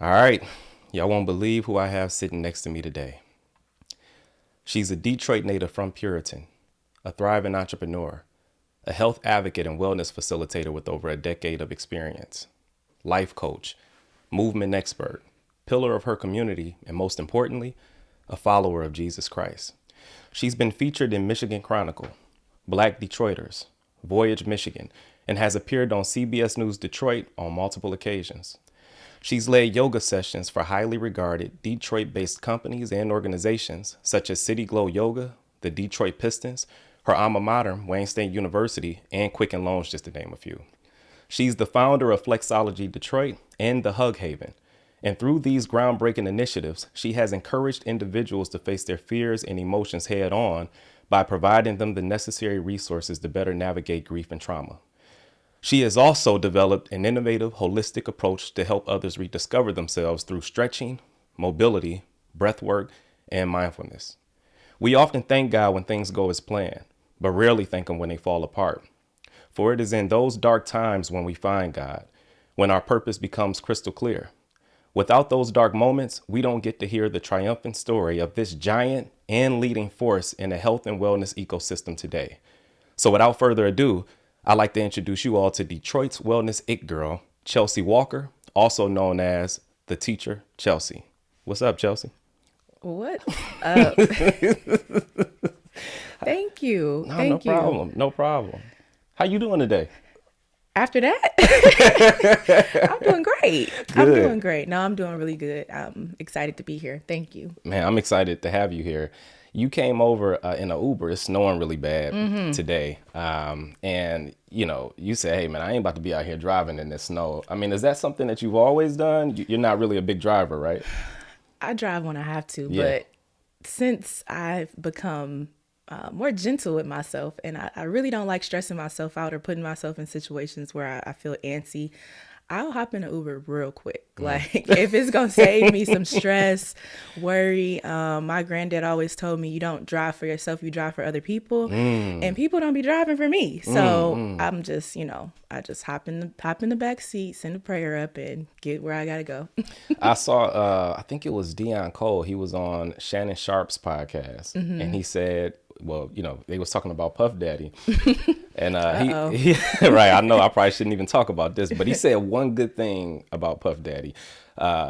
All right, y'all won't believe who I have sitting next to me today. She's a Detroit native from Puritan, a thriving entrepreneur, a health advocate and wellness facilitator with over a decade of experience, life coach, movement expert, pillar of her community, and most importantly, a follower of Jesus Christ. She's been featured in Michigan Chronicle, Black Detroiters, Voyage Michigan, and has appeared on CBS News Detroit on multiple occasions. She's led yoga sessions for highly regarded Detroit-based companies and organizations such as City Glow Yoga, the Detroit Pistons, her alma mater, Wayne State University, and Quicken Loans, just to name a few. She's the founder of Flexology Detroit and the H.U.G Haven. And through these groundbreaking initiatives, she has encouraged individuals to face their fears and emotions head on by providing them the necessary resources to better navigate grief and trauma. She has also developed an innovative, holistic approach to help others rediscover themselves through stretching, mobility, breathwork, and mindfulness. We often thank God when things go as planned, but rarely thank Him when they fall apart. For it is in those dark times when we find God, when our purpose becomes crystal clear. Without those dark moments, we don't get to hear the triumphant story of this giant and leading force in the health and wellness ecosystem today. So without further ado, I'd like to introduce you all to Detroit's wellness it girl, Chelsea Walker, also known as the teacher Chelsea. What's up, Chelsea? What's up? Thank you. No, no Thank you. problem. No problem. How you doing today? After that, I'm doing great. I'm Good. doing great. No, I'm doing really good. I'm excited to be here. Thank you. Man, I'm excited to have you here. You came over in an Uber. It's snowing really bad today. And, you said, hey, man, I ain't about to be out here driving in this snow. I mean, is that something that you've always done? You're not really a big driver, right? I drive when I have to, Yeah. but since I've become more gentle with myself, and I really don't like stressing myself out or putting myself in situations where I feel antsy, I'll hop in an Uber real quick. Like if it's gonna save me some stress, worry. My granddad always told me, you don't drive for yourself, you drive for other people, and people don't be driving for me. So I'm just, I just hop in the back seat, send a prayer up, and get where I gotta go. I saw, I think it was Deion Cole. He was on Shannon Sharp's podcast, and he said, well, they was talking about Puff Daddy. And he right, I know I probably shouldn't even talk about this, but he said one good thing about Puff Daddy,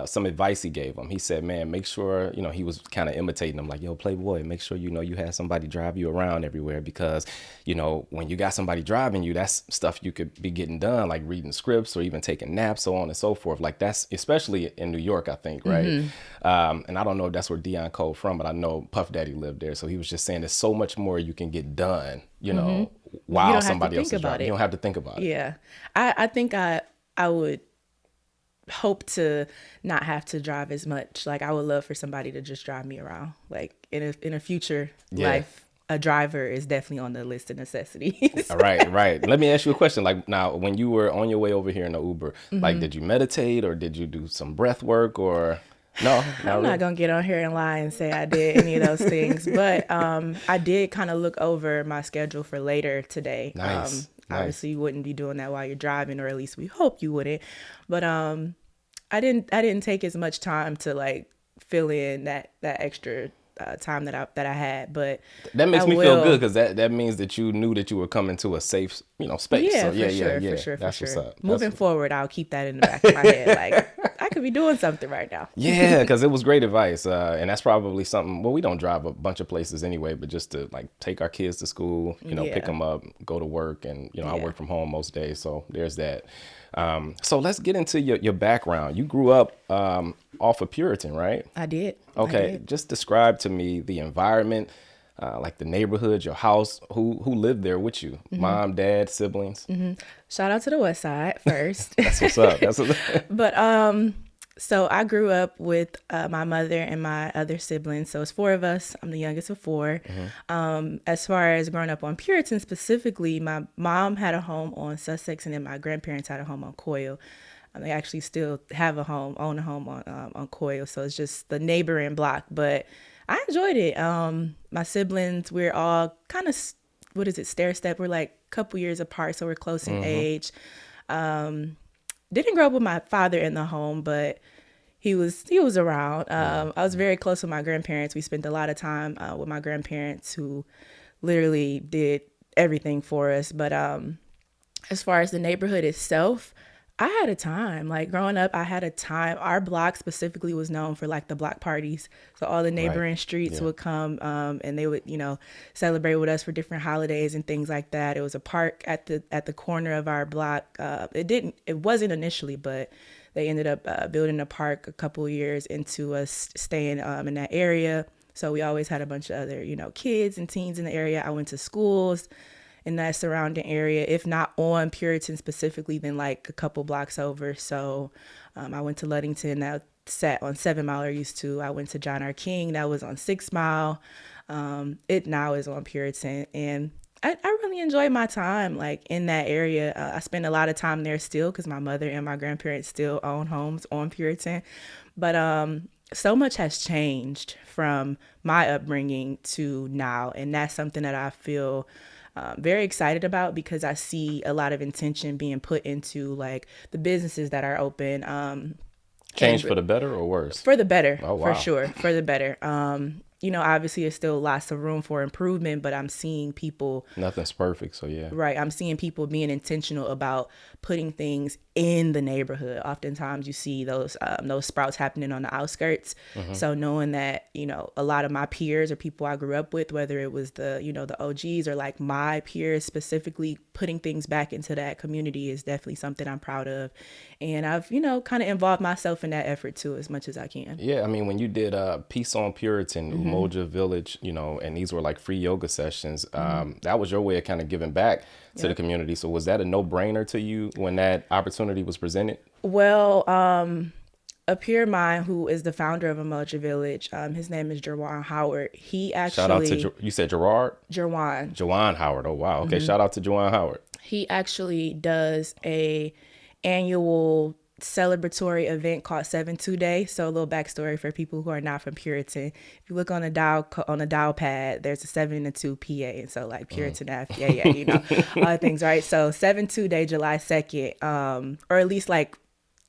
some advice he gave him. He said, man, make sure, he was kind of imitating him like, yo, Playboy, make sure, you have somebody drive you around everywhere because, when you got somebody driving you, that's stuff you could be getting done, like reading scripts or even taking naps, so on and so forth. Like that's especially in New York, I think, right? And I don't know if that's where Deion Cole from, but I know Puff Daddy lived there. So he was just saying there's so much more you can get done, while somebody else is driving. You don't have to think about it. Yeah. I think I would hope to not have to drive as much. Like I would love for somebody to just drive me around. Like in a future life, a driver is definitely on the list of necessities. Right. Let me ask you a question. Like now, when you were on your way over here in the Uber, like did you meditate or did you do some breath work or no? I'm not going to get on here and lie and say I did any of those things, but I did kind of look over my schedule for later today. Nice. Obviously you wouldn't be doing that while you're driving, or at least we hope you wouldn't. But I didn't take as much time to like fill in that extra time that I had, but that makes me feel good because that means that you knew that you were coming to a safe, space. Yeah, so, for sure. That's what's up. Moving forward, I'll keep that in the back of my head. Like I could be doing something right now. Yeah, because it was great advice, and that's probably something. Well, we don't drive a bunch of places anyway, but just to like take our kids to school, pick them up, go to work, and I work from home most days, so there's that. So let's get into your background. You grew up off of Puritan, right? I did. Okay, just describe to me the environment, like the neighborhood, your house, who lived there with you, mom, dad, siblings. Shout out to the West Side first. That's what's up. But so I grew up with my mother and my other siblings. So it's four of us. I'm the youngest of four. As far as growing up on Puritan specifically, my mom had a home on Sussex, and then my grandparents had a home on Coyle. They actually still own a home on Coyle. So it's just the neighboring block. But I enjoyed it. My siblings, we're all kind of, stair step. We're like a couple years apart, so we're close in age. Didn't grow up with my father in the home, but He was around. I was very close with my grandparents. We spent a lot of time with my grandparents, who literally did everything for us. But as far as the neighborhood itself, I had a time. Like growing up, I had a time. Our block specifically was known for like the block parties. So all the neighboring streets would come and they would, celebrate with us for different holidays and things like that. It was a park at the corner of our block. It wasn't initially, but they ended up building a park a couple of years into us staying in that area. So we always had a bunch of other, kids and teens in the area. I went to schools in that surrounding area, if not on Puritan specifically, then like a couple blocks over. So I went to Ludington, that sat on 7 Mile, or used to. I went to John R. King, that was on 6 Mile. It now is on Puritan. And I really enjoyed my time like in that area. I spend a lot of time there still because my mother and my grandparents still own homes on Puritan. But so much has changed from my upbringing to now. And that's something that I feel very excited about, because I see a lot of intention being put into like the businesses that are open. Change for the better or worse? For the better, oh, wow. For sure, for the better. Obviously there's still lots of room for improvement, but I'm seeing people. Nothing's perfect, so yeah. Right, I'm seeing people being intentional about putting things in the neighborhood. Oftentimes you see those sprouts happening on the outskirts. So knowing that, a lot of my peers or people I grew up with, whether it was the OGs or like my peers specifically, putting things back into that community is definitely something I'm proud of. And I've, kind of involved myself in that effort too, as much as I can. Yeah, I mean, when you did Peace on Puritan, Umoja Village, and these were like free yoga sessions, that was your way of kind of giving back to the community. So was that a no-brainer to you when that opportunity was presented? Well, a peer of mine who is the founder of Umoja Village, his name is Jawan Howard. He actually... Shout out to, you said Gerard? Jawan Howard. Oh, wow. Okay, shout out to Jawan Howard. He actually does a annual celebratory event called 7-2 Day. So a little backstory for people who are not from Puritan. If you look on the dial pad, there's a 7 and a 2 PA. And so like Puritan F, all the things, right? So 7-2 Day, July 2nd, or at least like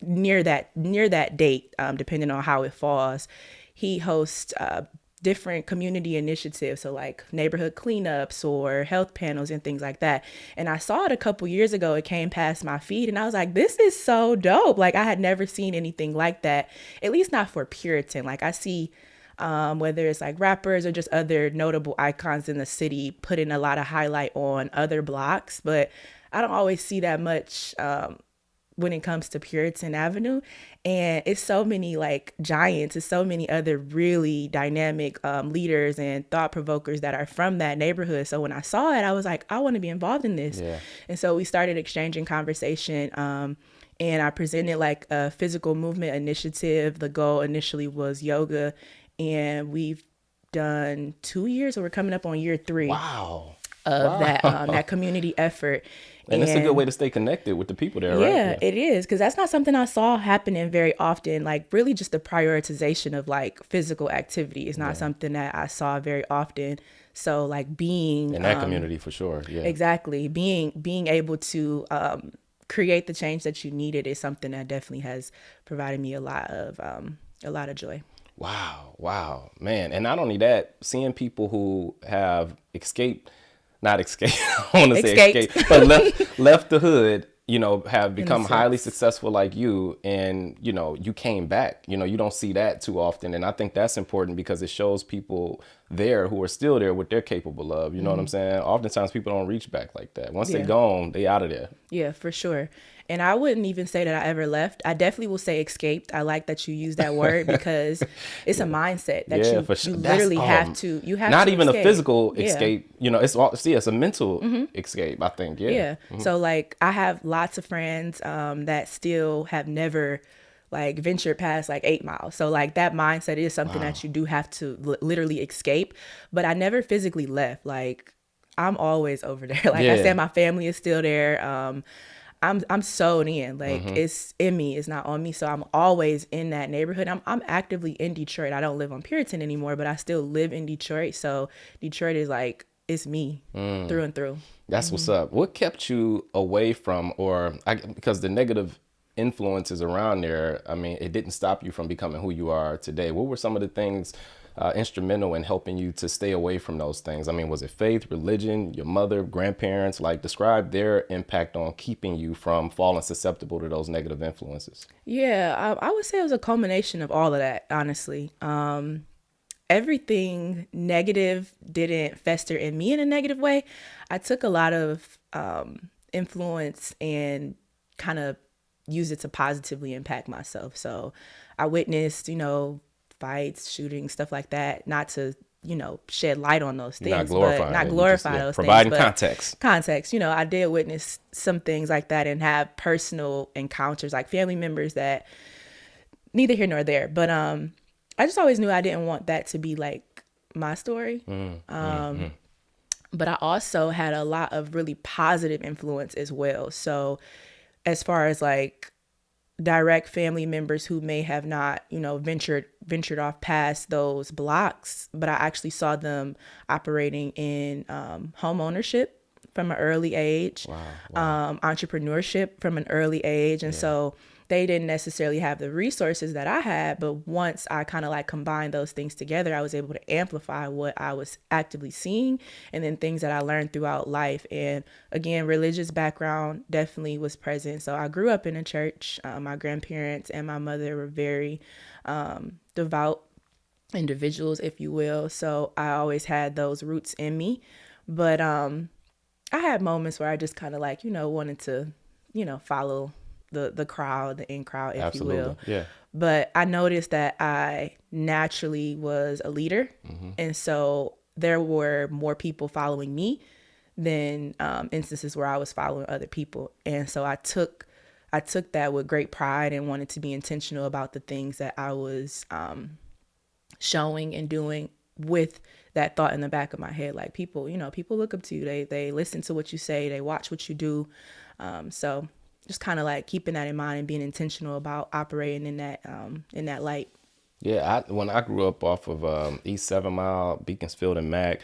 near that date, depending on how it falls, he hosts different community initiatives, so like neighborhood cleanups or health panels and things like that. And I saw it a couple years ago. It came past my feed and I was like, this is so dope. Like I had never seen anything like that, at least not for Puritan. Like I see whether it's like rappers or just other notable icons in the city putting a lot of highlight on other blocks, but I don't always see that much when it comes to Puritan Avenue. And it's so many like giants, it's so many other really dynamic leaders and thought provokers that are from that neighborhood. So when I saw it, I was like, I want to be involved in this. Yeah. And so we started exchanging conversation, and I presented like a physical movement initiative. The goal initially was yoga, and we've done 2 years, or we're coming up on year 3. Wow. Of that community effort. And it's a good way to stay connected with the people there, right? Yeah, it is. Because that's not something I saw happening very often. Like really just the prioritization of like physical activity is not something that I saw very often. So like being in that community for sure. Yeah, exactly. Being able to create the change that you needed is something that definitely has provided me a lot of joy. Wow, man. And not only that, seeing people who have not escape, I want to say escape, but left the hood, have become highly successful like you, and, you came back, you don't see that too often. And I think that's important because it shows people there who are still there what they're capable of. You know what I'm saying? Oftentimes people don't reach back like that. Once they're gone, they out of there. Yeah, for sure. And I wouldn't even say that I ever left. I definitely will say escaped. I like that you use that word because it's a mindset that you literally have to. You have not to even escape. A physical escape. It's a mental escape. I think. Yeah. So like I have lots of friends that still have never like ventured past like 8 Mile. So like that mindset is something that you do have to literally escape. But I never physically left. Like I'm always over there. Like I said, my family is still there. I'm sewn in, like it's in me, it's not on me. So I'm always in that neighborhood. I'm actively in Detroit. I don't live on Puritan anymore, but I still live in Detroit. So Detroit is like, it's me through and through. That's what's up. What kept you away from, because the negative influences around there, I mean, it didn't stop you from becoming who you are today. What were some of the things instrumental in helping you to stay away from those things? I mean, was it faith, religion, your mother, grandparents? Like, describe their impact on keeping you from falling susceptible to those negative influences. Yeah, I would say it was a culmination of all of that, honestly. Everything negative didn't fester in me in a negative way. I took a lot of influence and kind of used it to positively impact myself. So I witnessed, fights, shootings, stuff like that, not to, shed light on those things, but not glorify those things. Providing context. Context. I did witness some things like that and have personal encounters, like family members that neither here nor there. But I just always knew I didn't want that to be like my story. But I also had a lot of really positive influence as well. So as far as like direct family members who may have not, ventured off past those blocks, but I actually saw them operating in home ownership from an early age, entrepreneurship from an early age. And so they didn't necessarily have the resources that I had, but once I kind of like combined those things together, I was able to amplify what I was actively seeing and then things that I learned throughout life. And again, religious background definitely was present. So I grew up in a church. My grandparents and my mother were very devout individuals, if you will. So I always had those roots in me. But I had moments where I just kind of like, wanted to, follow the crowd, the in crowd, if you will. Yeah. But I noticed that I naturally was a leader. And so there were more people following me than instances where I was following other people. And so I took that with great pride and wanted to be intentional about the things that I was showing and doing with that thought in the back of my head. Like people look up to you. They listen to what you say. They watch what you do. So just kind of like keeping that in mind and being intentional about operating in that light. Yeah, when I grew up off of East 7 Mile, Beaconsfield and Mac,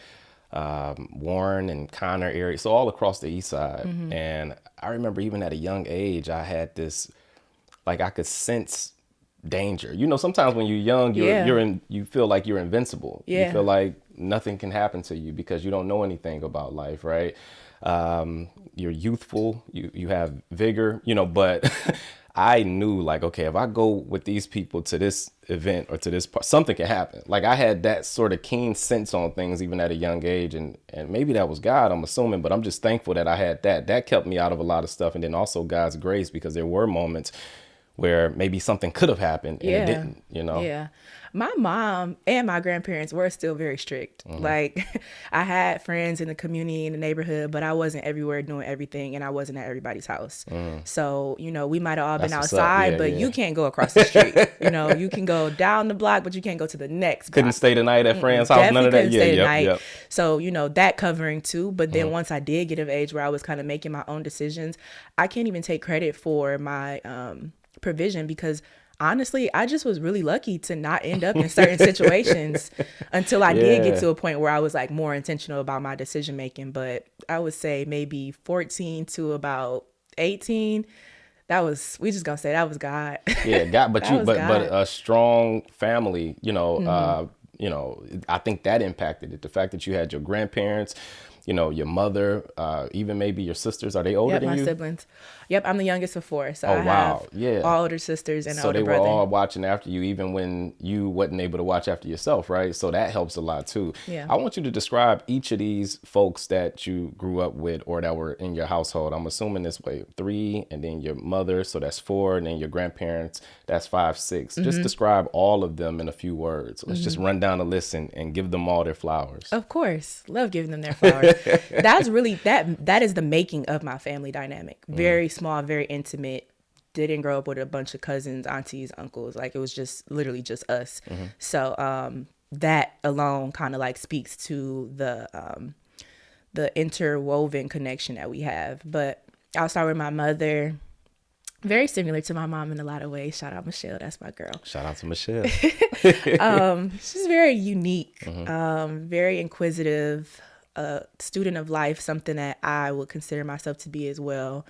Warren and Connor area, so all across the east side. And I remember even at a young age, I had this, like I could sense danger. Sometimes when you're young, you feel like you're invincible. Yeah. You feel like nothing can happen to you because you don't know anything about life, right? You're youthful, you have vigor, but I knew like, okay, if I go with these people to this event or to this part, something can happen. Like I had that sort of keen sense on things even at a young age, and maybe that was God, I'm assuming, but I'm just thankful that I had that kept me out of a lot of stuff. And then also God's grace, because there were moments where maybe something could have happened and it didn't, Yeah. My mom and my grandparents were still very strict. Like I had friends in the community, in the neighborhood, but I wasn't everywhere doing everything and I wasn't at everybody's house. So, we might have all been outside, but you can't go across the street. You can go down the block, but you can't go to the next block. Couldn't stay the night at friends' house, none of that. Yep. So, that covering too. But then once I did get of age where I was kind of making my own decisions, I can't even take credit for my provision because honestly, I just was really lucky to not end up in certain situations until I did get to a point where I was like more intentional about my decision making. But I would say maybe 14 to about 18, we just gonna say that was God. Yeah, God, but a strong family, I think that impacted it. The fact that you had your grandparents, your mother, even maybe your sisters. Are they older than you? My siblings. Yep, I'm the youngest of 4. So I have all older sisters and an older brother. So they were all watching after you, even when you wasn't able to watch after yourself, right? So that helps a lot too. Yeah. I want you to describe each of these folks that you grew up with or that were in your household. I'm assuming this way, 3, and then your mother, so that's 4, and then your grandparents, that's 5, 6. Just describe all of them in a few words. Let's just run down the list and give them all their flowers. Of course. Love giving them their flowers. That's really, that is the making of my family dynamic. Very small, very intimate. Didn't grow up with a bunch of cousins, aunties, uncles. Like it was just literally just us. So that alone kind of like speaks to the interwoven connection that we have. But I'll start with my mother. Very similar to my mom in a lot of ways. Shout out Michelle, that's my girl. Shout out to Michelle. She's very unique, very inquisitive, student of life, something that I would consider myself to be as well.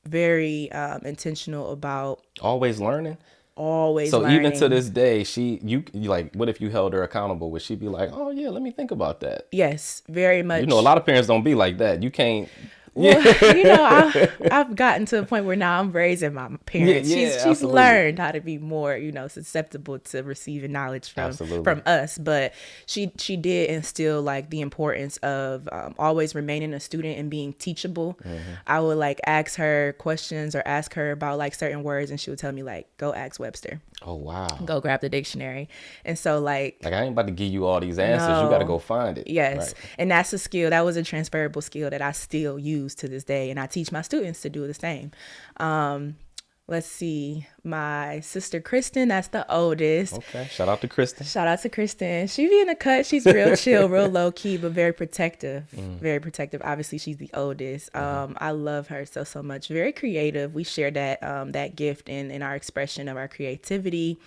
very intentional about Always learning. always So learning. even to this day, you like, what if you held her accountable? Would she be like, oh yeah, let me think about that? Yes, very much. You know, a lot of parents don't be like that. You can't. Well, I've gotten to a point where now I'm raising my parents. Yeah, She's absolutely. learned how to be more, susceptible to receiving knowledge from us. But she did instill like the importance of always remaining a student and being teachable. I would like ask her questions or ask her about like certain words, and she would tell me like, go ask Webster. Oh wow. Go grab the dictionary. And so like I ain't about to give you all these answers. You got to go find it. Yes. Right. And that's a skill. That was a transferable skill that I still use to this day. And I teach my students to do the same. Let's see. My sister, Kristen, that's the oldest. Okay. Shout out to Kristen. Shout out to Kristen. She be in the cut. She's real chill, real low key, but very protective. Very protective. Obviously, she's the oldest. I love her so much. Very creative. We share that gift in our expression of our creativity.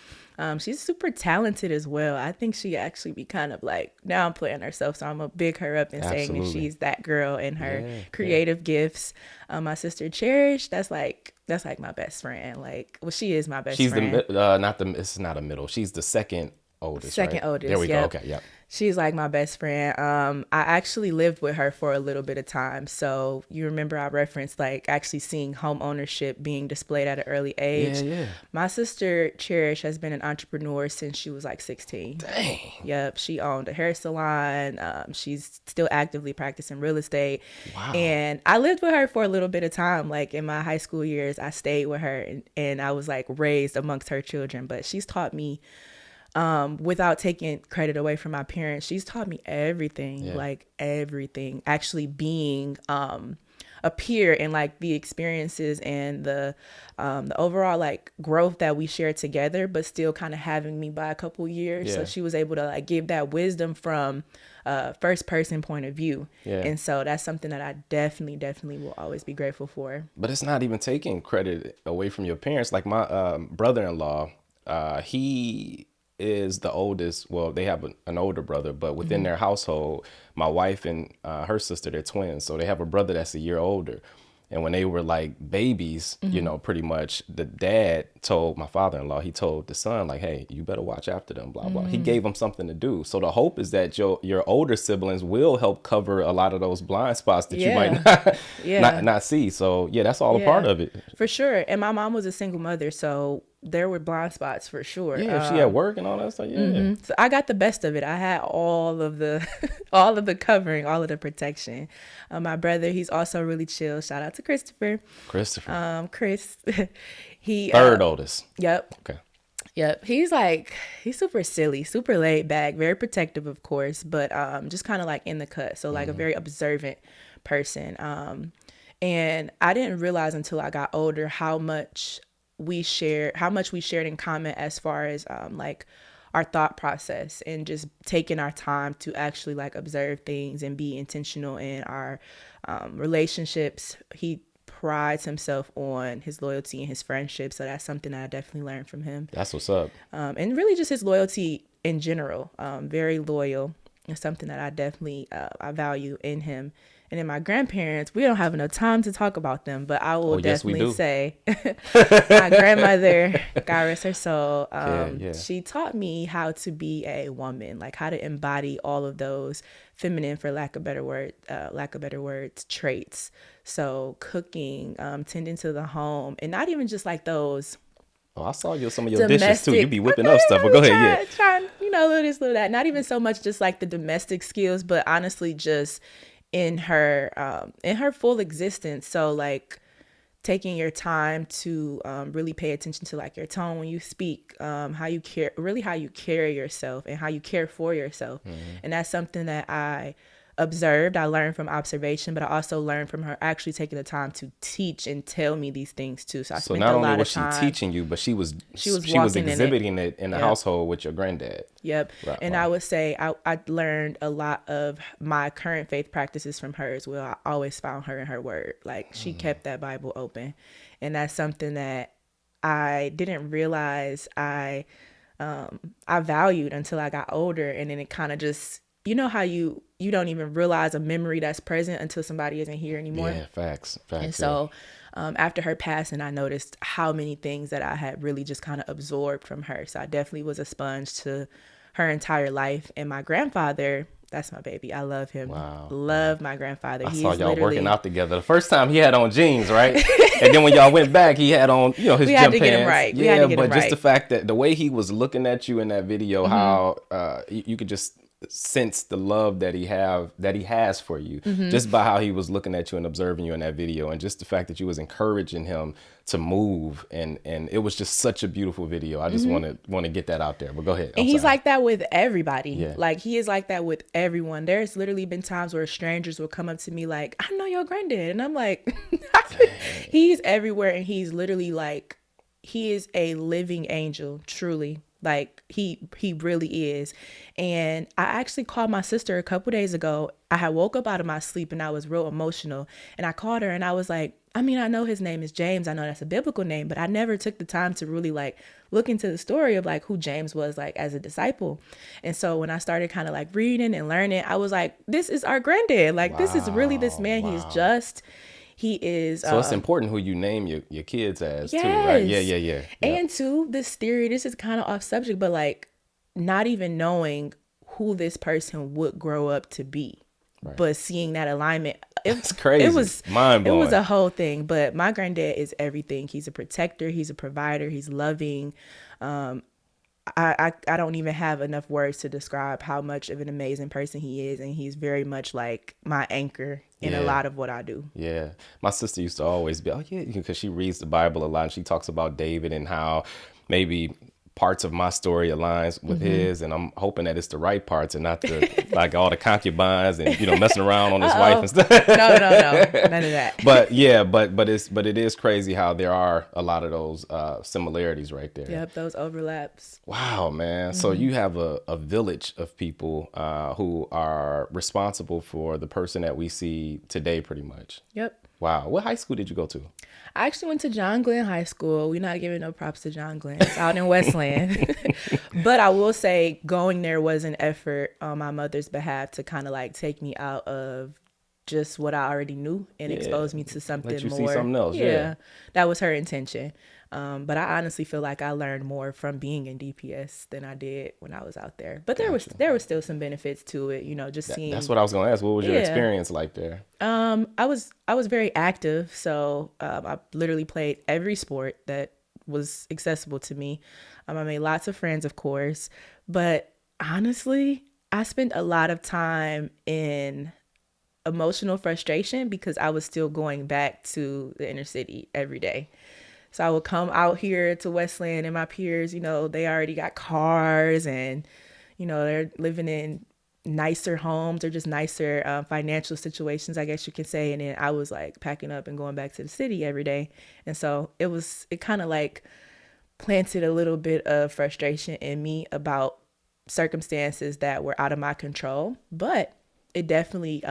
She's super talented as well. I think she actually be kind of like downplaying herself. So I'm gonna big her up and saying that she's that girl and her creative gifts. My sister Cherish, that's like my best friend. Like, well, she is my best friend. She's it's not a middle. She's the second oldest. Second right? oldest. There we yep. go. Okay. Yep. She's like my best friend. I actually lived with her for a little bit of time. So you remember I referenced like actually seeing home ownership being displayed at an early age. Yeah. My sister Cherish has been an entrepreneur since she was like 16. Dang. Yep. She owned a hair salon. She's still actively practicing real estate. Wow. And I lived with her for a little bit of time. Like in my high school years, I stayed with her and I was like raised amongst her children. But she's taught me, without taking credit away from my parents, she's taught me everything, like everything. Actually being a peer in like the experiences and the overall like growth that we shared together, but still kind of having me by a couple years. So she was able to like give that wisdom from first person point of view. And so that's something that I definitely will always be grateful for. But it's not even taking credit away from your parents. Like my brother-in-law, he is the oldest. Well, they have an older brother, but within their household, my wife and her sister, they're twins. So they have a brother that's a year older. And when they were like babies, pretty much the dad told my father-in-law, he told the son like, hey, you better watch after them, blah, blah. He gave them something to do. So the hope is that your older siblings will help cover a lot of those blind spots that you might not see. So that's all a part of it. For sure. And my mom was a single mother, so there were blind spots for sure. Yeah, if she had work and all that stuff. So I got the best of it. I had all of the all of the covering, all of the protection. My brother, he's also really chill. Shout out to Christopher. Chris. He third oldest. Yep. Okay. Yep. He's super silly, super laid back, very protective, of course, but just kind of like in the cut. So like a very observant person. And I didn't realize until I got older how much we shared in common as far as like our thought process and just taking our time to actually like observe things and be intentional in our relationships. He prides himself on his loyalty and his friendship, so that's something that I definitely learned from him. That's what's up. And really just his loyalty in general, very loyal. It's something that I definitely I value in him. And then my grandparents, we don't have enough time to talk about them, but I will definitely say my grandmother, God rest her soul, she taught me how to be a woman, like how to embody all of those feminine, for lack of better words, traits. So cooking, tending to the home, and not even just like those. Oh, I saw some of your dishes too. You be whipping up stuff, but go ahead. Trying, little this, little that. Not even so much just like the domestic skills, but honestly just in her full existence. So like taking your time to really pay attention to like your tone when you speak, how you carry yourself and how you care for yourself. And that's something that I observed. I learned from observation, but I also learned from her actually taking the time to teach and tell me these things too. So I spent a lot of time. So not only was she teaching you, but she was exhibiting it in the household with your granddad. Yep. Right. And I would say I learned a lot of my current faith practices from her as well. I always found her in her word. Like she kept that Bible open. And that's something that I didn't realize I valued until I got older. And then it kind of just, how you don't even realize a memory that's present until somebody isn't here anymore. Yeah, facts. And so After her passing, I noticed how many things that I had really just kind of absorbed from her. So I definitely was a sponge to her entire life. And my grandfather, that's my baby. I love him. Wow. Love my grandfather. I He saw is y'all literally working out together. The first time he had on jeans, right? And then when y'all went back, he had on, his We gym had to pants. get him right. We Yeah, had to get but him just the right. fact that the way he was looking at you in that video, how you could just sense the love that he has for you, just by how he was looking at you and observing you in that video, and just the fact that you was encouraging him to move, and it was just such a beautiful video. I just want to get that out there. But go ahead. And he's like that with everybody. Yeah. Like, he is like that with everyone. There's literally been times where strangers will come up to me like, I know your granddad. And I'm like, he's everywhere. And he's literally like, he is a living angel, truly. Like, he really is. And I actually called my sister a couple days ago. I had woke up out of my sleep and I was real emotional. And I called her and I was like, I mean, I know his name is James. I know that's a biblical name, but I never took the time to really like look into the story of like who James was like as a disciple. And so when I started kind of like reading and learning, I was like, this is our granddad. Like, this is really this man. Wow. He's just, he is. So it's important who you name your kids as yes. too, right? Yeah. And too, this theory, this is kind of off subject, but like not even knowing who this person would grow up to be. Right. But seeing that alignment, it's crazy. It was mind-blowing. It was a whole thing. But my granddad is everything. He's a protector. He's a provider. He's loving. I don't even have enough words to describe how much of an amazing person he is. And he's very much like my anchor in a lot of what I do. Yeah. My sister used to always be, because she reads the Bible a lot and she talks about David and how maybe parts of my story aligns with his, and I'm hoping that it's the right parts and not the like all the concubines and messing around on his wife and stuff. No, none of that. But yeah, but it is crazy how there are a lot of those similarities right there. Yep, those overlaps. Wow, man. So you have a village of people who are responsible for the person that we see today, pretty much. Yep. Wow. What high school did you go to? I actually went to John Glenn High School. We're not giving no props to John Glenn. It's out in Westland. But I will say going there was an effort on my mother's behalf to kind of like take me out of just what I already knew and expose me to something Let you more. see something else. Yeah. That was her intention. But I honestly feel like I learned more from being in DPS than I did when I was out there. But there was still some benefits to it, just seeing. That's what I was going to ask. What was your experience like there? I was very active, so I literally played every sport that was accessible to me. I made lots of friends, of course, but honestly, I spent a lot of time in emotional frustration because I was still going back to the inner city every day. So I would come out here to Westland and my peers, they already got cars and, they're living in nicer homes or just nicer financial situations, I guess you could say. And then I was like packing up and going back to the city every day. And so it kind of like planted a little bit of frustration in me about circumstances that were out of my control. But it definitely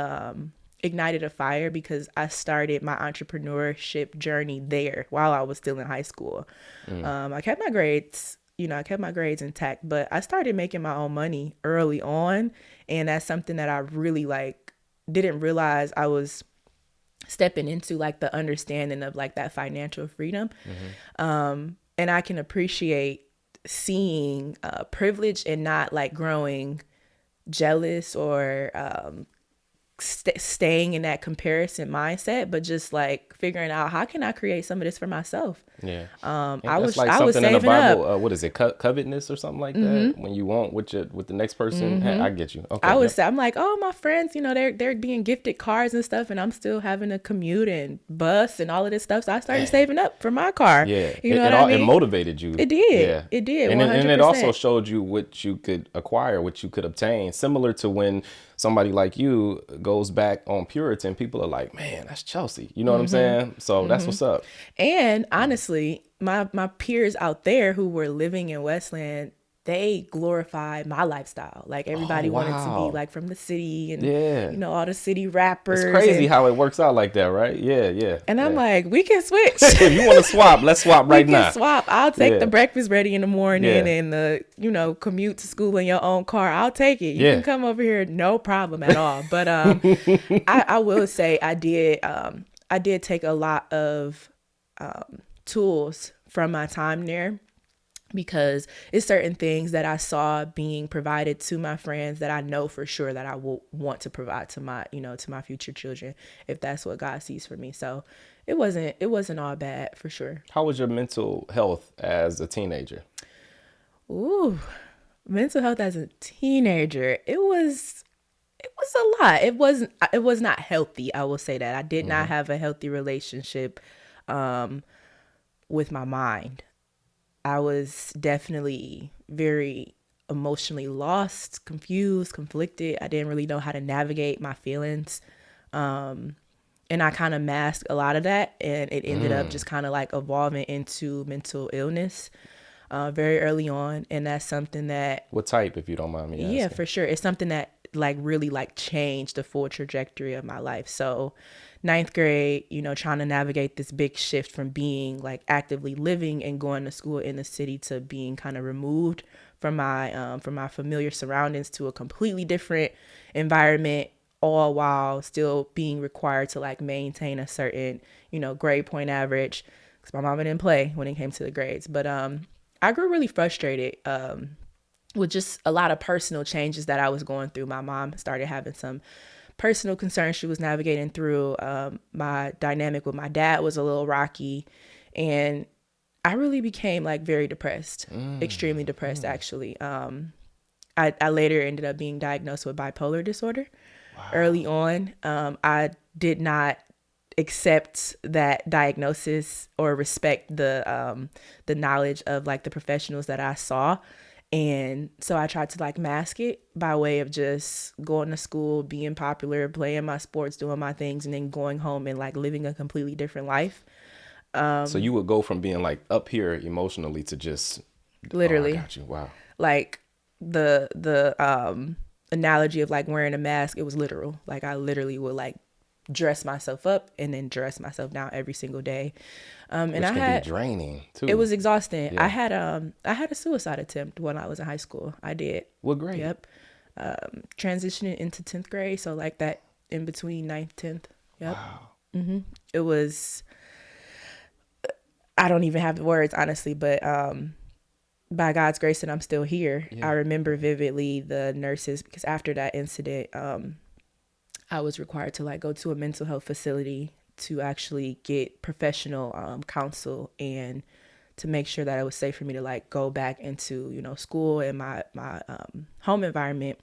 ignited a fire because I started my entrepreneurship journey there while I was still in high school. I kept my grades, intact, but I started making my own money early on. And that's something that I really didn't realize I was stepping into, like the understanding of like that financial freedom. And I can appreciate seeing privilege and not like growing jealous or staying in that comparison mindset, but just like figuring out how can I create some of this for myself. Yeah. I was something saving in the Bible, up. what is it? Covetousness or something like that? When you want with the next person. I get you. Okay. I'm like, oh, my friends, they're being gifted cars and stuff, and I'm still having to commute and bus and all of this stuff. So I started saving up for my car. Yeah. It motivated you. It did. Yeah. It did. And 100%. it also showed you what you could acquire, what you could obtain. Similar to when somebody like you goes back on Puritan, people are like, man, that's Chelsea. You know what I'm saying? So that's what's up. And honestly, my peers out there who were living in Westland, they glorified my lifestyle. Like everybody wanted to be like from the city and all the city rappers. It's crazy how it works out like that, right? Yeah. And I'm like, we can switch. If you want to swap, let's swap right now. We can swap. I'll take the breakfast ready in the morning and the commute to school in your own car. I'll take it. You can come over here, no problem at all. But I will say I did take a lot of tools from my time there, because it's certain things that I saw being provided to my friends that I know for sure that I will want to provide to my, to my future children, if that's what God sees for me. So it wasn't all bad, for sure. How was your mental health as a teenager? Ooh, mental health as a teenager. It was a lot. It was not healthy. I will say that. I did not have a healthy relationship with my mind. I was definitely very emotionally lost, confused, conflicted. I didn't really know how to navigate my feelings. And I kind of masked a lot of that, and it ended up just kind of like evolving into mental illness very early on. And that's something that, What type, if you don't mind me asking? yeah, for sure. It's something that like really like changed the full trajectory of my life. So ninth grade, trying to navigate this big shift from being like actively living and going to school in the city to being kind of removed from my familiar surroundings to a completely different environment, all while still being required to like maintain a certain, grade point average, because my mama didn't play when it came to the grades. But I grew really frustrated with just a lot of personal changes that I was going through. My mom started having some personal concerns she was navigating through. My dynamic with my dad was a little rocky, and I really became like very depressed, extremely depressed, actually. I later ended up being diagnosed with bipolar disorder. Wow. Early on. I did not accept that diagnosis or respect the knowledge of like the professionals that I saw. And so I tried to like mask it by way of just going to school, being popular, playing my sports, doing my things, and then going home and like living a completely different life. So you would go from being like up here emotionally to just Literally. Oh, I got you. Wow. Like the analogy of like wearing a mask, it was literal. Like I literally would like dress myself up and then dress myself down every single day. And Which can be draining too. It was exhausting. Yeah. I had a suicide attempt when I was in high school. I did. What grade? Yep. Transitioning into 10th grade. So like that in between 9th, 10th. Yep. Wow. It was, I don't even have the words, honestly, but by God's grace and I'm still here. Yeah. I remember vividly the nurses, because after that incident, I was required to like go to a mental health facility to actually get professional counsel and to make sure that it was safe for me to like go back into, school and my home environment.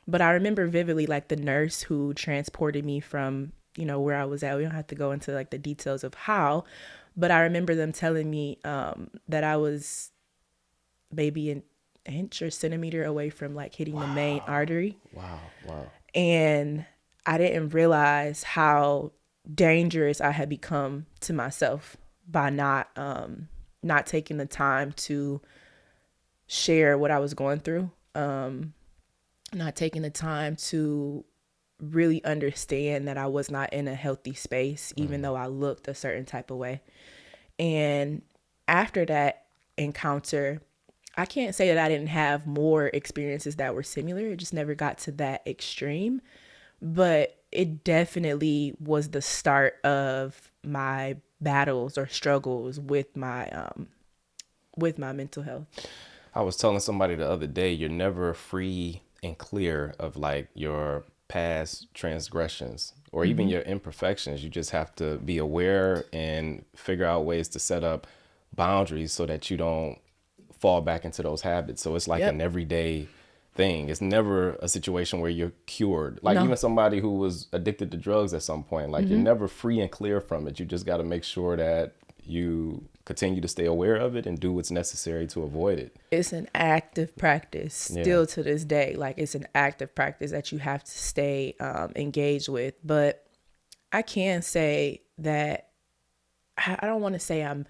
But I remember vividly like the nurse who transported me from, where I was at. We don't have to go into like the details of how, but I remember them telling me that I was maybe an inch or centimeter away from like hitting the main artery. Wow. And I didn't realize how dangerous I had become to myself by not taking the time to share what I was going through, not taking the time to really understand that I was not in a healthy space, even though I looked a certain type of way. And after that encounter, I can't say that I didn't have more experiences that were similar. It just never got to that extreme. But it definitely was the start of my battles or struggles with my mental health. I was telling somebody the other day, you're never free and clear of like your past transgressions or even your imperfections. You just have to be aware and figure out ways to set up boundaries so that you don't fall back into those habits. So it's like an everyday thing. It's never a situation where you're cured. Like even somebody who was addicted to drugs at some point, like you're never free and clear from it. You just got to make sure that you continue to stay aware of it and do what's necessary to avoid it. It's an active practice still to this day. Like it's an active practice that you have to stay engaged with. But I can say that I don't want to say I'm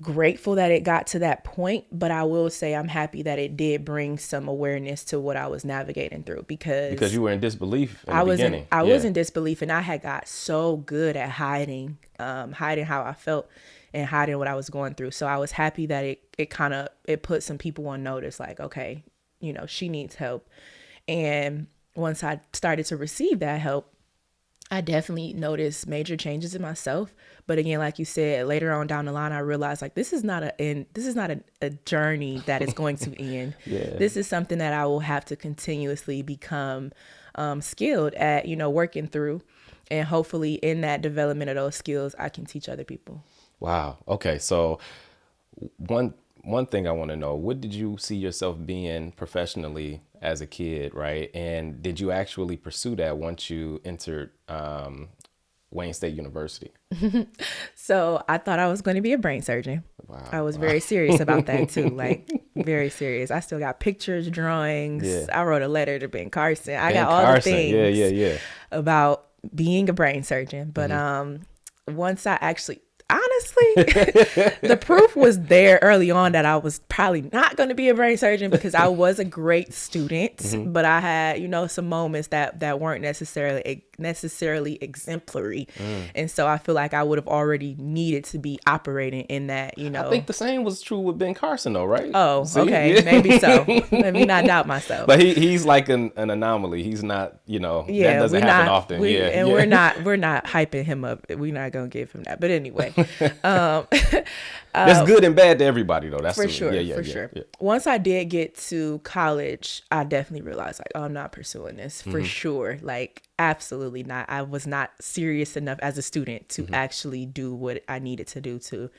grateful that it got to that point, but I will say I'm happy that it did bring some awareness to what I was navigating through, because you were in disbelief in the beginning. I was in disbelief, and I had got so good at hiding how I felt and hiding what I was going through. So I was happy that it put some people on notice, like, okay, she needs help. And once I started to receive that help, I definitely noticed major changes in myself. But again, like you said, later on down the line, I realized like this is not a end. This is not a journey that is going to end. Yeah. This is something that I will have to continuously become skilled at, working through. And hopefully in that development of those skills, I can teach other people. Wow. Okay. So one thing I want to know, what did you see yourself being professionally as a kid, right? And did you actually pursue that once you entered Wayne State University? So I thought I was going to be a brain surgeon. Wow. I was very serious about that too, like very serious. I still got pictures, drawings. Yeah. I wrote a letter to Ben Carson. I Ben got all Carson. the things Yeah. about being a brain surgeon. But once I actually, honestly, the proof was there early on that I was probably not going to be a brain surgeon because I was a great student, but I had, some moments that weren't necessarily exemplary. And so I feel like I would have already needed to be operating in that, I think the same was true with Ben Carson though, right? Oh, See? okay. Yeah. Maybe so. Let me not doubt myself. But he's like an anomaly. He's not, that doesn't happen often. We're not hyping him up. We're not gonna give him that. But anyway, that's good and bad to everybody though. That's for sure. Yeah. Once I did get to college, I definitely realized like, oh, I'm not pursuing this for sure. Like, absolutely not. I was not serious enough as a student to actually do what I needed to do to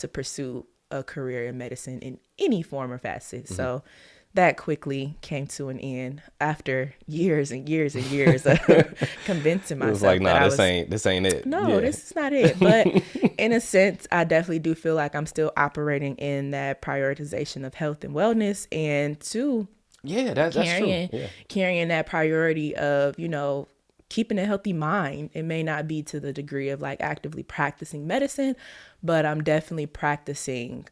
pursue a career in medicine in any form or facet. So that quickly came to an end after years and years and years of convincing myself. It was like, nah, this ain't it. No, this is not it. But in a sense, I definitely do feel like I'm still operating in that prioritization of health and wellness, and that's true. Yeah. Carrying that priority of, keeping a healthy mind. It may not be to the degree of like actively practicing medicine, but I'm definitely practicing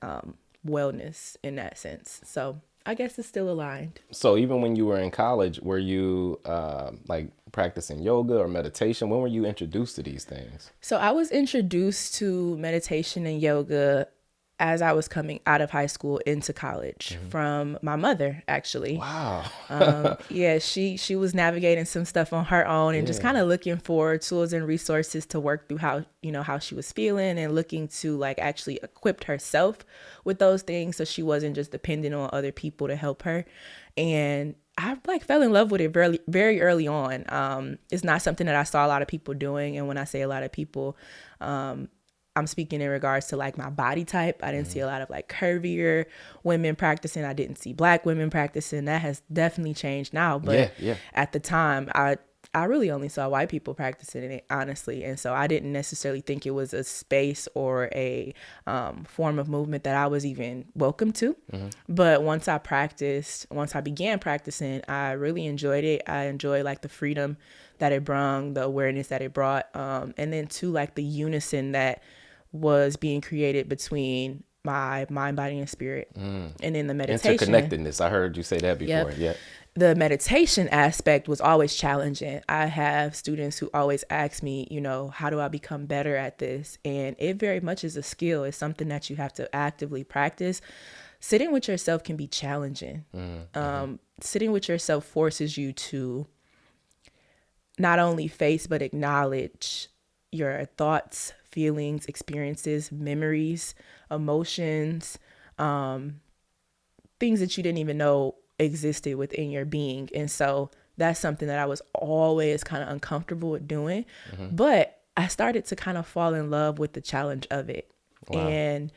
wellness in that sense. So I guess it's still aligned. So even when you were in college, were you like practicing yoga or meditation? When were you introduced to these things? So I was introduced to meditation and yoga as I was coming out of high school into college from my mother, actually. Wow. She was navigating some stuff on her own and just kind of looking for tools and resources to work through how she was feeling, and looking to like actually equip herself with those things so she wasn't just dependent on other people to help her. And I like fell in love with it very, very early on. It's not something that I saw a lot of people doing. And when I say a lot of people, I'm speaking in regards to like my body type. I didn't see a lot of like curvier women practicing. I didn't see Black women practicing. That has definitely changed now. But at the time, I really only saw white people practicing it, honestly. And so I didn't necessarily think it was a space or a form of movement that I was even welcome to. But once I began practicing, I really enjoyed it. I enjoyed like the freedom that it brought, the awareness that it brought. And then too, like the unison that was being created between my mind, body, and spirit. And then the meditation. Interconnectedness. I heard you say that before. Yeah. The meditation aspect was always challenging. I have students who always ask me, how do I become better at this? And it very much is a skill. It's something that you have to actively practice. Sitting with yourself can be challenging. Sitting with yourself forces you to not only face, but acknowledge your thoughts, feelings, experiences, memories, emotions, things that you didn't even know existed within your being. And so that's something that I was always kind of uncomfortable with doing. But I started to kind of fall in love with the challenge of it. Wow. And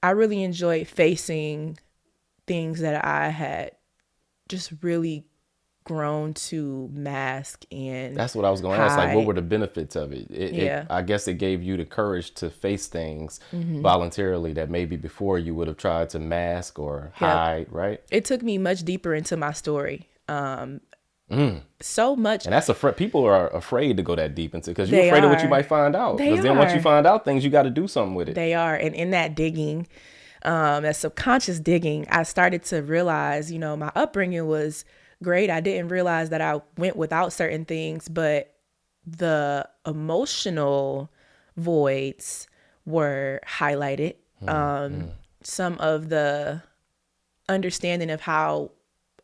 I really enjoyed facing things that I had just really grown to mask. And that's what I was going to ask. Like, what were the benefits of it? I guess it gave you the courage to face things voluntarily that maybe before you would have tried to mask or hide, right? It took me much deeper into my story. So much. And that's people are afraid to go that deep into, because you're afraid of what you might find out. Because then once you find out things, you got to do something with it. They are. And in that digging, that subconscious digging, I started to realize, my upbringing was great. I didn't realize that I went without certain things, but the emotional voids were highlighted. Some of the understanding of how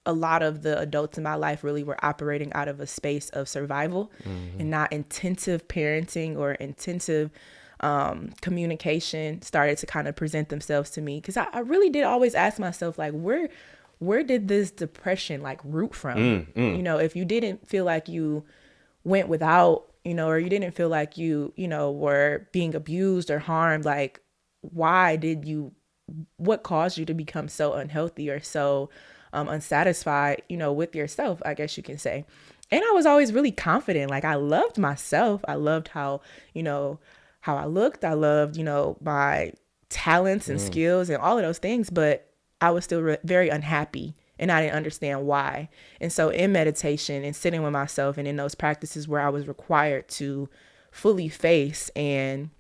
a lot of the adults in my life really were operating out of a space of survival and not intensive parenting or intensive communication started to kind of present themselves to me. Because I really did always ask myself, like, where did this depression like root from? You know, if you didn't feel like you went without, you know, or you didn't feel like you know, were being abused or harmed, like, what caused you to become so unhealthy or so unsatisfied, you know, with yourself, I guess you can say. And I was always really confident. Like, I loved myself. I loved how, you know, how I looked. I loved, you know, my talents and skills and all of those things, but I was still very unhappy and I didn't understand why. And so in meditation and sitting with myself and in those practices where I was required to fully face and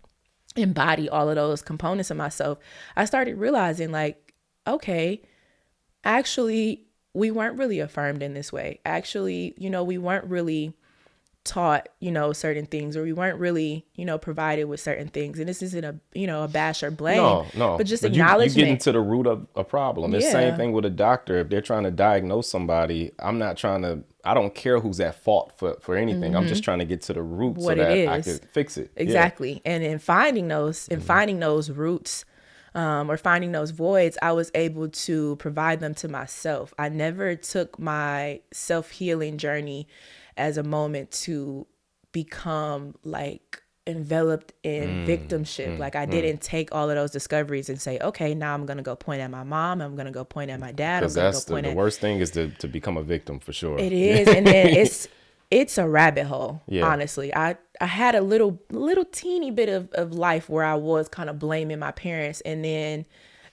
embody all of those components of myself, I started realizing, like, okay, actually, we weren't really affirmed in this way. Actually, you know, we weren't really taught, you know, certain things, or we weren't really, you know, provided with certain things. And this isn't a, you know, a bash or blame, no, but just but acknowledgement. you get into the root of a problem. It's the same Yeah. thing with a doctor. If they're trying to diagnose somebody, I don't care who's at fault for anything. I'm just trying to get to the root What so it that I is. can fix it. Exactly. And in finding those roots, or finding those voids, I was able to provide them to myself. I never took my self-healing journey as a moment to become like enveloped in victimship. Like, I didn't take all of those discoveries and say, okay, now I'm going to go point at my mom. I'm going to go point at my dad. Because that's the worst thing is to become a victim, for sure. It is. And then it's a rabbit hole. Yeah. Honestly, I had a little teeny bit of life where I was kind of blaming my parents, and then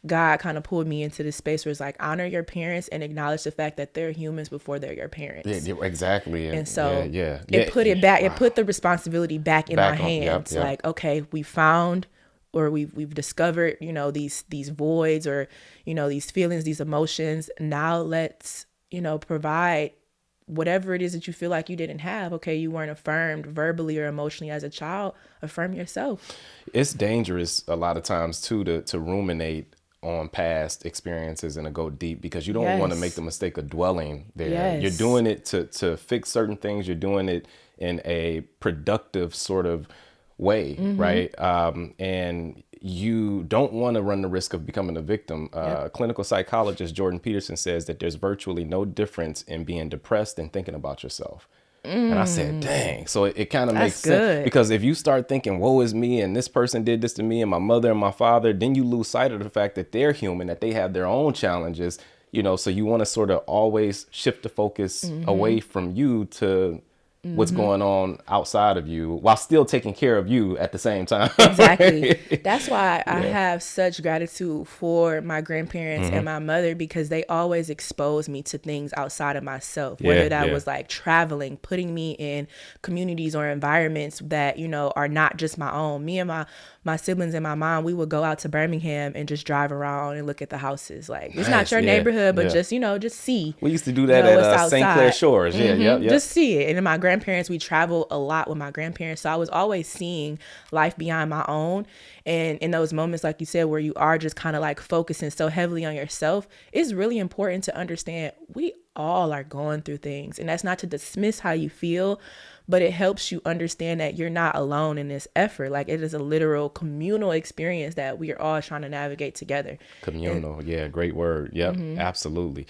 God kind of pulled me into this space where it's like, honor your parents and acknowledge the fact that they're humans before they're your parents. Yeah, exactly. And so it put it back. It put the responsibility back in my hands. Yep. Like, okay, we found, or we've discovered, you know, these voids, or, you know, these feelings, these emotions. Now let's, you know, provide whatever it is that you feel like you didn't have. Okay, you weren't affirmed verbally or emotionally as a child. Affirm yourself. It's dangerous a lot of times too to ruminate on past experiences and to go deep, because you don't want to make the mistake of dwelling there. Yes. You're doing it to fix certain things. You're doing it in a productive sort of way, right? And you don't want to run the risk of becoming a victim. Clinical psychologist Jordan Peterson says that there's virtually no difference in being depressed and thinking about yourself. And I said, dang. So it kind of makes sense, because if you start thinking, woe is me, and this person did this to me, and my mother and my father, then you lose sight of the fact that they're human, that they have their own challenges, you know, so you want to sort of always shift the focus away from you to what's going on outside of you, while still taking care of you at the same time. Exactly. That's why I have such gratitude for my grandparents and my mother, because they always exposed me to things outside of myself, whether that was like traveling, putting me in communities or environments that, you know, are not just my own. Me and my siblings and my mom, we would go out to Birmingham and just drive around and look at the houses. Like, it's not your neighborhood, but just, you know, just see. We used to do that at St. Clair Shores. Just see it. And then my grandparents, we travel a lot with my grandparents. So I was always seeing life beyond my own. And in those moments, like you said, where you are just kind of like focusing so heavily on yourself, it's really important to understand we all are going through things. And that's not to dismiss how you feel, but it helps you understand that you're not alone in this effort. Like, it is a literal communal experience that we are all trying to navigate together. Communal. Great word. Yep. Absolutely.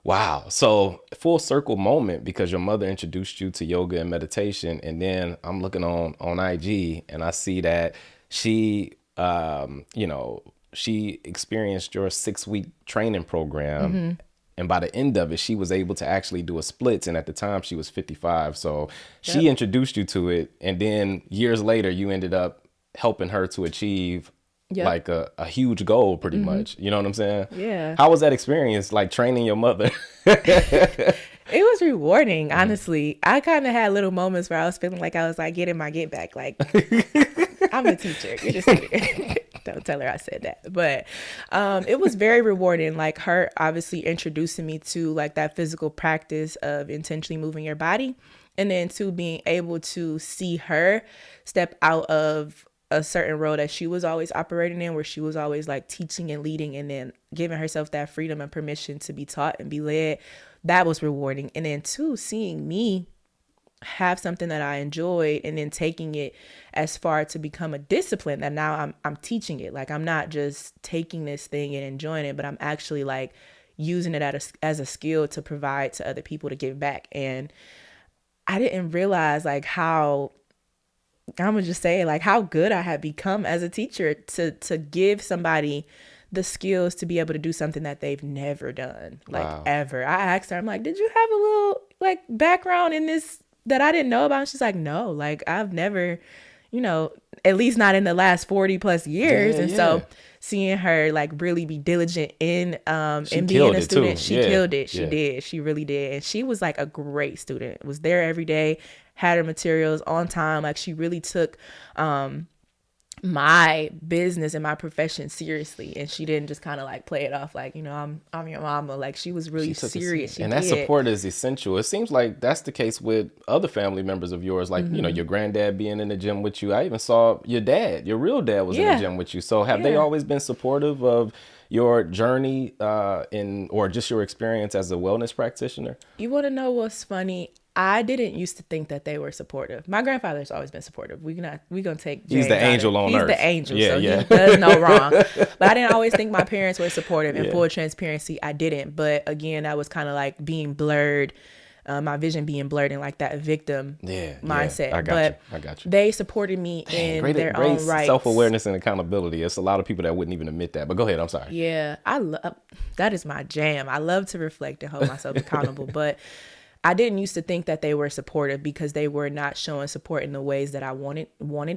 Wow. So full circle moment, because your mother introduced you to yoga and meditation. And then I'm looking on IG and I see that she, she experienced your 6-week training program. And by the end of it, she was able to actually do a splits. And at the time she was 55. So she introduced you to it. And then years later, you ended up helping her to achieve like a huge goal, pretty much. You know what I'm saying? Yeah. How was that experience, like training your mother? It was rewarding, honestly. I kind of had little moments where I was feeling like I was like getting my get back. Like, I'm a teacher. You're just student. Don't tell her I said that. But it was very rewarding. Like, her obviously introducing me to like that physical practice of intentionally moving your body. And then to being able to see her step out of a certain role that she was always operating in, where she was always like teaching and leading, and then giving herself that freedom and permission to be taught and be led. That was rewarding. And then two, seeing me have something that I enjoyed and then taking it as far to become a discipline that now I'm teaching it. Like, I'm not just taking this thing and enjoying it, but I'm actually like using it as a skill to provide to other people, to give back. And I didn't realize like how, I'm gonna just say, like, how good I had become as a teacher to give somebody the skills to be able to do something that they've never done, like, wow, ever. I asked her, I'm like, did you have a little like background in this that I didn't know about? And she's like, no, like, I've never, at least not in the last 40 plus years. So seeing her like really be diligent in being a student, she killed it. She did. She really did. And she was like a great student, was there every day, had her materials on time. Like, she really took my business and my profession seriously, and she didn't just kind of like play it off like, I'm your mama. Like, she was really serious. And that support is essential. It seems like that's the case with other family members of yours, like, your granddad being in the gym with you. I even saw your dad, your real dad, was in the gym with you. So have they always been supportive of your journey or just your experience as a wellness practitioner? You want to know what's funny? I didn't used to think that they were supportive. My grandfather's always been supportive. We're gonna take James. He's the angel on earth. He's the angel, so he does no wrong. But I didn't always think my parents were supportive. In full transparency, I didn't. But again, that was kind of like being blurred, my vision being blurred in like that victim mindset. I got you. They supported me in their own right. Self-awareness and accountability. It's a lot of people that wouldn't even admit that. But go ahead. I'm sorry. Yeah, I love that. Is my jam. I love to reflect and hold myself accountable, but I didn't used to think that they were supportive because they were not showing support in the ways that I wanted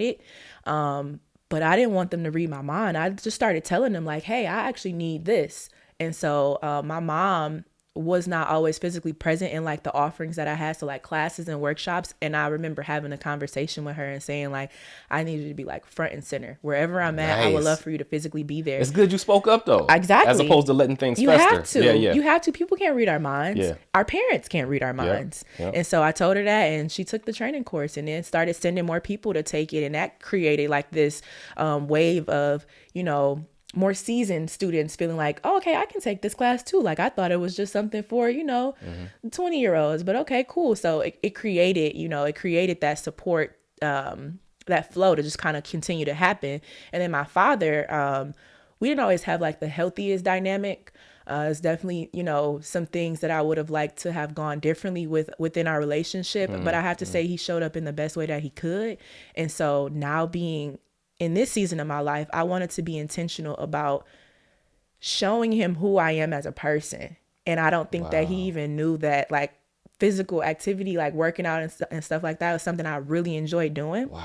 it. But I didn't want them to read my mind. I just started telling them like, hey, I actually need this. And so my mom was not always physically present in like the offerings that I had, so like classes and workshops. And I remember having a conversation with her and saying like, I need you to be like front and center wherever I'm at. I would love for you to physically be there. It's good you spoke up though. Exactly. As opposed to letting things fester. Have to. You have to. People can't read our minds. Our parents can't read our minds. And so I told her that, and she took the training course and then started sending more people to take it. And that created like this wave of, more seasoned students feeling like, oh, okay, I can take this class too. Like, I thought it was just something for, 20-year-olds, but okay, cool. So it created that support, that flow to just kind of continue to happen. And then my father, we didn't always have like the healthiest dynamic. It's definitely, some things that I would have liked to have gone differently within our relationship. But I have to say he showed up in the best way that he could. And so now being in this season of my life, I wanted to be intentional about showing him who I am as a person. And I don't think that he even knew that like physical activity, like working out and stuff like that was something I really enjoyed doing. Wow.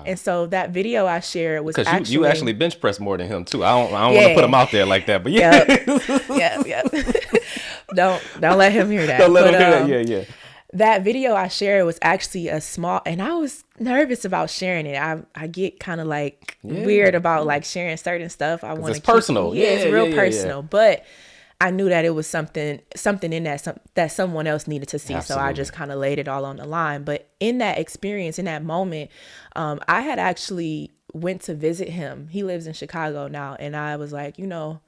And so that video I shared was actually... you actually bench press more than him too. I don't want to put him out there like that, but yeah. Don't let him hear that. Don't let him hear that. That video I shared was actually a small, and I was nervous about sharing it. I get kind of like weird about like sharing certain stuff. I want to keep personal. It's real personal, but I knew that it was something in that someone else needed to see. Absolutely. So I just kind of laid it all on the line. But in that experience, in that moment, I had actually went to visit him. He lives in Chicago now. And I was like, I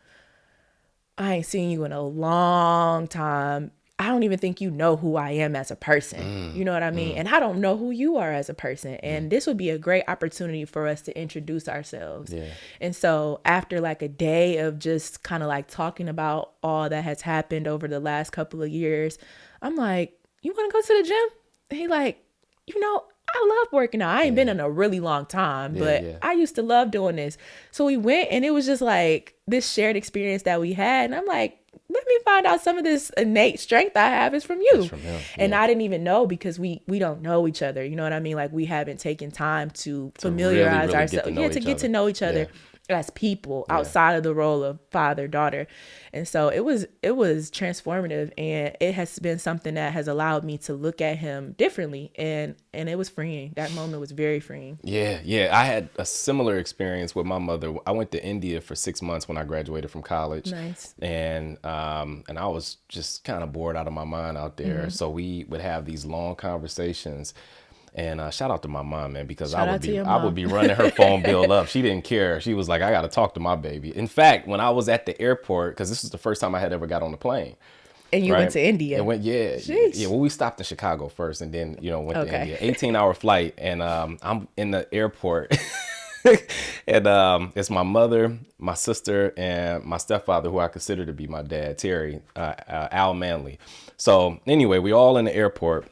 ain't seen you in a long time. I don't even think you know who I am as a person. You know what I mean? And I don't know who you are as a person. And this would be a great opportunity for us to introduce ourselves. Yeah. And so after like a day of just kind of like talking about all that has happened over the last couple of years, I'm like, you want to go to the gym? And he like, I love working out. I ain't been in a really long time, but I used to love doing this. So we went, and it was just like this shared experience that we had. And I'm like, let me find out some of this innate strength I have is from you. From him. And I didn't even know because we don't know each other. You know what I mean? Like, we haven't taken time to familiarize ourselves. To get to know each other as people outside of the role of father, daughter. And so it was transformative, and it has been something that has allowed me to look at him differently. And it was freeing. That moment was very freeing. Yeah. I had a similar experience with my mother. I went to India for 6 months when I graduated from college. Nice. And I was just kind of bored out of my mind out there. Mm-hmm. So we would have these long conversations. And shout out to my mom, man, because Shout out to your mom. I would be running her phone bill up. She didn't care. She was like, I got to talk to my baby. In fact, when I was at the airport, because this was the first time I had ever got on the plane. And you went to India. And went, yeah. Sheesh. Yeah. Well, we stopped in Chicago first and then, went to Okay. India. 18-hour flight. And I'm in the airport. And it's my mother, my sister, and my stepfather, who I consider to be my dad, Terry, Al Manley. So anyway, we all in the airport.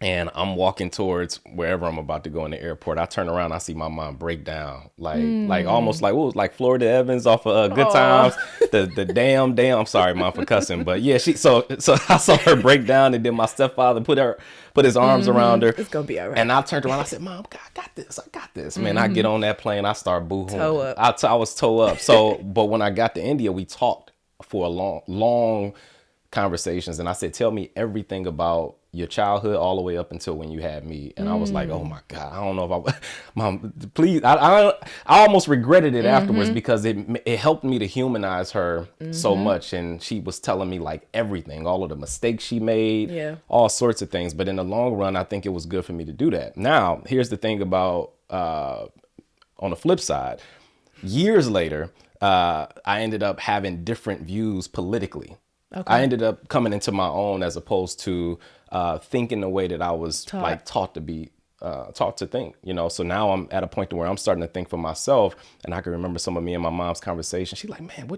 And I'm walking towards wherever I'm about to go in the airport. I turn around, I see my mom break down, like almost like, what was like Florida Evans off of Good Times. The damn, I'm sorry, mom, for cussing, but yeah, so I saw her break down, and then my stepfather put his arms around her. It's gonna be all right. And I turned around, I said, Mom, I got this. Man, I get on that plane, I start boohooing. Toe up. I was toe up. So, but when I got to India, we talked for a long conversations, and I said, tell me everything about your childhood all the way up until when you had me. And I was like, oh my God, I don't know if Mom, please. I almost regretted it afterwards, because it helped me to humanize her so much. And she was telling me like everything, all of the mistakes she made, all sorts of things. But in the long run, I think it was good for me to do that. Now, here's the thing about, on the flip side, years later, I ended up having different views politically. Okay. I ended up coming into my own, as opposed to thinking the way that I was taught to think, So now I'm at a point to where I'm starting to think for myself, and I can remember some of me and my mom's conversation. She's like, man,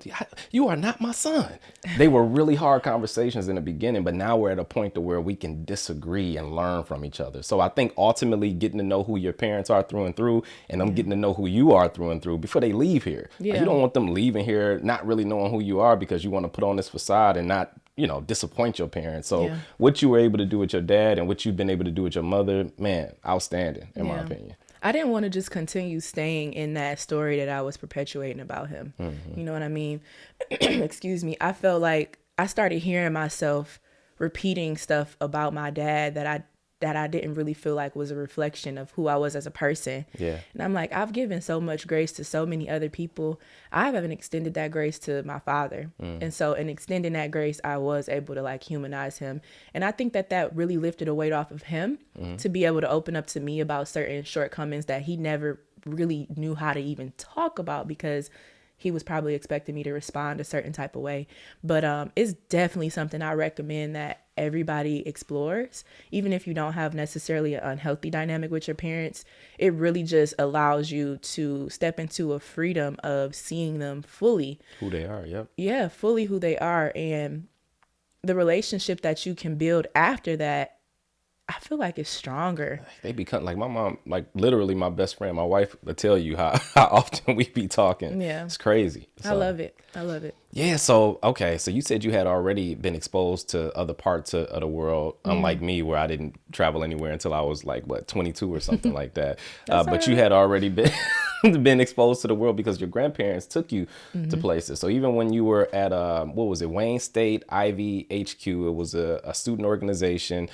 you are not my son. They were really hard conversations in the beginning, but now we're at a point to where we can disagree and learn from each other. So I think ultimately getting to know who your parents are through and through, and them getting to know who you are through and through before they leave here. Yeah. Like, you don't want them leaving here not really knowing who you are, because you want to put on this facade and not disappoint your parents. So what you were able to do with your dad and what you've been able to do with your mother, man, outstanding in my opinion. I didn't want to just continue staying in that story that I was perpetuating about him. You know what I mean? Excuse me. I felt like I started hearing myself repeating stuff about my dad that I didn't really feel like was a reflection of who I was as a person. Yeah. And I'm like, I've given so much grace to so many other people. I haven't extended that grace to my father. And so in extending that grace, I was able to like humanize him. And I think that really lifted a weight off of him to be able to open up to me about certain shortcomings that he never really knew how to even talk about, because he was probably expecting me to respond a certain type of way. But it's definitely something I recommend that everybody explores. Even if you don't have necessarily an unhealthy dynamic with your parents, it really just allows you to step into a freedom of seeing them fully. Who they are, yep. Yeah, fully who they are. And the relationship that you can build after that, I feel like it's stronger. They become like my mom, like literally my best friend. My wife will tell you how often we be talking. Yeah. It's crazy. So, I love it. Yeah. So, okay. So you said you had already been exposed to other parts of the world, unlike me, where I didn't travel anywhere until I was like, 22 or something like that. But you had already been exposed to the world because your grandparents took you to places. So even when you were at, what was it? Wayne State Ivy H.U.G, it was a student organization,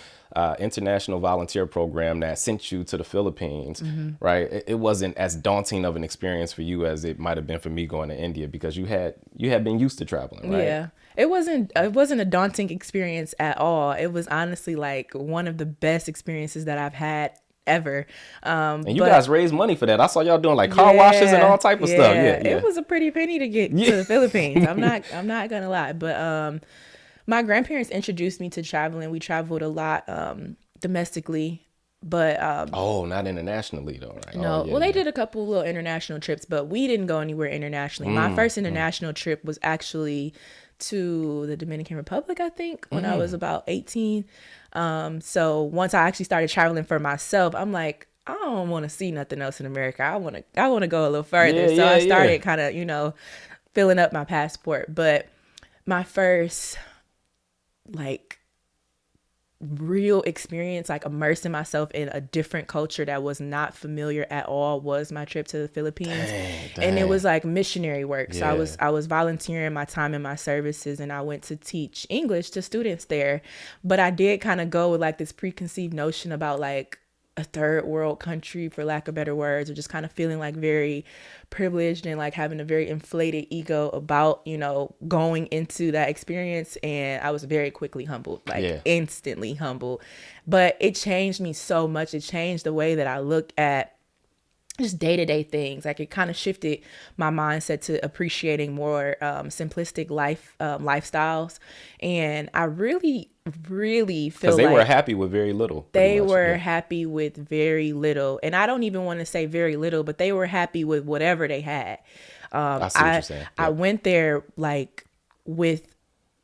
international volunteer program that sent you to the Philippines, right? It wasn't as daunting of an experience for you as it might have been for me going to India, because you had been used to traveling, right? Yeah. It wasn't a daunting experience at all. It was honestly like one of the best experiences that I've had ever. And you guys raised money for that. I saw y'all doing like car washes and all type of stuff. Yeah. It was a pretty penny to get to the Philippines. I'm not gonna lie, but my grandparents introduced me to traveling. We traveled a lot domestically, but not internationally though, right? No. They did a couple little international trips, but we didn't go anywhere internationally. My first international trip was actually to the Dominican Republic, I think, when I was about 18. So once I actually started traveling for myself, I'm like, I don't want to see nothing else in America. I want to go a little further. I started kind of, filling up my passport. But my first like real experience, like immersing myself in a different culture that was not familiar at all, was my trip to the Philippines. Dang. And it was like missionary work. So I was volunteering my time and my services, and I went to teach English to students there. But I did kind of go with like this preconceived notion about like a third world country, for lack of better words, or just kind of feeling like very privileged and like having a very inflated ego about, you know, going into that experience. And I was very quickly humbled, like instantly humbled. But it changed me so much. It changed the way that I look at just day-to-day things. Like it kind of shifted my mindset to appreciating more simplistic lifestyles. And I really feel they like were happy with very little. They were happy with very little. And I don't even want to say very little, but they were happy with whatever they had. I see what you're saying. I went there like with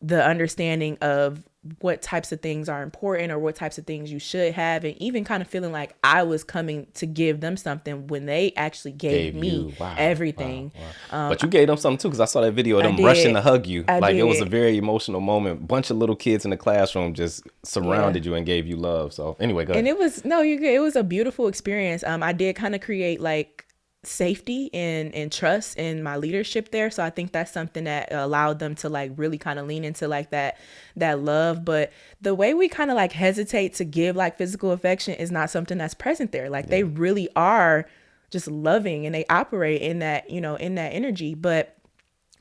the understanding of what types of things are important or what types of things you should have, and even kind of feeling like I was coming to give them something when they actually gave me everything. Wow. But you gave them something too, because I saw that video of them rushing to hug you. It was a very emotional moment. A bunch of little kids in the classroom just surrounded you and gave you love. So anyway, go ahead. And it was a beautiful experience. I did kind of create like safety and trust in my leadership there, so I think that's something that allowed them to like really kind of lean into like that love. But the way we kind of like hesitate to give like physical affection is not something that's present there. Like they really are just loving, and they operate in that, you know, in that energy. But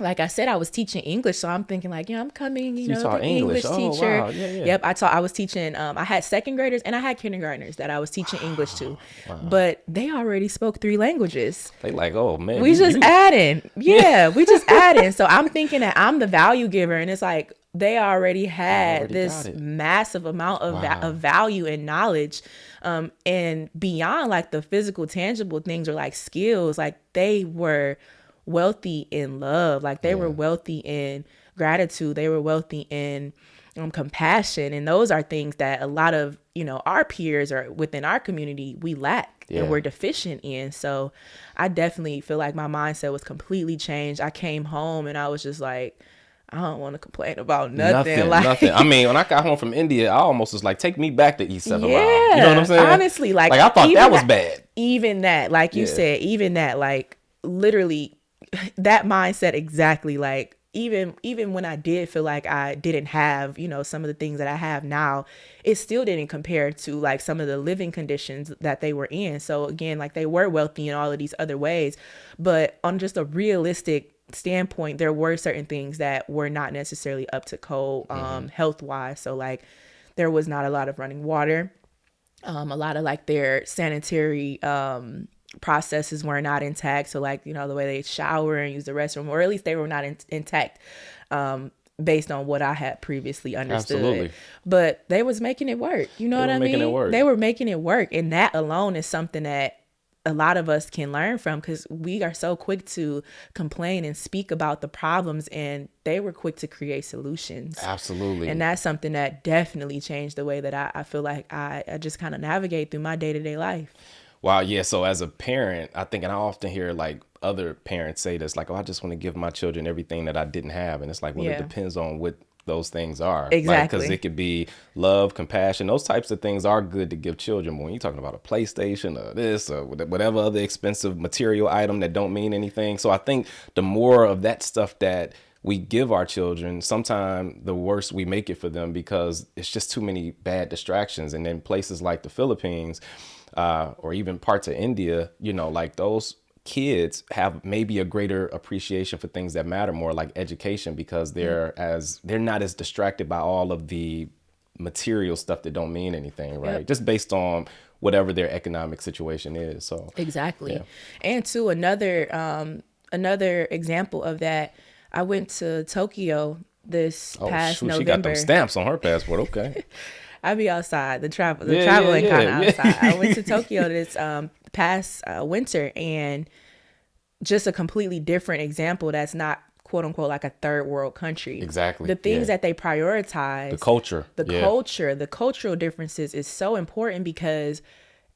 like I said, I was teaching English, so I'm thinking like, I'm coming, you know, the English teacher. Wow. Yep, I was teaching. I had second graders and I had kindergartners that I was teaching English to, but they already spoke 3 languages. They like, oh man, we just adding. Yeah, we just adding. So I'm thinking that I'm the value giver, and it's like they already had this massive amount of value and knowledge, and beyond like the physical, tangible things or like skills. Like they were wealthy in love, like they were wealthy in gratitude, they were wealthy in compassion, and those are things that a lot of, you know, our peers or within our community we lack and we're deficient in. So I definitely feel like my mindset was completely changed. I came home and I was just like, I don't want to complain about nothing. Nothing. I mean, when I got home from India, I almost was like, take me back to East 7 Mile. You know what I'm saying? Honestly, like I thought that was bad. Even that, like you said, even that, like literally that mindset exactly. Like even when I did feel like I didn't have, you know, some of the things that I have now, it still didn't compare to like some of the living conditions that they were in. So again, like they were wealthy in all of these other ways, but on just a realistic standpoint, there were certain things that were not necessarily up to code health wise. So like there was not a lot of running water, a lot of like their sanitary processes were not intact. So like, you know, the way they shower and use the restroom, or at least they were not intact based on what I had previously understood. Absolutely. But they was making it work. You know what I mean? They were making it work. And that alone is something that a lot of us can learn from, because we are so quick to complain and speak about the problems, and they were quick to create solutions. Absolutely. And that's something that definitely changed the way that I feel like I just kind of navigate through my day-to-day life. Wow. Yeah. So as a parent, I think, and I often hear like other parents say this, like, oh, I just want to give my children everything that I didn't have. And it's like, well, it depends on what those things are. Exactly. Because it could be love, compassion. Those types of things are good to give children. But when you're talking about a PlayStation or this or whatever other expensive material item that don't mean anything. So I think the more of that stuff that we give our children, sometimes the worse we make it for them, because it's just too many bad distractions. And then places like the Philippines, or even parts of India, you know, like those kids have maybe a greater appreciation for things that matter more, like education, because they're not as distracted by all of the material stuff that don't mean anything, right? Just based on whatever their economic situation is. So exactly. And to another example of that, I went to Tokyo this past November. She got them stamps on her passport. Okay. I be outside, the traveling kind of outside. I went to Tokyo this past winter, and just a completely different example that's not quote unquote like a third world country. Exactly. The things that they prioritize, the cultural differences is so important, because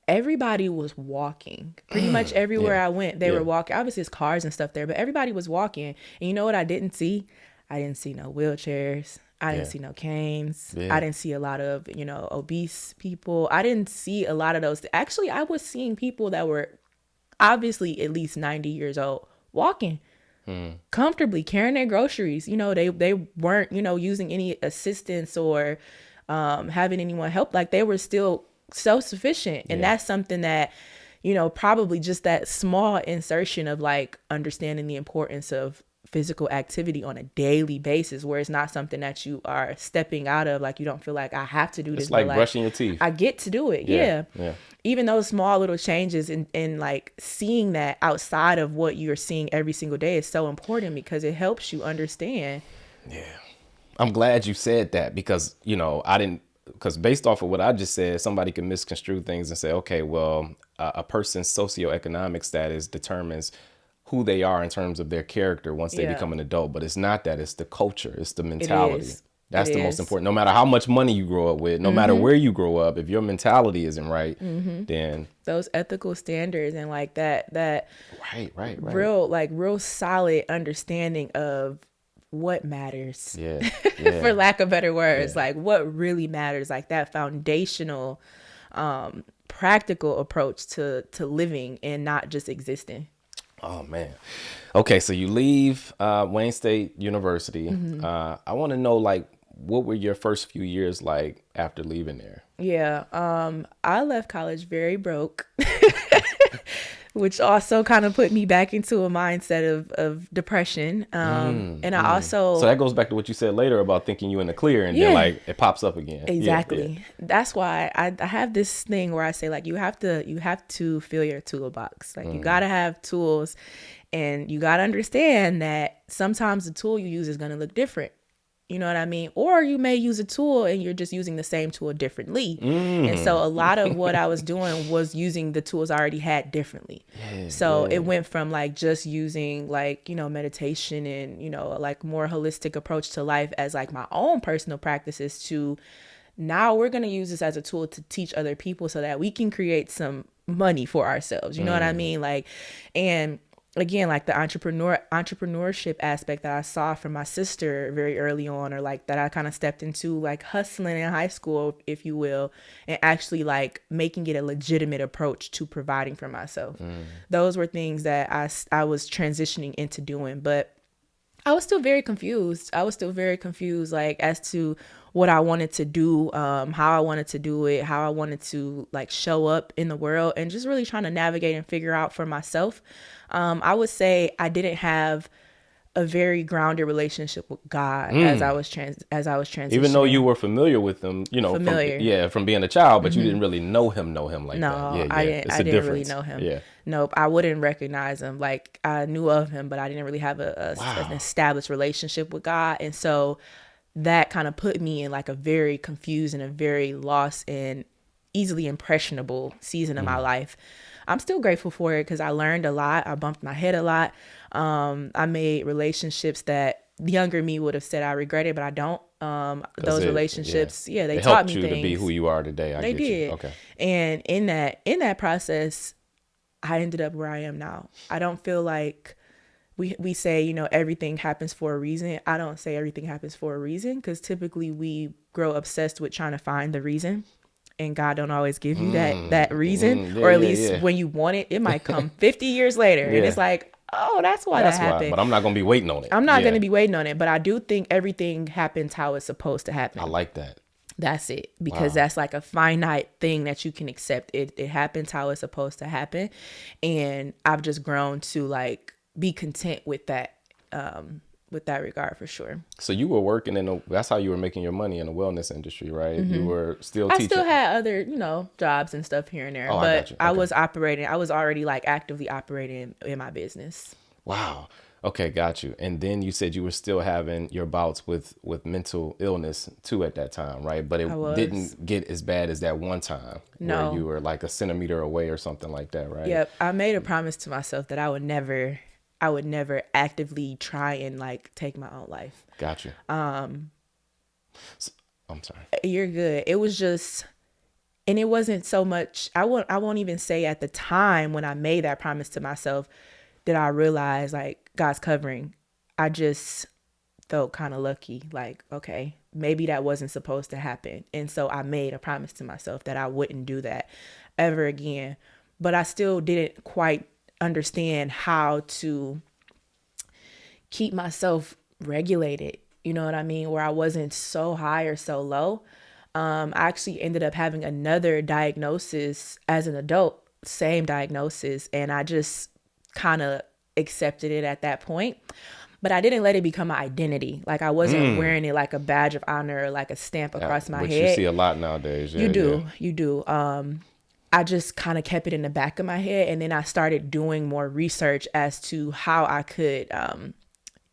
everybody was walking. Pretty much everywhere I went, they were walking. Obviously, it's cars and stuff there, but everybody was walking. And you know what I didn't see? I didn't see no wheelchairs. I didn't see no canes. I didn't see a lot of, you know, obese people. I didn't see a lot of those. Actually, I was seeing people that were obviously at least 90 years old walking comfortably, carrying their groceries. You know, they weren't, you know, using any assistance or having anyone help. Like they were still self-sufficient. And that's something that, you know, probably just that small insertion of like understanding the importance of physical activity on a daily basis, where it's not something that you are stepping out of, like you don't feel like I have to do this. It's like but brushing your teeth. I get to do it. Yeah. Even those small little changes and like seeing that outside of what you're seeing every single day is so important, because it helps you understand. Yeah. I'm glad you said that, because, you know, because based off of what I just said, somebody can misconstrue things and say, okay, well, a person's socioeconomic status determines who they are in terms of their character once they become an adult. But it's not that. It's the culture. It's the mentality. That's the most important. No matter how much money you grow up with, no matter where you grow up, if your mentality isn't right, then those ethical standards and like that right. real solid understanding of what matters. Yeah. For lack of better words, like what really matters, like that foundational, practical approach to living and not just existing. Oh, man. Okay, so you leave Wayne State University. I want to know, like, what were your first few years like after leaving there? Yeah, I left college very broke, which also kind of put me back into a mindset of depression. And I also... So that goes back to what you said later about thinking you in the clear, and then like it pops up again. Exactly. Yeah. That's why I have this thing where I say, like, you have to fill your toolbox. Like you gotta have tools, and you gotta understand that sometimes the tool you use is gonna look different. You know what I mean? Or you may use a tool and you're just using the same tool differently. And so a lot of what I was doing was using the tools I already had differently. It went from like just using like, you know, meditation and, you know, like more holistic approach to life as like my own personal practices, to now we're going to use this as a tool to teach other people so that we can create some money for ourselves. You know what I mean? Like, and again, like the entrepreneurship aspect that I saw from my sister very early on, or like that I kind of stepped into, like hustling in high school, if you will, and actually like making it a legitimate approach to providing for myself. Those were things that I was transitioning into doing, but I was still very confused. Like as to what I wanted to do, how I wanted to do it, how I wanted to like show up in the world, and just really trying to navigate and figure out for myself. I would say I didn't have a very grounded relationship with God as I was transitioning. Even though you were familiar with him, you know, from being a child, but you didn't really know him like that. No, I didn't really know him. Yeah. Nope, I wouldn't recognize him. Like I knew of him, but I didn't really have an established relationship with God. And so that kind of put me in like a very confused and a very lost and easily impressionable season of my life. I'm still grateful for it because I learned a lot. I bumped my head a lot. I made relationships that the younger me would have said I regretted, but I don't. Those relationships, they taught me things. They helped you to be who you are today. They did. You. Okay. And in that process, I ended up where I am now. I don't feel like we say, you know, everything happens for a reason. I don't say everything happens for a reason, because typically we grow obsessed with trying to find the reason. And God don't always give you that reason, or at least when you want it, it might come 50 years later. And it's like, oh, that's why that happened. But I'm not going to be waiting on it. I'm not going to be waiting on it. But I do think everything happens how it's supposed to happen. I like that. That's it. Because that's like a finite thing that you can accept. It happens how it's supposed to happen. And I've just grown to like be content with that regard, for sure. So you were working that's how you were making your money in the wellness industry, right? You were still teaching. I still had other, you know, jobs and stuff here and there, but I was already like actively operating in my business. Wow. Okay, got you. And then you said you were still having your bouts with mental illness too at that time, right? But it didn't get as bad as that one time where you were like a centimeter away or something like that, right? Yep. I made a promise to myself that I would never actively try and like take my own life. Got you. I'm sorry. You're good. It was just, and it wasn't so much, I won't even say at the time when I made that promise to myself that I realized like God's covering. I just felt kind of lucky. Like, okay, maybe that wasn't supposed to happen. And so I made a promise to myself that I wouldn't do that ever again. But I still didn't quite understand how to keep myself regulated, you know what I mean, where I wasn't so high or so low. I actually ended up having another diagnosis as an adult, same diagnosis. And I just kind of accepted it at that point. But I didn't let it become my identity. Like I wasn't wearing it like a badge of honor or like a stamp across my which head. you see a lot nowadays. You do. I just kind of kept it in the back of my head. And then I started doing more research as to how I could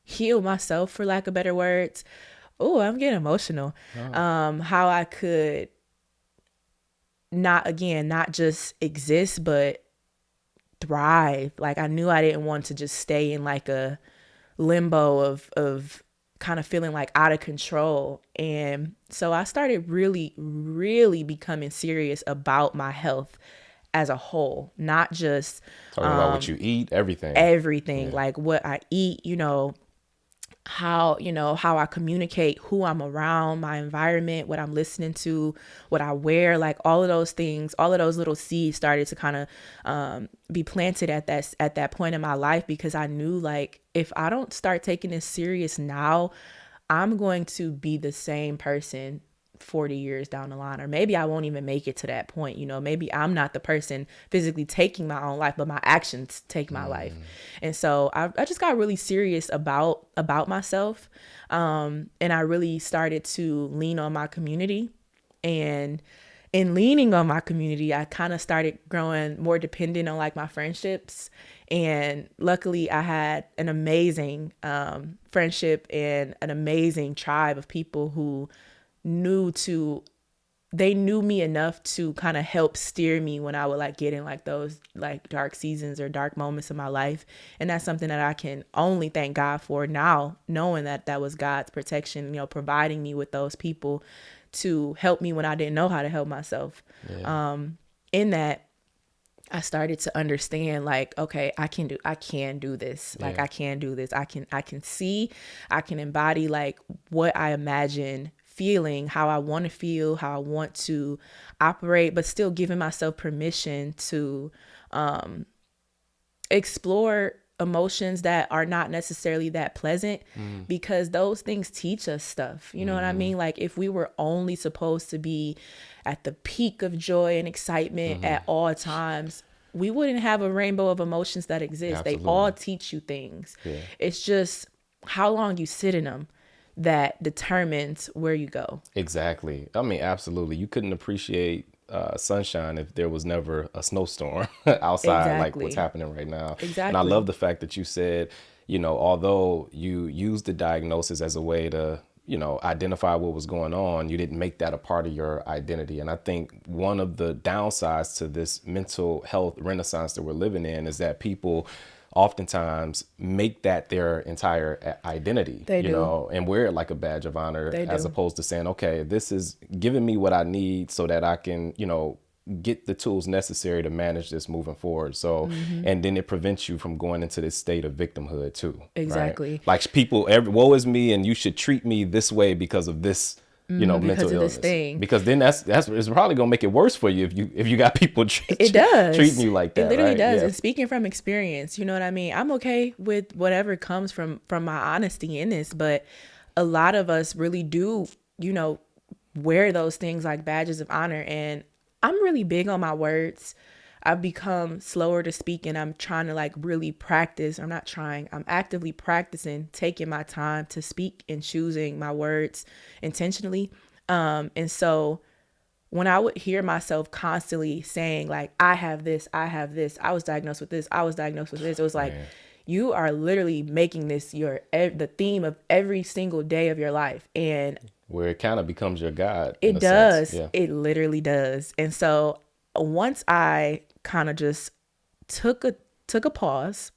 heal myself, for lack of better words. Oh, I'm getting emotional. How I could not just exist, but thrive. Like I knew I didn't want to just stay in like a limbo of kind of feeling like out of control. And so I started really, really becoming serious about my health as a whole, not just talking about what you eat, everything, like what I eat, how I communicate, who I'm around, my environment, what I'm listening to, what I wear, like all of those things, all of those little seeds started to kind of be planted at that point in my life, because I knew like if I don't start taking this serious now, I'm going to be the same person 40 years down the line, or maybe I won't even make it to that point. Maybe I'm not the person physically taking my own life, but my actions take my life. And so I just got really serious about myself. And I really started to lean on my community, and in leaning on my community, I kind of started growing more dependent on like my friendships. And luckily I had an amazing friendship and an amazing tribe of people who they knew me enough to kind of help steer me when I would like get in like those like dark seasons or dark moments in my life. And that's something that I can only thank God for now, knowing that that was God's protection, providing me with those people to help me when I didn't know how to help myself. In that, I started to understand like, okay, I can do this. Like I can do this. I can see, I can embody like what I imagine feeling, how I want to feel, how I want to operate, but still giving myself permission to explore emotions that are not necessarily that pleasant, because those things teach us stuff. You know what I mean? Like if we were only supposed to be at the peak of joy and excitement at all times, we wouldn't have a rainbow of emotions that exist. Absolutely. They all teach you things. It's just how long you sit in them that determines where you go. Exactly. I mean, absolutely. You couldn't appreciate sunshine if there was never a snowstorm outside, like what's happening right now. Exactly. And I love the fact that you said, although you used the diagnosis as a way to, identify what was going on, you didn't make that a part of your identity. And I think one of the downsides to this mental health renaissance that we're living in is that people oftentimes make that their entire identity, and wear it like a badge of honor, as opposed to saying, okay, this is giving me what I need so that I can, get the tools necessary to manage this moving forward. So, and then it prevents you from going into this state of victimhood too. Exactly. Right? Like people, woe is me, and you should treat me this way because of this, mental illness. Because then that's it's probably gonna make it worse for you if you got people treating you like that. It literally right? does. And speaking from experience, you know what I mean? I'm okay with whatever comes from my honesty in this, but a lot of us really do, wear those things like badges of honor. And I'm really big on my words. I've become slower to speak, and I'm trying to like really practice. I'm actively practicing taking my time to speak and choosing my words intentionally. And so when I would hear myself constantly saying like, I have this, I was diagnosed with this, it was like, you are literally making this the theme of every single day of your life. And where it kind of becomes your God. It does. Yeah. It literally does. And so once I kind of just took a pause,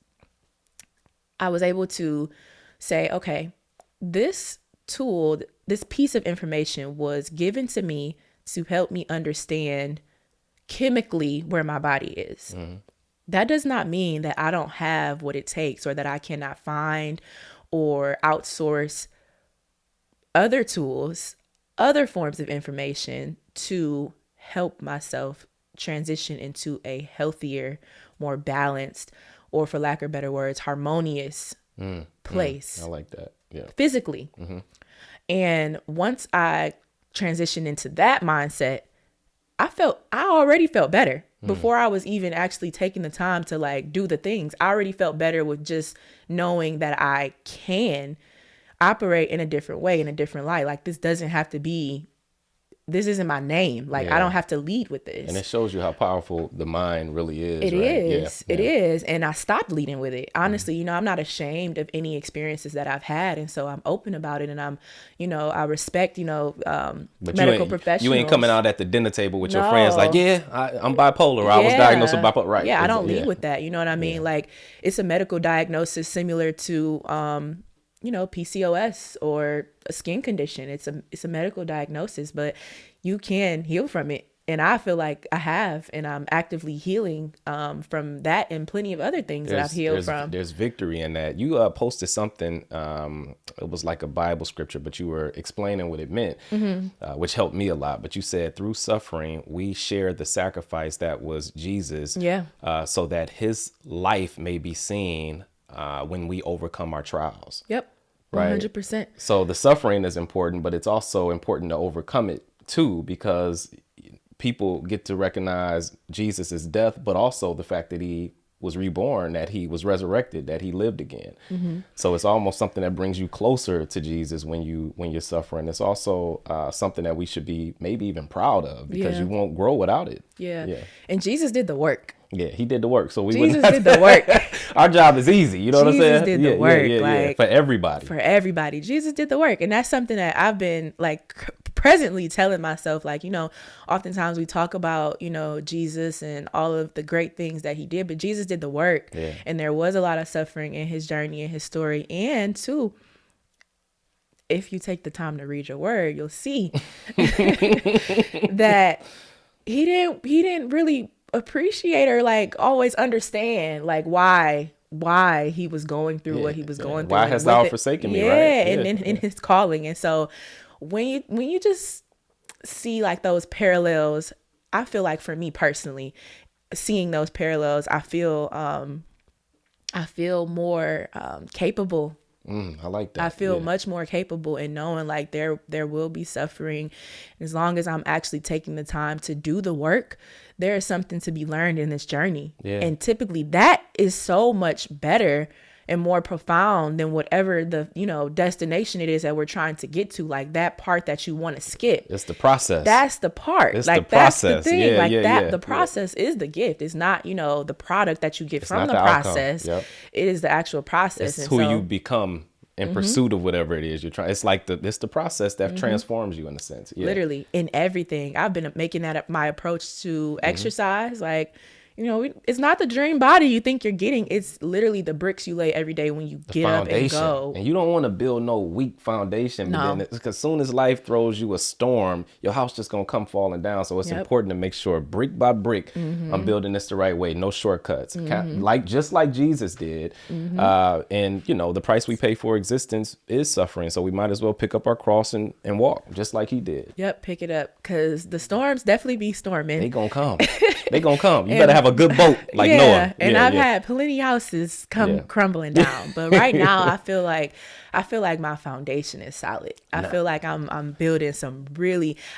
I was able to say, okay, this tool, this piece of information was given to me to help me understand chemically where my body is. That does not mean that I don't have what it takes, or that I cannot find or outsource other tools, other forms of information to help myself transition into a healthier, more balanced, or for lack of better words, harmonious place. I like that. Yeah. Physically. And once I transitioned into that mindset, I already felt better before I was even actually taking the time to like do the things. I already felt better with just knowing that I can operate in a different way, in a different light. Like this isn't my name. Like I don't have to lead with this. And it shows you how powerful the mind really is. It right? is. It is. And I stopped leading with it. Honestly, I'm not ashamed of any experiences that I've had. And so I'm open about it. And I'm, I respect, But medical professionals. You ain't coming out at the dinner table with your friends like, I'm bipolar. I was diagnosed with bipolar. Right. Yeah, I don't lead with that. You know what I mean? Yeah. Like it's a medical diagnosis similar to, PCOS or a skin condition. It's a medical diagnosis, but you can heal from it. And I feel like I have, and I'm actively healing from that and plenty of other things that I've healed from. There's victory in that. You posted something, it was like a Bible scripture, but you were explaining what it meant, which helped me a lot. But you said, through suffering, we share the sacrifice that was Jesus, so that his life may be seen when we overcome our trials. Yep. Right. 100%. So the suffering is important, but it's also important to overcome it too, because people get to recognize Jesus' death, but also the fact that he was reborn, that he was resurrected, that he lived again. So it's almost something that brings you closer to Jesus when you're suffering. It's also something that we should be maybe even proud of, because you won't grow without it. Yeah. And Jesus did the work. Yeah, he did the work. So Jesus did the work. Our job is easy. You know what I'm saying? Jesus did the work. Like, for everybody. For everybody. Jesus did the work. And that's something that I've been like presently telling myself, like, oftentimes we talk about, Jesus and all of the great things that he did, but Jesus did the work. Yeah. And there was a lot of suffering in his journey and his story. And too, if you take the time to read your word, you'll see that he didn't really appreciate or like always understand like why he was going through what he was going through. Why hast thou forsaken me? Right? And in his calling. And so when you just see like those parallels, I feel like for me personally, seeing those parallels, I feel more capable. I like that. I feel much more capable in knowing like there will be suffering. As long as I'm actually taking the time to do the work, there is something to be learned in this journey. Yeah. And typically that is so much better and more profound than whatever the, destination it is that we're trying to get to. Like that part that you want to skip. It's the process. That's the part. It's like the process. That's the thing. Yeah, the process is the gift. It's not, the product that you get from the process. Yep. It is the actual process. It's who you become in pursuit of whatever it is you're trying. It's like it's the process that transforms you in a sense. Yeah. Literally in everything. I've been making that my approach to exercise. Like, it's not the dream body you think you're getting. It's literally the bricks you lay every day when you get up and go. And you don't want to build no weak foundation. No. Because as soon as life throws you a storm, your house just going to come falling down. So it's important to make sure brick by brick, I'm building this the right way. No shortcuts. Just like Jesus did. And, the price we pay for existence is suffering. So we might as well pick up our cross and walk just like he did. Yep, pick it up. Because the storms definitely be storming. They going to come. They going to come. You better have a good boat like Noah. And I've had plenty houses come crumbling down. But right now I feel like my foundation is solid. I feel like I'm building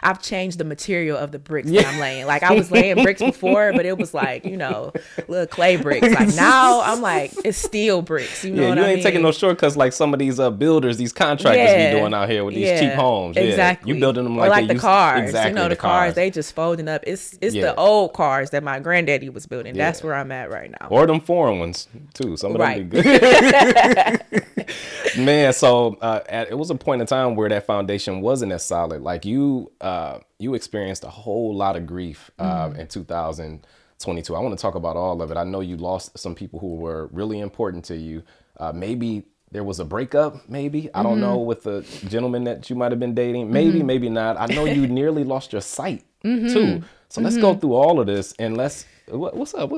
I've changed the material of the bricks that I'm laying. Like I was laying bricks before, but it was like, little clay bricks. Like now I'm like, it's steel bricks. You know what I mean? You ain't taking no shortcuts like some of these builders, these contractors be doing out here with these cheap homes. Exactly. You building them like the cars. Exactly. The cars, they just folding up. It's the old cars that my granddaddy was building. That's where I'm at right now. Or them foreign ones too. Some of them be good. Man, so it was a point in time where that foundation wasn't as solid. Like you experienced a whole lot of grief in 2022. I want to talk about all of it. I know you lost some people who were really important to you. Maybe there was a breakup, maybe. I don't know, with the gentleman that you might have been dating. Maybe, maybe not. I know you nearly lost your sight too. So let's go through all of this and what's up?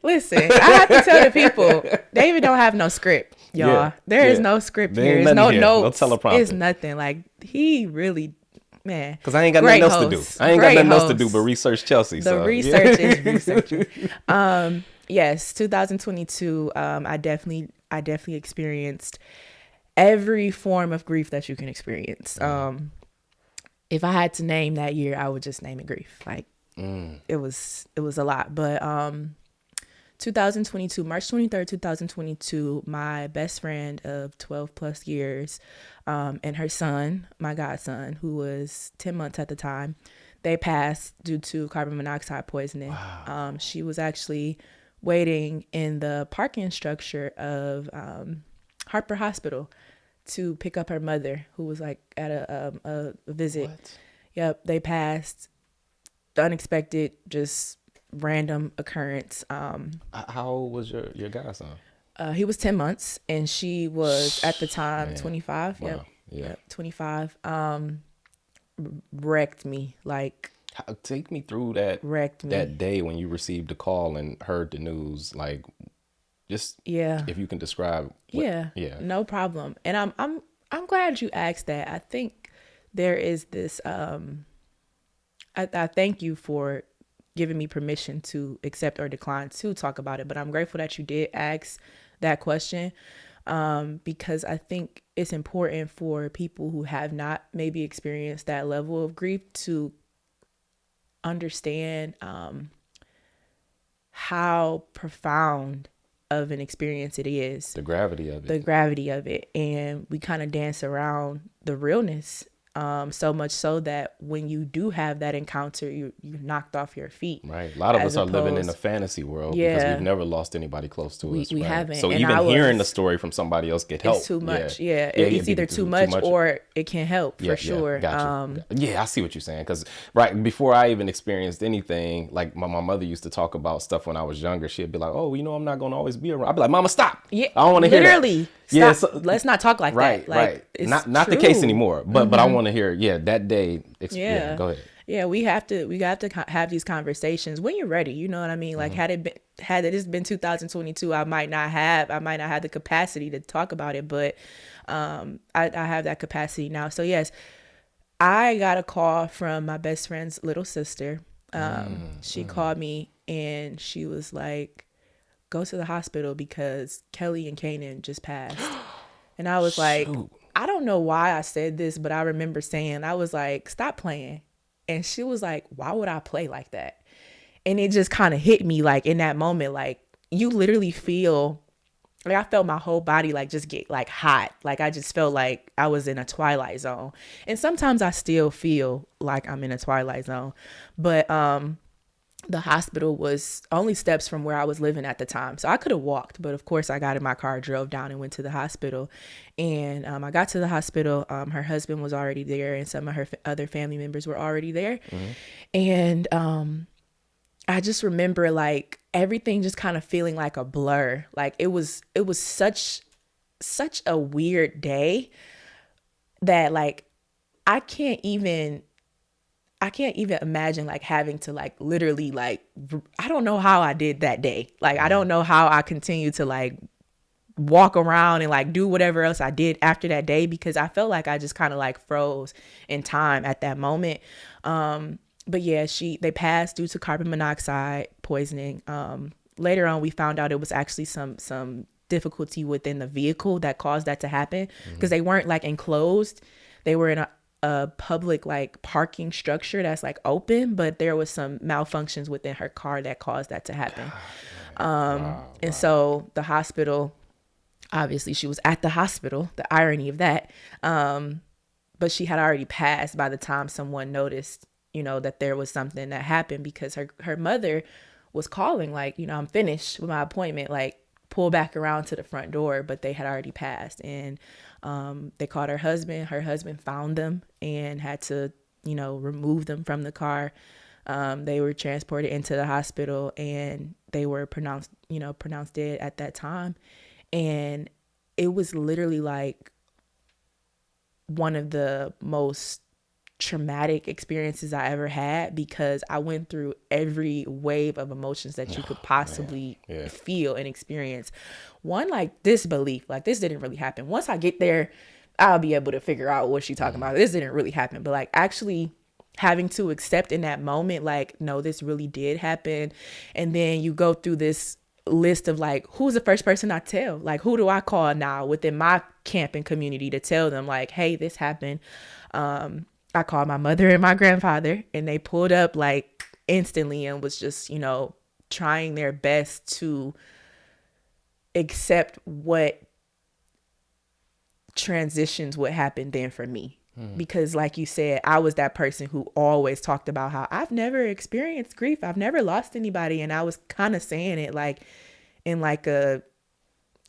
Listen, I have to tell the people, David don't have no script, y'all. Yeah, there is no script here. There's no notes. No teleprompter. It's nothing. Like he really, man. Because I ain't got nothing else to do. I ain't got nothing else to do but research Chelsea. The research is research. Yes, 2022. I definitely experienced every form of grief that you can experience. if I had to name that year, I would just name it grief. Like it was a lot. But 2022, March 23rd, 2022, my best friend of 12 plus years and her son, my godson, who was 10 months at the time, they passed due to carbon monoxide poisoning. Wow. She was actually waiting in the parking structure of Harper Hospital to pick up her mother, who was like at a visit. What? Yep, they passed. The unexpected, just random occurrence. How old was your godson? He was 10 months, and she was at the time 25. Wow. Yep. Yeah. Yep, 25. Wrecked me. Like, take me through that. Wrecked me. That day when you received the call and heard the news. Like, just if you can describe. Yeah. No problem. And I'm glad you asked that. I think there is this. I thank you for giving me permission to accept or decline to talk about it, but I'm grateful that you did ask that question, because I think it's important for people who have not maybe experienced that level of grief to understand how profound of an experience it is. The gravity of it. And we kind of dance around the realness. So much so that when you do have that encounter, you're knocked off your feet. Right. A lot of us are living in a fantasy world because we've never lost anybody close to us. We haven't. So even hearing the story from somebody else get help. It's too much. Yeah. It's either too much or it can help for sure. Gotcha. I see what you're saying. Because before I even experienced anything, like my mother used to talk about stuff when I was younger. She'd be like, oh, I'm not going to always be around. I'd be like, Mama, stop. Yeah. I don't want to hear that. Literally. Yeah, so, let's not talk like that. Like, right. Not the case anymore. But I want to hear. That day. Go ahead. Yeah, we have to have these conversations when you're ready. You know what I mean? Like, had it been 2022, I might not have the capacity to talk about it, but I have that capacity now. So yes, I got a call from my best friend's little sister. She called me and she was like, go to the hospital because Kelly and Kanan just passed. And I was like, I don't know why I said this, but I remember saying, I was like, stop playing. And she was like, why would I play like that? And it just kind of hit me like in that moment, like you literally feel like I felt my whole body like just get like hot. Like I just felt like I was in a twilight zone. And sometimes I still feel like I'm in a twilight zone. But the hospital was only steps from where I was living at the time. So I could have walked, but of course I got in my car, drove down and went to the hospital. And I got to the hospital. Her husband was already there and some of her other family members were already there. And I just remember like everything just kind of feeling like a blur. Like it was such a weird day that like I can't even imagine like having to like literally like, I don't know how I did that day. Like, I don't know how I continued to like walk around and like do whatever else I did after that day, because I felt like I just kind of like froze in time at that moment. But yeah, they passed due to carbon monoxide poisoning. Later on, we found out it was actually some difficulty within the vehicle that caused that to happen, because they weren't like enclosed. They were in a public like parking structure that's like open, but there was some malfunctions within her car that caused that to happen. And so the hospital, obviously she was at the hospital, the irony of that, but she had already passed by the time someone noticed, that there was something that happened, because her mother was calling like, I'm finished with my appointment, like pull back around to the front door, but they had already passed. And they called her husband. Her husband found them and had to, remove them from the car. They were transported into the hospital and they were pronounced dead at that time. And it was literally like one of the most traumatic experiences I ever had, because I went through every wave of emotions that you could possibly feel and experience. One, like disbelief, like this didn't really happen. Once I get there, I'll be able to figure out what she's talking about. This didn't really happen. But like actually having to accept in that moment, like, no, this really did happen. And then you go through this list of like, who's the first person I tell? Like, who do I call now within my camping community to tell them like, hey, this happened? I called my mother and my grandfather, and they pulled up like instantly and was just, trying their best to accept what transitions would happen then for me. Because like you said, I was that person who always talked about how I've never experienced grief. I've never lost anybody. And I was kind of saying it like in like I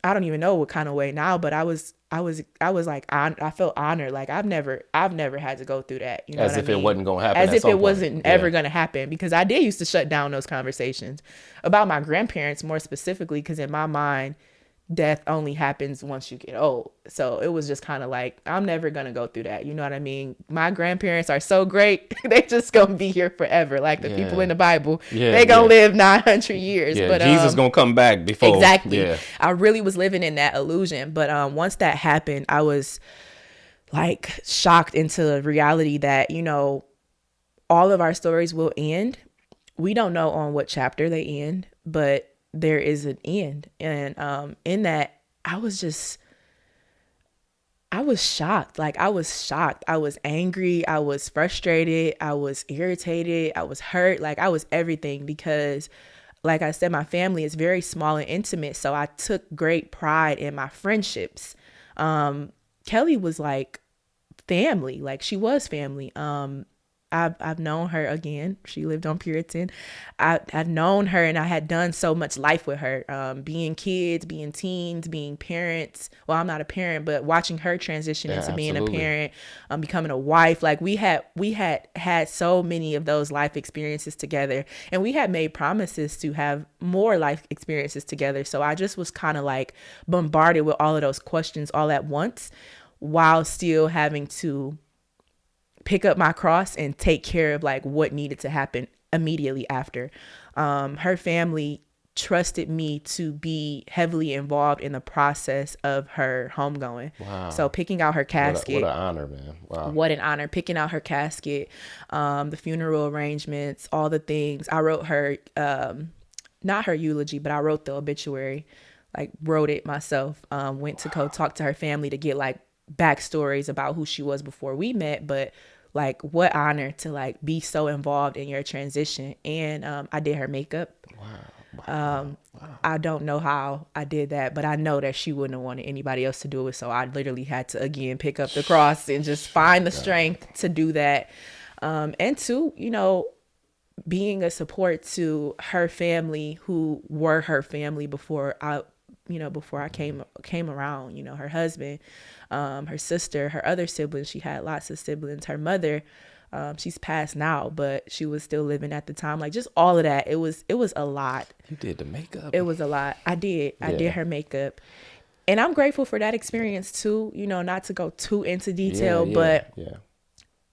don't even know what kind of way now, but I was like, I felt honored. Like I've never had to go through that. You know As what if I mean? it wasn't going to happen. As at if some it point. wasn't ever going to happen, because I did used to shut down those conversations about my grandparents more specifically. Because in my mind, death only happens once you get old. So it was just kind of like, I'm never going to go through that. You know what I mean? My grandparents are so great. They just going to be here forever. Like the people in the Bible, they going to live 900 years. Yeah, but Jesus going to come back before. Exactly. Yeah. I really was living in that illusion. But once that happened, I was like shocked into the reality that, all of our stories will end. We don't know on what chapter they end, but there is an end. And in that, I was shocked. Like I was shocked. I was angry. I was frustrated. I was irritated. I was hurt. Like I was everything, because like I said, my family is very small and intimate. So I took great pride in my friendships. Kelly was like family. Like she was family. I've known her again. She lived on Puritan. I'd known her, and I had done so much life with her, being kids, being teens, being parents. Well, I'm not a parent, but watching her transition into being a parent, becoming a wife. Like we had so many of those life experiences together, and we had made promises to have more life experiences together. So I just was kind of like bombarded with all of those questions all at once, while still having to pick up my cross and take care of like what needed to happen immediately after. Her family trusted me to be heavily involved in the process of her homegoing. Wow. So picking out her casket. What an honor, man. Wow. What an honor. Picking out her casket, the funeral arrangements, all the things. I wrote her, not her eulogy, but I wrote the obituary, like wrote it myself. Went to go talk to her family to get like backstories about who she was before we met. But like what honor to like be so involved in your transition. And I did her makeup. Wow. I don't know how I did that, but I know that she wouldn't have wanted anybody else to do it. So I literally had to again pick up the cross and just find the strength to do that. And to, being a support to her family, who were her family before I came around, her husband, her sister, her other siblings. She had lots of siblings. Her mother, she's passed now, but she was still living at the time. Like just all of that. It was a lot. You did the makeup. It was a lot. I did her makeup. And I'm grateful for that experience too, not to go too into detail, but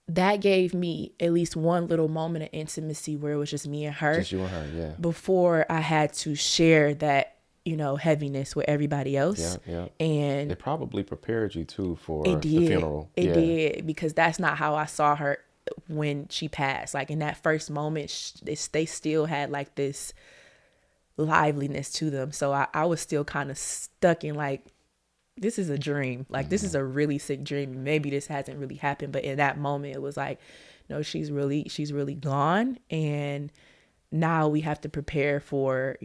that gave me at least one little moment of intimacy where it was just me and her. Just you and her, yeah. Before I had to share that, heaviness with everybody else. Yeah. And it probably prepared you too for the funeral. It did, because that's not how I saw her when she passed. Like in that first moment, they still had like this liveliness to them. So I was still kind of stuck in like, this is a dream. Like this is a really sick dream. Maybe this hasn't really happened. But in that moment, it was like, no, she's really gone. And now we have to prepare for,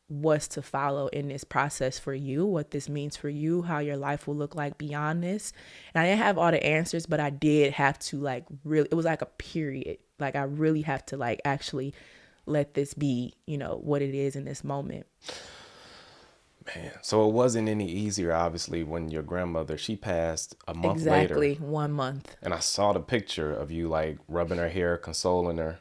what's to follow in this process for you, what this means for you, how your life will look like beyond this. And I didn't have all the answers, but I did have to like really, it was like a period. Like I really have to like actually let this be, what it is in this moment. Man, so it wasn't any easier, obviously, when your grandmother, she passed a month later. Exactly, 1 month. And I saw the picture of you, like, rubbing her hair, consoling her.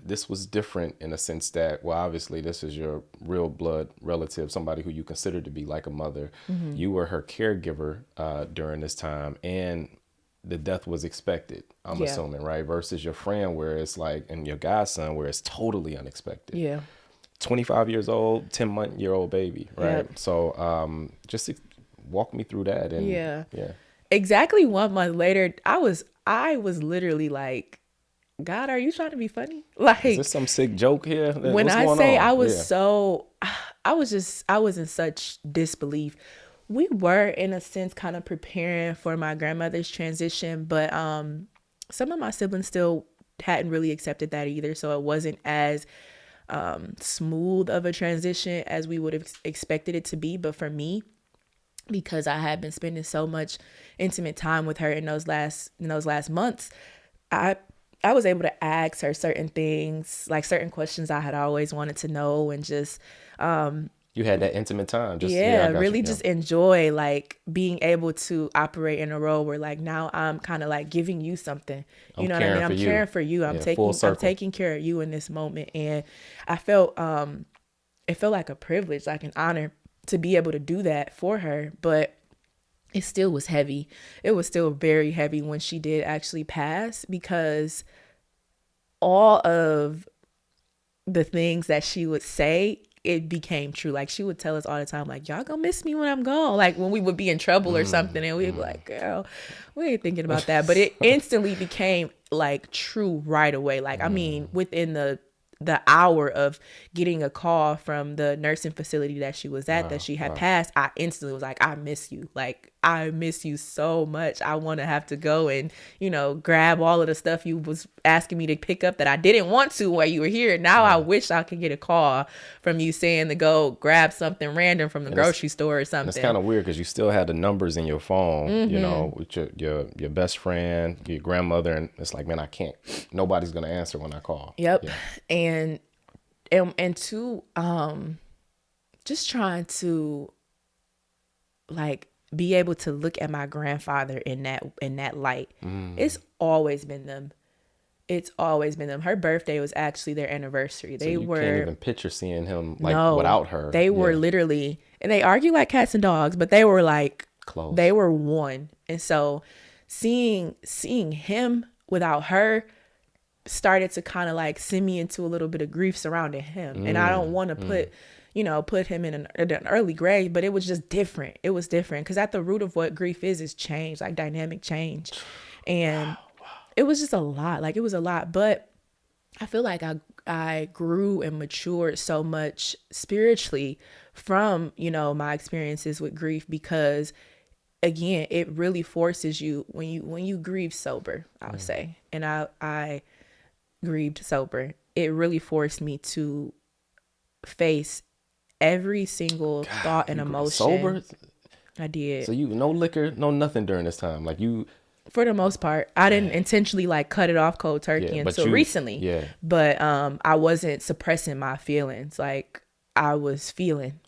This was different in a sense that, well, obviously, this is your real blood relative, somebody who you consider to be like a mother. You were her caregiver during this time, and the death was expected, I'm assuming, right? Versus your friend, where it's like, and your godson, where it's totally unexpected. Yeah. 25 years old, 10-month-old baby, right? Yep. So just walk me through that. And yeah. Exactly 1 month later, I was literally like, God, are you trying to be funny? Like, is this some sick joke here? When I say I was I was in such disbelief. We were in a sense kind of preparing for my grandmother's transition, but some of my siblings still hadn't really accepted that either. So it wasn't as smooth of a transition as we would have expected it to be. But for me, because I had been spending so much intimate time with her in those last months, I was able to ask her certain things, like certain questions I had always wanted to know, and just you had that intimate time. Just really just enjoy like being able to operate in a role where like now I'm kind of like giving you something. You know what I mean? I'm caring for you. I'm taking care of you in this moment, and I felt it felt like a privilege, like an honor to be able to do that for her. But it still was heavy. It was still very heavy when she did actually pass, because all of the things that she would say, it became true. Like she would tell us all the time, like, y'all gonna miss me when I'm gone. Like when we would be in trouble or something, and we'd be like, girl, we ain't thinking about that. But it instantly became like true right away. Like, I mean, within the hour of getting a call from the nursing facility that she was at, that she had passed, I instantly was like, I miss you. Like, I miss you so much. I want to have to go and, you know, grab all of the stuff you was asking me to pick up that I didn't want to while you were here. Now I wish I could get a call from you saying to go grab something random from the grocery store or something. It's kind of weird because you still had the numbers in your phone, you know, with your best friend, your grandmother, and it's like, man, I can't. Nobody's gonna answer when I call. Yep. Yeah. And two, just trying to like be able to look at my grandfather in that light. It's always been them. Her birthday was actually their anniversary. So you can't even picture seeing him like without her. They were literally, and they argue like cats and dogs, but they were like close. They were one. And so seeing him without her started to kind of like send me into a little bit of grief surrounding him. And I don't want to put him in an early grave, but it was just different. It was different because at the root of what grief is change, like dynamic change. And it was just a lot. Like it was a lot, but I feel like I grew and matured so much spiritually from, you know, my experiences with grief, because again, it really forces you when you grieve sober, I would say. And I grieved sober. It really forced me to face every single thought and emotion. Sober? I did. So you no liquor, no nothing during this time. Like you, for the most part, I didn't intentionally like cut it off cold turkey until recently. Yeah. But I wasn't suppressing my feelings. Like I was sitting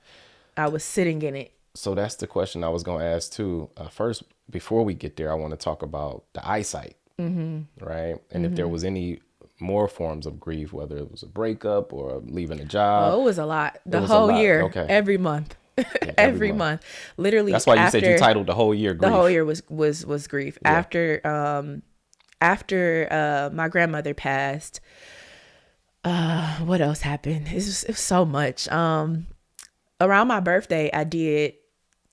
in it. So that's the question I was going to ask too. First, before we get there, I want to talk about the eyesight, right? And if there was any more forms of grief, whether it was a breakup or leaving a job. Oh, it was a lot. The whole year, every month. Yeah, every month. Literally. That's why you said you titled the whole year grief. The whole year was grief. Yeah. After my grandmother passed, what else happened? It was so much. Around my birthday, I did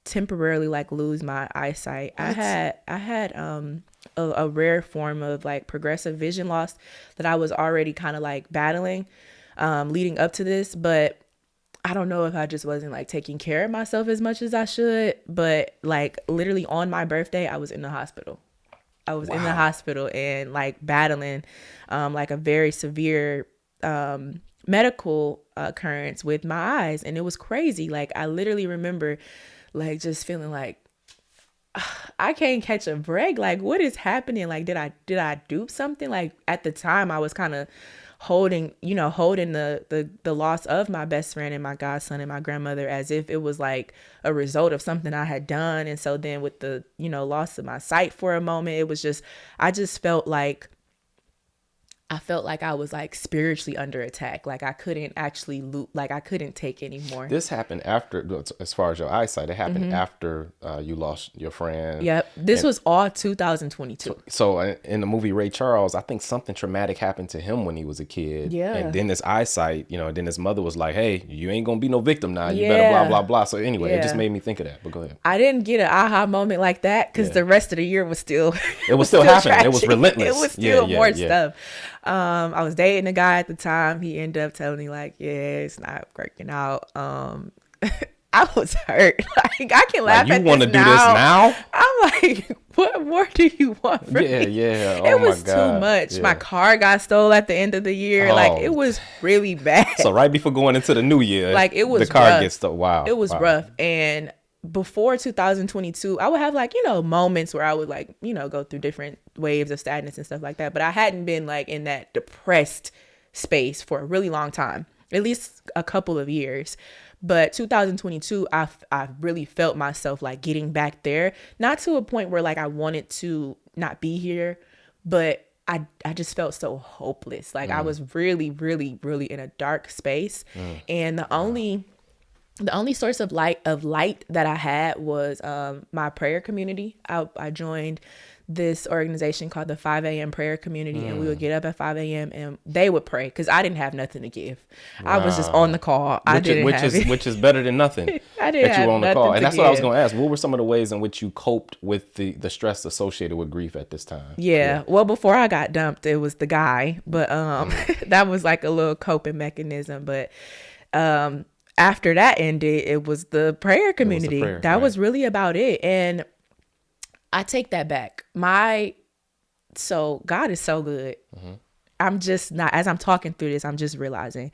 temporarily like lose my eyesight. What? I had a rare form of like progressive vision loss that I was already kind of like battling leading up to this, but I don't know if I just wasn't like taking care of myself as much as I should, but like literally on my birthday, I was in the hospital. I was in the hospital and like battling like a very severe medical occurrence with my eyes. And it was crazy. Like I literally remember like just feeling like I can't catch a break. Like what is happening? Like did I do something? Like at the time I was kind of holding the loss of my best friend and my godson and my grandmother as if it was like a result of something I had done. And so then with the, loss of my sight for a moment, it was just, I felt like I was like spiritually under attack. Like I couldn't actually I couldn't take anymore. This happened after, as far as your eyesight, it happened after you lost your friend. Yep. This was all 2022. So in the movie Ray Charles, I think something traumatic happened to him when he was a kid. Yeah. And then his eyesight, then his mother was like, hey, you ain't going to be no victim now. You better blah, blah, blah. So anyway, it just made me think of that. But go ahead. I didn't get an aha moment like that because the rest of the year was still it was still happening. Tragic. It was relentless. It was still more stuff. I was dating a guy at the time. He ended up telling me like, yeah, it's not working out. I was hurt. Like, I can laugh you at want to this do this now? I'm like, what more do you want from me? Yeah. It was too much. Yeah. My car got stole at the end of the year. Like, it was really bad. So right before going into the new year, like, it was the car rough. gets stole. Wow. It was rough. And before 2022, I would have like, moments where I would like, go through different waves of sadness and stuff like that. But I hadn't been like in that depressed space for a really long time, at least a couple of years. But 2022, I really felt myself like getting back there, not to a point where like I wanted to not be here, but I just felt so hopeless. Like I was really, really, really in a dark space. And the only source of light that I had was my prayer community. I joined this organization called the 5 a.m. prayer community, and we would get up at 5 a.m. and they would pray because I didn't have nothing to give. Wow. I was just on the call. Which is better than nothing. I didn't have you were on the nothing call, and that's give. what I was going to ask. What were some of the ways in which you coped with the stress associated with grief at this time? Yeah. Well, before I got dumped, it was the guy, but that was like a little coping mechanism. But after that ended, it was the prayer community. That was really about it. And I take that back. So God is so good. I'm just not, as I'm talking through this, I'm just realizing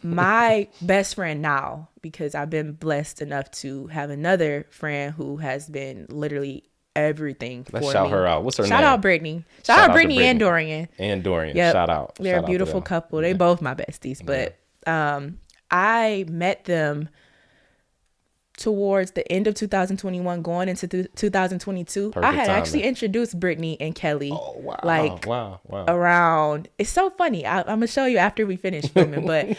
my best friend now, because I've been blessed enough to have another friend who has been literally everything for me. Let's shout her out. What's her name? Shout out Brittany. Shout out Brittany and Dorian. Yep. Shout out. They're a beautiful couple. They both my besties. But I met them towards the end of 2021, going into 2022. I had actually introduced Brittany and Kelly. Oh, wow. Like, wow. Around, it's so funny. I'm going to show you after we finish filming, but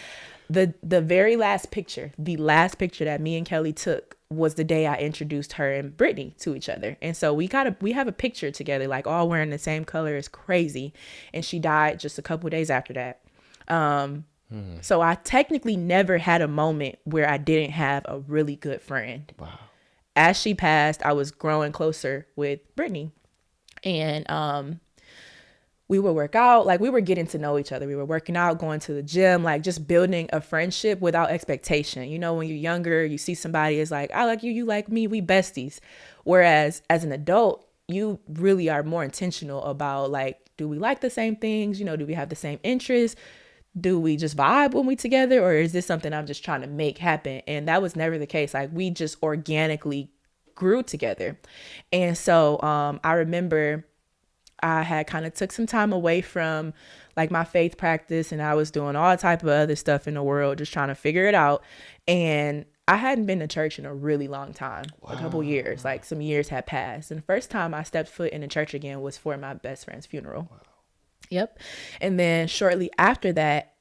the very last picture, that me and Kelly took was the day I introduced her and Brittany to each other. And so we have a picture together, like all wearing the same color. It's crazy. And she died just a couple of days after that. So I technically never had a moment where I didn't have a really good friend. Wow. As she passed, I was growing closer with Brittany, and we would work out. Like, we were getting to know each other. We were working out, going to the gym, like just building a friendship without expectation. When you're younger, you see somebody is like, I like you, you like me, we besties. Whereas as an adult, you really are more intentional about like, do we like the same things? Do we have the same interests? Do we just vibe when we together, or is this something I'm just trying to make happen? And that was never the case. Like, we just organically grew together. And so I remember I had kind of took some time away from like my faith practice, and I was doing all type of other stuff in the world, just trying to figure it out. And I hadn't been to church in a really long time, a couple years, like some years had passed. And the first time I stepped foot in the church again was for my best friend's funeral. Wow. Yep. And then shortly after that,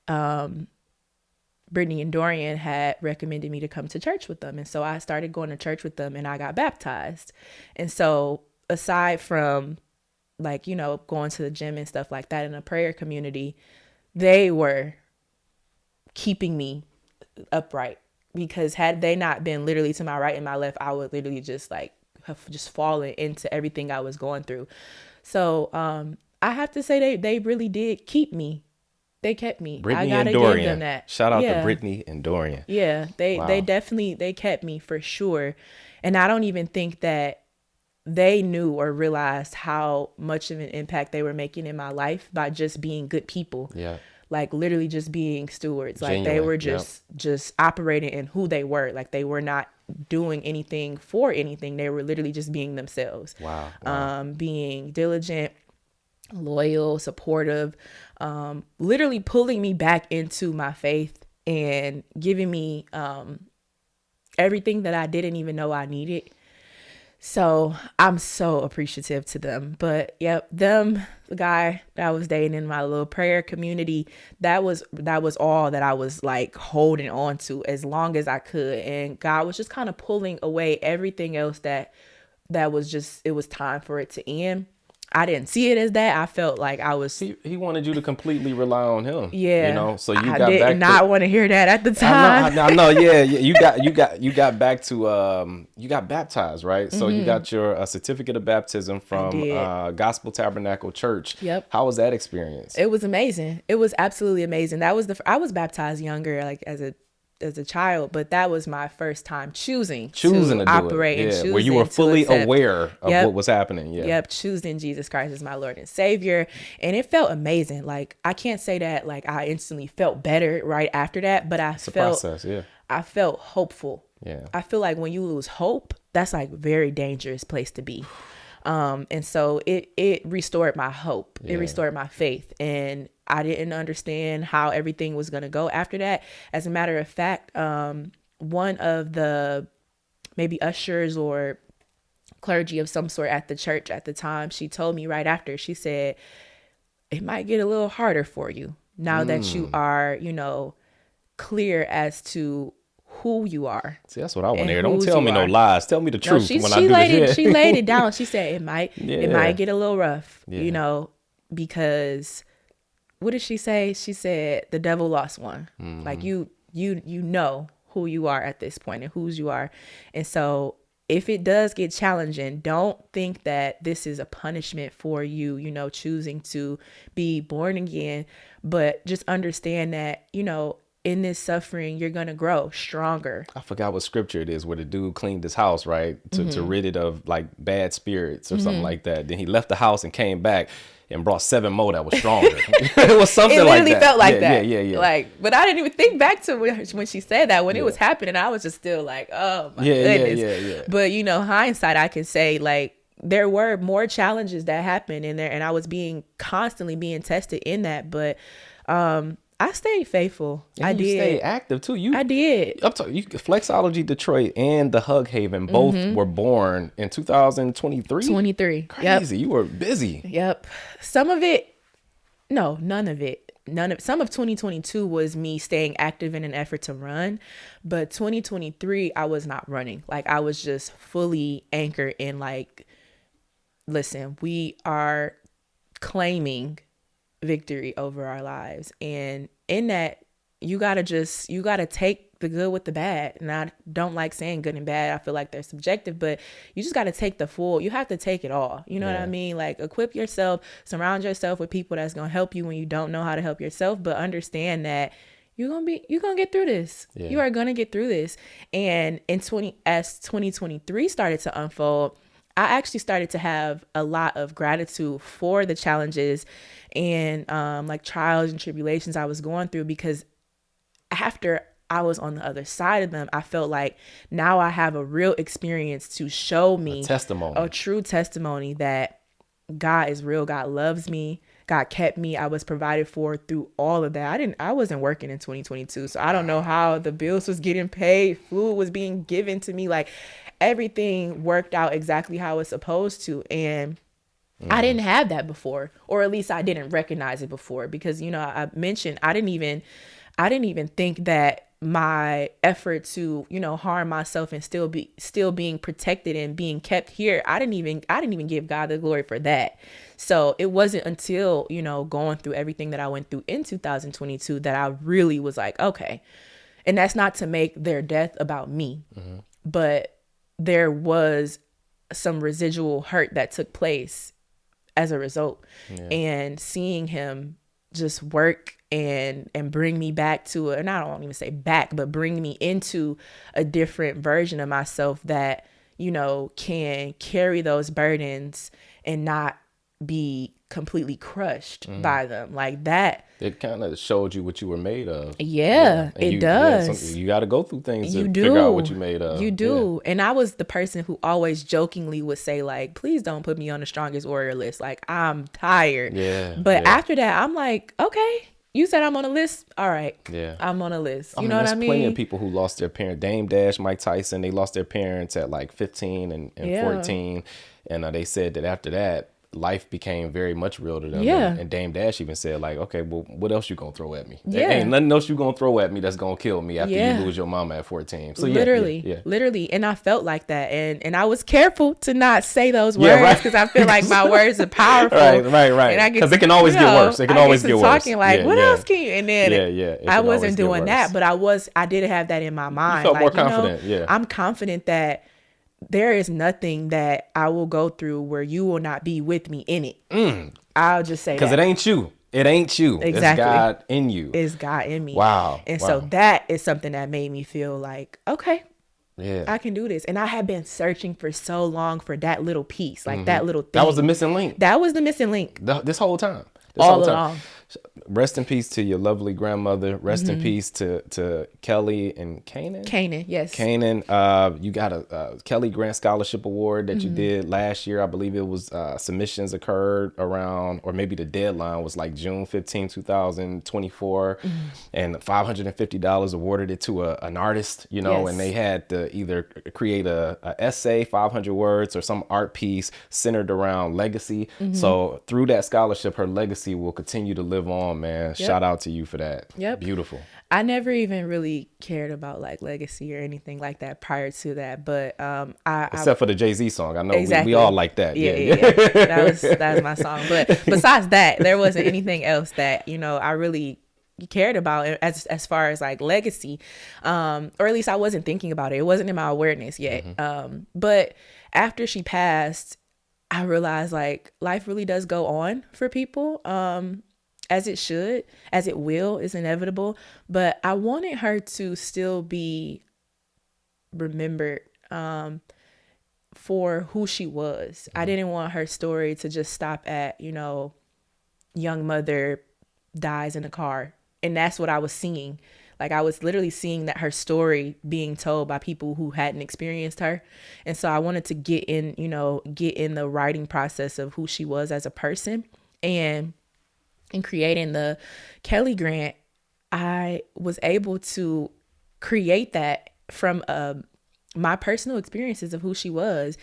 Brittany and Dorian had recommended me to come to church with them. And so I started going to church with them, and I got baptized. And so aside from like, going to the gym and stuff like that in a prayer community, they were keeping me upright, because had they not been literally to my right and my left, I would literally just like have just fallen into everything I was going through. So, I have to say they really did keep me. They kept me. Brittany I gotta and Dorian. give them that. Shout out to Brittany and Dorian. Yeah, they definitely kept me for sure. And I don't even think that they knew or realized how much of an impact they were making in my life by just being good people. Yeah. Like literally just being stewards. Genuine. Like they were just operating in who they were. Like they were not doing anything for anything. They were literally just being themselves. Wow. Being diligent, loyal, supportive, literally pulling me back into my faith and giving me everything that I didn't even know I needed. So I'm so appreciative to them. But yep, the guy that I was dating in my little prayer community, that was all that I was like holding on to as long as I could. And God was just kind of pulling away everything else that was just, it was time for it to end. I didn't see it as that. I felt like I was. He wanted you to completely rely on him. Yeah, So you I got did back. Not want to hear that at the time. I know. Yeah. You got back to you got baptized, right? So you got your certificate of baptism from Gospel Tabernacle Church. Yep. How was that experience? It was amazing. It was absolutely amazing. I was baptized younger, like as a as a child, but that was my first time choosing to operate do it. and choosing where you were fully aware of Yep. what was happening. Yep, choosing Jesus Christ as my Lord and Savior. And it felt amazing. Like, I can't say that like I instantly felt better right after that, but I felt hopeful. Yeah. I feel like when you lose hope, that's like a very dangerous place to be. And so it restored my hope. It restored my faith. And I didn't understand how everything was going to go after that. As a matter of fact, one of the maybe ushers or clergy of some sort at the church at the time, she told me right after, she said, it might get a little harder for you now that you are, clear as to who you are. See, that's what I want to hear. Don't tell me no lies. Tell me the truth when I do this. She laid it down. She said it might get a little rough, because what did she say? She said the devil lost one. Mm-hmm. Like you know who you are at this point and whose you are. And so if it does get challenging, don't think that this is a punishment for you, choosing to be born again, but just understand that, in this suffering, you're going to grow stronger. I forgot what scripture it is where the dude cleaned his house, right? To rid it of like bad spirits or something like that. Then he left the house and came back and brought 7 more that was stronger. It was something like that. It literally felt like that. Yeah. Like, but I didn't even think back to when she said that. When it was happening, I was just still like, oh my goodness. Yeah. But, hindsight, I can say like, there were more challenges that happened in there and I was constantly being tested in that. But, I stayed faithful. And I did. You stayed active too. I did. Flexology Detroit and the H.U.G Haven both were born in 2023. 23. Crazy. Yep. You were busy. Yep. Some of it, no, none of it. Some of 2022 was me staying active in an effort to run, but 2023 I was not running. Like I was just fully anchored in like, listen, we are claiming victory over our lives, and in that you gotta take the good with the bad. And I don't like saying good and bad. I feel like they're subjective, but you just gotta take you have to take it all. You know what I mean? Like equip yourself, surround yourself with people that's gonna help you when you don't know how to help yourself, but understand that you're gonna get through this. You are gonna get through this. And as 2023 started to unfold, I actually started to have a lot of gratitude for the challenges and like trials and tribulations I was going through, because after I was on the other side of them, I felt like now I have a real experience to show me a true testimony that God is real. God loves me. God kept me. I was provided for through all of that. I wasn't working in 2022. So I don't know how the bills was getting paid. Food was being given to me. Like everything worked out exactly how it's supposed to. And I didn't have that before, or at least I didn't recognize it before, because, I mentioned, I didn't even think that my effort to, harm myself and still being protected and being kept here, I didn't even give God the glory for that. So it wasn't until, going through everything that I went through in 2022 that I really was like, okay. And that's not to make their death about me, but there was some residual hurt that took place as a result. And seeing him just work and bring me back to and I don't even say back, but bring me into a different version of myself that, can carry those burdens and not be completely crushed by them like that. It kind of showed you what you were made of. It does. You got to go through things to figure out what you made of. You do. And I was the person who always jokingly would say like, please don't put me on the strongest warrior list. Like I'm tired. But after that, I'm like, okay, you said I'm on a list. All right. I'm on a list. You know what I mean? There's plenty of people who lost their parents. Dame Dash, Mike Tyson, they lost their parents at like 15 and 14. And they said that after that, life became very much real to them. And Dame Dash even said like, okay, well, what else you gonna throw at me? There ain't nothing else you gonna throw at me that's gonna kill me after you lose your mama at 14. So literally. And I felt like that. And I was careful to not say those words because I feel like my words are powerful. Right. Because it can always get worse. It can always get worse. Talking like, what else can you? And then I wasn't doing that, but I did have that in my mind. You felt more confident. I'm confident that there is nothing that I will go through where you will not be with me in it. I'll just say that. Because it ain't you. It ain't you. Exactly. It's God in you. It's God in me. Wow. And so that is something that made me feel like, okay, yeah, I can do this. And I had been searching for so long for that little piece, like that little thing. that was the missing link. That was the missing link. This whole time. All along. Rest in peace to your lovely grandmother. Rest in peace to Kelly and Canaan. Canaan, yes. Canaan, you got a Kelly Grant Scholarship Award that you did last year. I believe it was submissions occurred around, or maybe the deadline was like June 15, 2024. And $550 awarded it to an artist, you know, and they had to either create a essay, 500 words, or some art piece centered around legacy. So through that scholarship, her legacy will continue to live on, man. Shout out to you for that. Beautiful. I never even really cared about like legacy or anything like that prior to that, but except for the Jay-Z song, I know exactly. we all like that. Yeah. That was my song. But besides that, there wasn't anything else that, you know, I really cared about as far as like legacy, or at least I wasn't thinking about it. It wasn't in my awareness yet. But after she passed, I realized like life really does go on for people. As it should, as it will, is inevitable. But I wanted her to still be remembered for who she was. I didn't want her story to just stop at, you know, young mother dies in a car. And that's what I was seeing. Like I was literally seeing that her story being told by people who hadn't experienced her. And so I wanted to get in the writing process of who she was as a person. And in creating the Kelly Grant, I was able to create that from my personal experiences of who she was.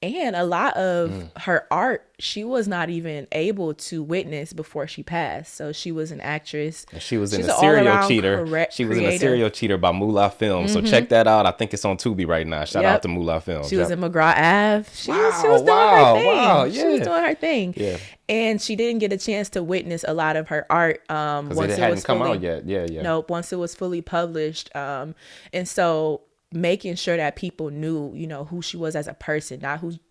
And a lot of her art, she was not even able to witness before she passed. So she was an actress. She was in a serial cheater. She was in a serial cheater by Moolah Films. So check that out. I think it's on Tubi right now. Shout out to Moolah Films. She was in McGraw Ave. She was doing her thing. Wow, She was doing her thing. Yeah. And she didn't get a chance to witness a lot of her art once it hadn't come out yet. Yeah. Nope, once it was fully published. And so making sure that people knew, you know, who she was as a person,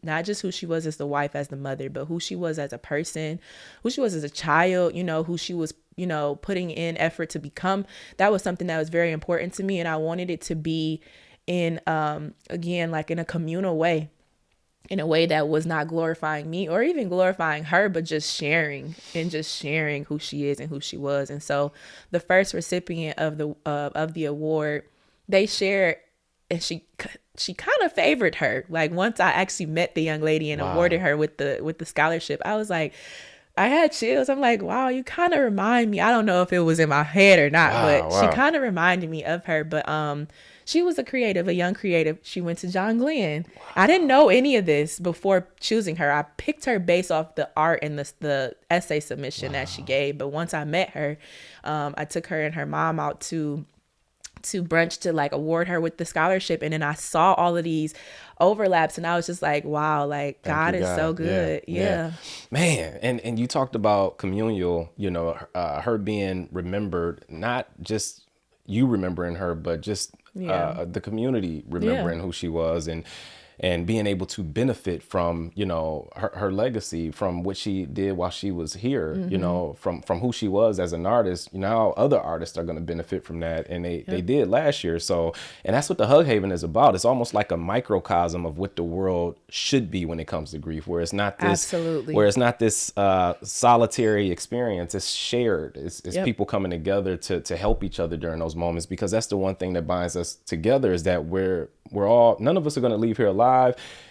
not just who she was as the wife, as the mother, but who she was as a person, who she was as a child, you know, who she was, you know, putting in effort to become. That was something that was very important to me. And I wanted it to be in, again, like in a communal way, in a way that was not glorifying me or even glorifying her, but just sharing who she is and who she was. And so the first recipient of the award, they shared, and she kind of favored her. Like once I actually met the young lady and awarded her with the scholarship, I was like, I had chills. I'm like, wow, you kind of remind me. I don't know if it was in my head or not, but she kind of reminded me of her. But she was a young creative. She went to John Glenn. I didn't know any of this before choosing her. I picked her based off the art and the essay submission that she gave. But once I met her, I took her and her mom out to brunch to like award her with the scholarship. And then I saw all of these overlaps and I was just like, wow, like God is so good. Yeah. Man. And you talked about communal, you know, her being remembered, not just you remembering her, but just the community remembering who she was and being able to benefit from, you know, her legacy, from what she did while she was here, you know, from who she was as an artist. You know, other artists are going to benefit from that. And they did last year. So, and that's what the Hug Haven is about. It's almost like a microcosm of what the world should be when it comes to grief, where it's not this solitary experience. It's shared. It's people coming together to help each other during those moments, because that's the one thing that binds us together, is that none of us are going to leave here alive.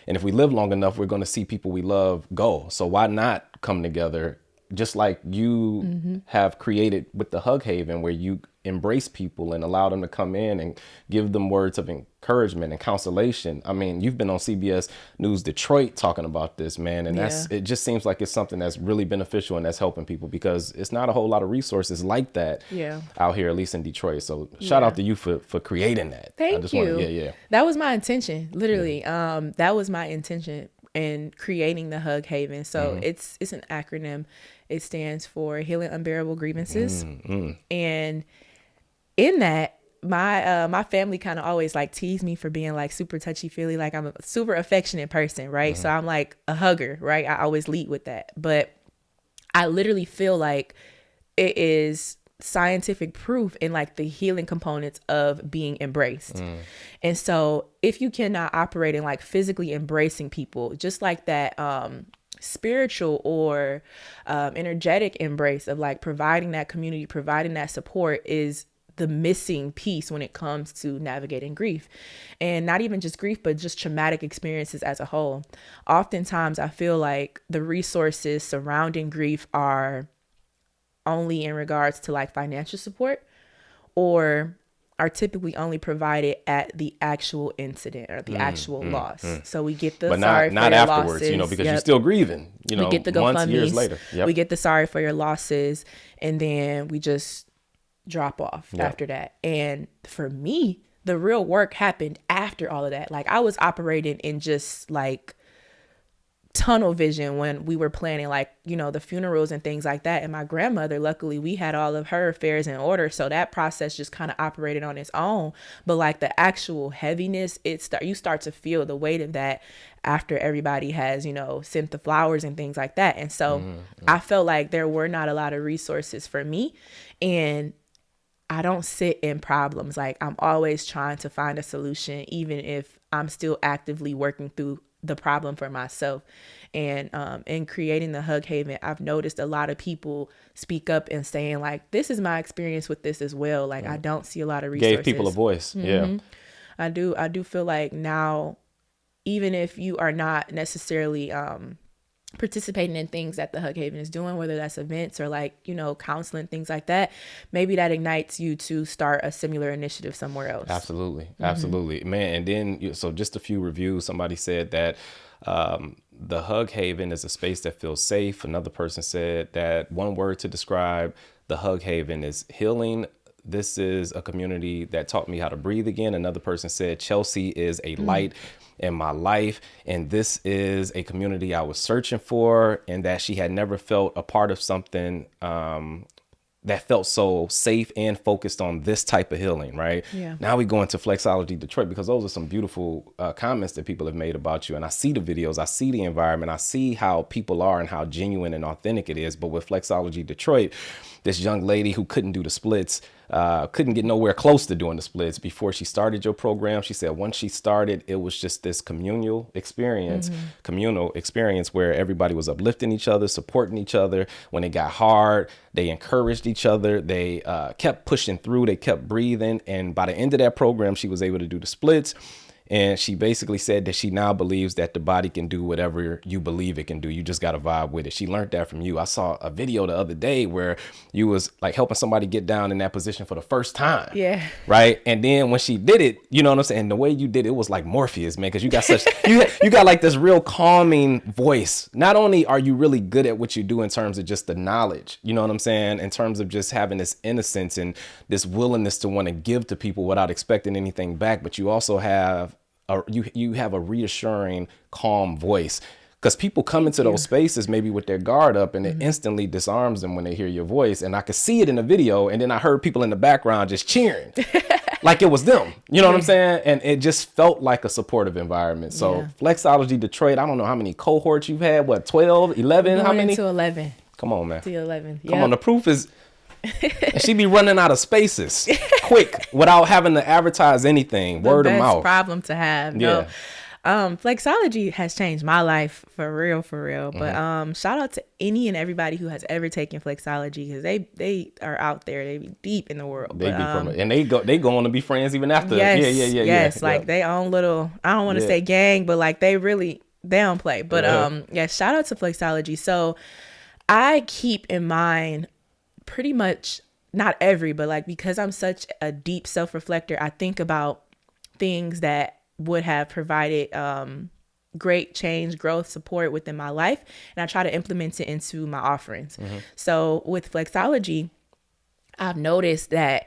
And if we live long enough, we're going to see people we love go. So why not come together, just like you have created with the Hug Haven, where you embrace people and allow them to come in and give them words of encouragement and consolation. I mean, you've been on CBS News Detroit talking about this, man. And it just seems like it's something that's really beneficial and that's helping people, because it's not a whole lot of resources like that out here, at least in Detroit. So shout out to you for creating that. Thank you. That was my intention, literally. That was my intention in creating the Hug Haven. So it's an acronym. It stands for Healing Unbearable Grievances. And in that, my family kind of always like tease me for being like super touchy feely. Like I'm a super affectionate person, right? So I'm like a hugger, right? I always lead with that. But I literally feel like it is scientific proof in like the healing components of being embraced. And so if you cannot operate in like physically embracing people, just like that spiritual or energetic embrace of like providing that community, providing that support is the missing piece when it comes to navigating grief. And not even just grief, but just traumatic experiences as a whole. Oftentimes I feel like the resources surrounding grief are only in regards to like financial support, or are typically only provided at the actual incident or the actual loss. So we get the But sorry not for your afterwards, losses. because you're still grieving, We get the months, GoFundMes. years later. We get the sorry for your losses, and then we just drop off after that. And for me, the real work happened after all of that. Like I was operating in just like tunnel vision when we were planning like, the funerals and things like that. And my grandmother, luckily we had all of her affairs in order. So that process just kind of operated on its own. But like the actual heaviness, you start to feel the weight of that after everybody has, sent the flowers and things like that. And so I felt like there were not a lot of resources for me. And I don't sit in problems. Like I'm always trying to find a solution, even if I'm still actively working through the problem for myself. And in creating the H.U.G Haven, I've noticed a lot of people speak up and saying like, this is my experience with this as well. Like I don't see a lot of resources. Gave people a voice. Yeah. I do feel like now, even if you are not necessarily participating in things that the H.U.G Haven is doing, whether that's events or like, counseling, things like that, maybe that ignites you to start a similar initiative somewhere else. Absolutely. Absolutely, man. And then, so just a few reviews, somebody said that the H.U.G Haven is a space that feels safe. Another person said that one word to describe the H.U.G Haven is healing. This is a community that taught me how to breathe again. Another person said Chelsea is a light in my life, and this is a community I was searching for, and that she had never felt a part of something that felt so safe and focused on this type of healing, right? Yeah. Now we go into Flexology Detroit, because those are some beautiful comments that people have made about you. And I see the videos, I see the environment, I see how people are and how genuine and authentic it is. But with Flexology Detroit, this young lady who couldn't do the splits, couldn't get nowhere close to doing the splits before she started your program. She said once she started, it was just this communal experience where everybody was uplifting each other, supporting each other. When it got hard, they encouraged each other. They kept pushing through. They kept breathing. And by the end of that program, she was able to do the splits. And she basically said that she now believes that the body can do whatever you believe it can do. You just got to vibe with it. She learned that from you. I saw a video the other day where you was like helping somebody get down in that position for the first time. Yeah. Right. And then when she did it, you know what I'm saying? The way you did it was like Morpheus, man, because you got such, you got like this real calming voice. Not only are you really good at what you do in terms of just the knowledge, you know what I'm saying? In terms of just having this innocence and this willingness to want to give to people without expecting anything back, but you also have you have a reassuring, calm voice, because people come into those spaces maybe with their guard up, and it instantly disarms them when they hear your voice. And I could see it in the video, and then I heard people in the background just cheering like it was them. You know what I'm saying? And it just felt like a supportive environment. So Flexology Detroit, I don't know how many cohorts you've had. What, 12, 11? How many? To 11. Come on, man. To 11. Come on. The proof is... and she be running out of spaces quick without having to advertise anything. Word of mouth. Best problem to have. Yeah. No. Flexology has changed my life for real. But shout out to any and everybody who has ever taken Flexology, because they are out there. They be deep in the world. They and they go on to be friends even after. Yes. Like they own little, I don't want to say gang, but like they don't play. But shout out to Flexology. So I keep in mind pretty much, not every, but like, because I'm such a deep self-reflector, I think about things that would have provided great change, growth, support within my life, and I try to implement it into my offerings. So with Flexology, I've noticed that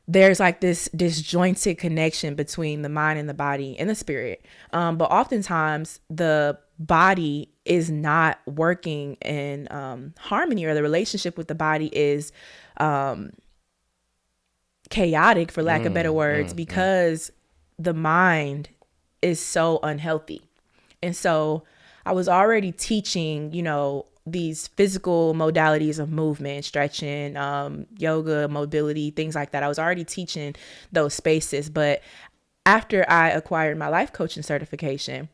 there's like this disjointed connection between the mind and the body and the spirit. But oftentimes the body is not working in harmony, or the relationship with the body is chaotic, for lack of better words, because the mind is so unhealthy. And so I was already teaching, these physical modalities of movement, stretching, yoga, mobility, things like that. I was already teaching those spaces. But after I acquired my life coaching certification,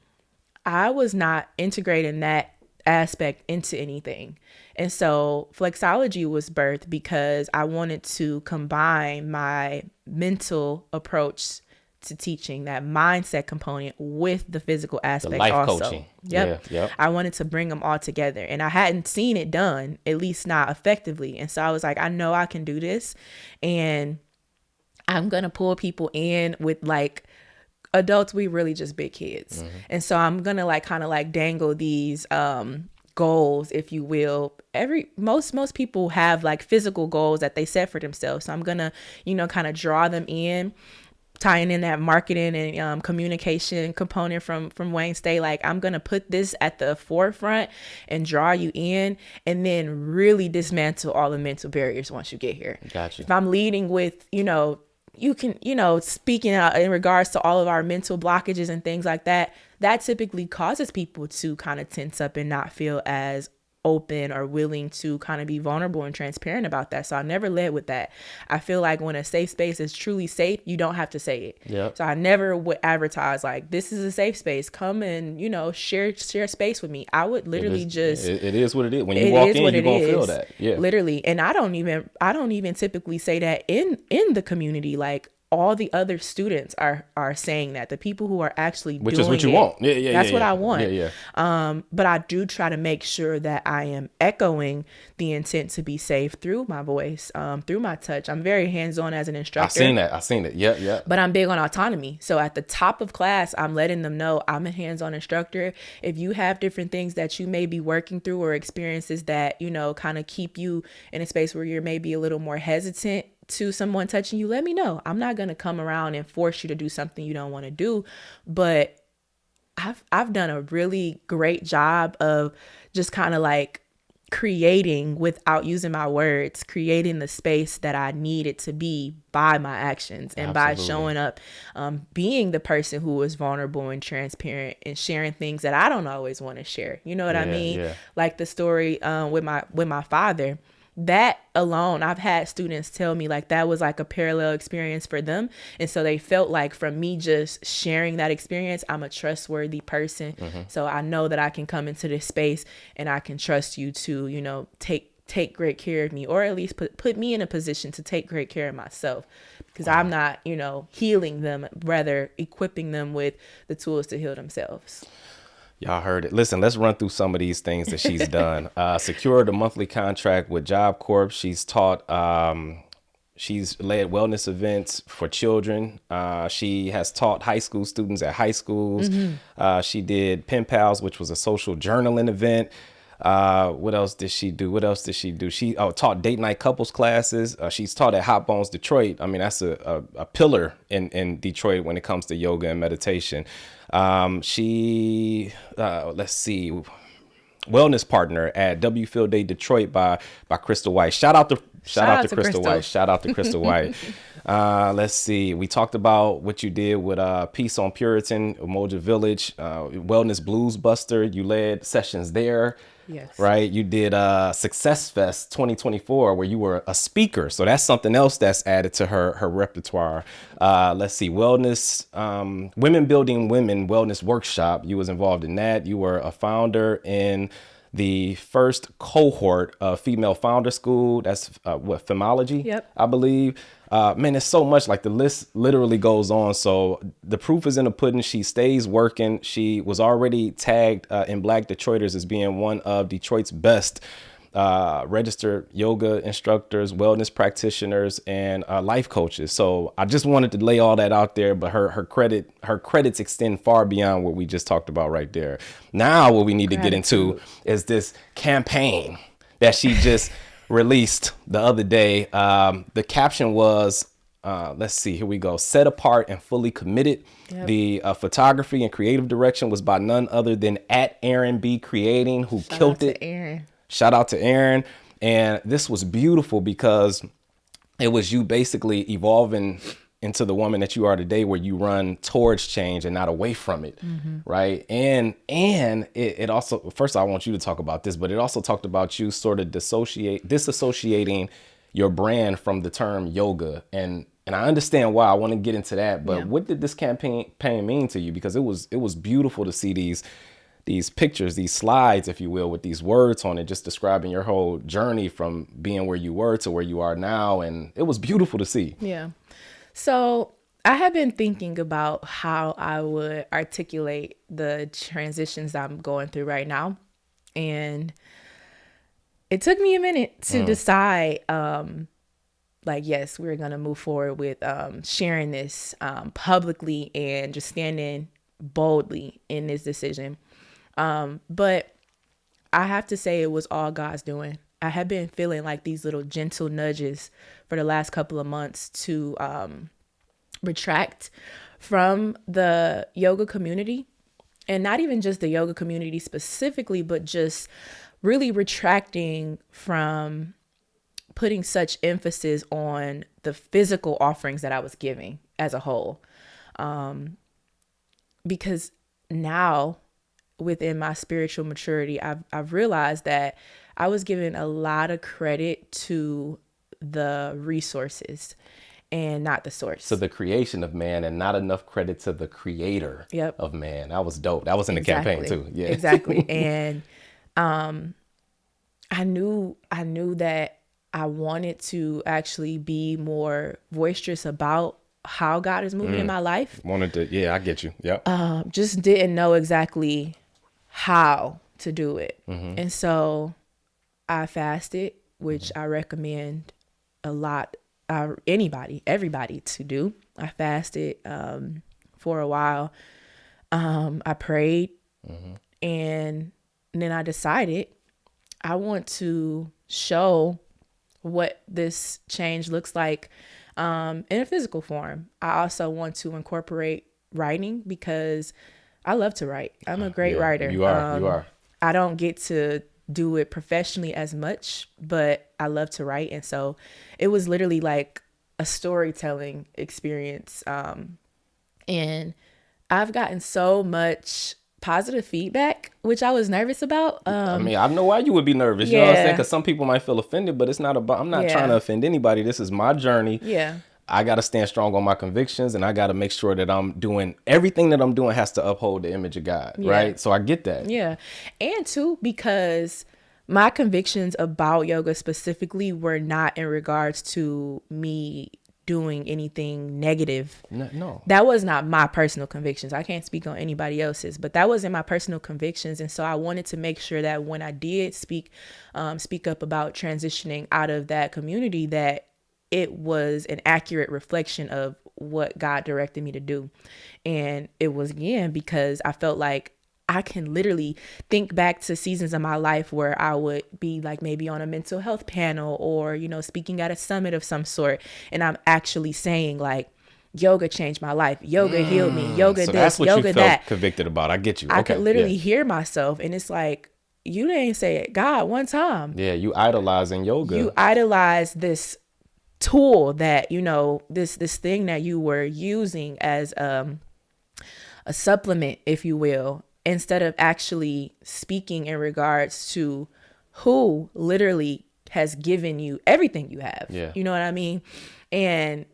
I was not integrating that aspect into anything. And so Flexology was birthed because I wanted to combine my mental approach to teaching, that mindset component, with the physical aspect, the life also. Coaching. Yep. Yeah, yep. I wanted to bring them all together, and I hadn't seen it done, at least not effectively. And so I was like, I know I can do this, and I'm going to pull people in with like adults. We really just big kids. Mm-hmm. And so I'm going to kind of dangle these, goals, if you will. Most people have like physical goals that they set for themselves. So I'm going to, kind of draw them in, tying in that marketing and communication component from Wayne State. Like, I'm going to put this at the forefront and draw you in, and then really dismantle all the mental barriers once you get here. Gotcha. If I'm leading with, you can, speaking out in regards to all of our mental blockages and things like that, that typically causes people to kind of tense up and not feel as open or willing to kind of be vulnerable and transparent about that. So I never led with that. I feel like when a safe space is truly safe, you don't have to say it. Yep. So I never would advertise like, this is a safe space, come and, share space with me. I would literally it is what it is. When you walk in, you're going to feel that. Yeah. Literally. And I don't even typically say that in the community. Like, all the other students are saying that, the people who are actually doing it. Which is what you want. Yeah. That's what I want. Yeah. But I do try to make sure that I am echoing the intent to be safe through my voice, through my touch. I'm very hands-on as an instructor. I've seen it. Yeah. But I'm big on autonomy. So at the top of class, I'm letting them know I'm a hands-on instructor. If you have different things that you may be working through, or experiences that, kind of keep you in a space where you're maybe a little more hesitant to someone touching you, let me know. I'm not going to come around and force you to do something you don't want to do, but I've done a really great job of just kind of like creating, without using my words, creating the space that I need it to be by my actions and Absolutely. By showing up, being the person who is vulnerable and transparent and sharing things that I don't always want to share. You know what I mean? Yeah. Like the story with my father. That alone, I've had students tell me like that was like a parallel experience for them. And so they felt like from me just sharing that experience, I'm a trustworthy person. Mm-hmm. So I know that I can come into this space and I can trust you to, take great care of me, or at least put me in a position to take great care of myself, because I'm not, healing them, rather equipping them with the tools to heal themselves. Y'all heard it. Listen, let's run through some of these things that she's done. Secured a monthly contract with Job Corp. She's taught, she's led wellness events for children. She has taught high school students at high schools. Mm-hmm. She did Pen Pals, which was a social journaling event. What else did she do? She taught date night couples classes. She's taught at Hot Bones Detroit. I mean, that's a pillar in Detroit when it comes to yoga and meditation. She let's see, wellness partner at W Field Day Detroit by Crystal White. Shout out to Crystal White. Shout out to Crystal White. Let's see. We talked about what you did with Peace on Puritan, Umoja Village, Wellness Blues Buster. You led sessions there. Yes. Right. You did Success Fest 2024, where you were a speaker. So that's something else that's added to her repertoire. Let's see. Wellness, Women Building Women Wellness Workshop. You was involved in that. You were a founder in the first cohort of Female Founder School. That's Femology, yep. I believe. Man, it's so much, like the list literally goes on. So the proof is in the pudding. She stays working. She was already tagged in Black Detroiters as being one of Detroit's best registered yoga instructors, wellness practitioners, and life coaches. So I just wanted to lay all that out there, but her credits extend far beyond what we just talked about right there. Now what we need to get into is this campaign that she just released the other day. The caption was, let's see, here we go. Set apart and fully committed. Yep. The photography and creative direction was by none other than at Aaron B Creating, who killed it. Shout out to Aaron. And this was beautiful because it was you basically evolving into the woman that you are today, where you run towards change and not away from it. Right. And it also, first I want you to talk about this, but it also talked about you sort of disassociating your brand from the term yoga. And I understand why. I want to get into that. But what did this campaign mean to you? Because it was beautiful to see these pictures, these slides, if you will, with these words on it, just describing your whole journey from being where you were to where you are now. And it was beautiful to see. Yeah. So I have been thinking about how I would articulate the transitions I'm going through right now. And it took me a minute to decide, like, yes, we're going to move forward with sharing this publicly and just standing boldly in this decision. But I have to say it was all God's doing. I have been feeling like these little gentle nudges for the last couple of months to retract from the yoga community, and not even just the yoga community specifically, but just really retracting from putting such emphasis on the physical offerings that I was giving as a whole. Because now within my spiritual maturity, I've realized that I was giving a lot of credit to the resources and not the source. So the creation of man, and not enough credit to the creator of man. That was dope. That was in the campaign too. Yeah, exactly. And I knew that I wanted to actually be more boisterous about how God is moving in my life. I get you. Yep. Just didn't know exactly how to do it. And so I fasted, which I recommend a lot, everybody to do. I fasted for a while. I prayed, and then I decided I want to show what this change looks like in a physical form. I also want to incorporate writing because I love to write. I'm a great writer. You are. I don't get to do it professionally as much, but I love to write. And so it was literally like a storytelling experience. And I've gotten so much positive feedback, which I was nervous about. I mean, I know why you would be nervous. You know what I'm saying? Because some people might feel offended, but it's not about, I'm not trying to offend anybody. This is my journey. Yeah. I got to stand strong on my convictions, and I got to make sure that I'm doing everything that I'm doing has to uphold the image of God. Right. So I get that. Yeah. And too, because my convictions about yoga specifically were not in regards to me doing anything negative. No. That was not my personal convictions. I can't speak on anybody else's, but that was in my personal convictions. And so I wanted to make sure that when I did speak up about transitioning out of that community, that it was an accurate reflection of what God directed me to do. And it was, again, because I felt like I can literally think back to seasons of my life where I would be like maybe on a mental health panel or, speaking at a summit of some sort. And I'm actually saying like, yoga changed my life. Yoga healed me. Yoga so this, that's what yoga you felt that. Convicted about. I get you. I could literally hear myself. And it's like, you didn't say it, God, one time. Yeah, you idolizing yoga. You idolize this tool that, this thing that you were using as a supplement, if you will, instead of actually speaking in regards to who literally has given you everything you have. Yeah. You know what I mean? And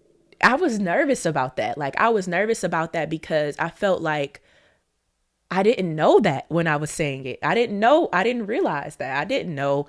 I was nervous about that. Like, I was nervous about that because I felt like I didn't know that when I was saying it. I didn't realize that. I didn't know,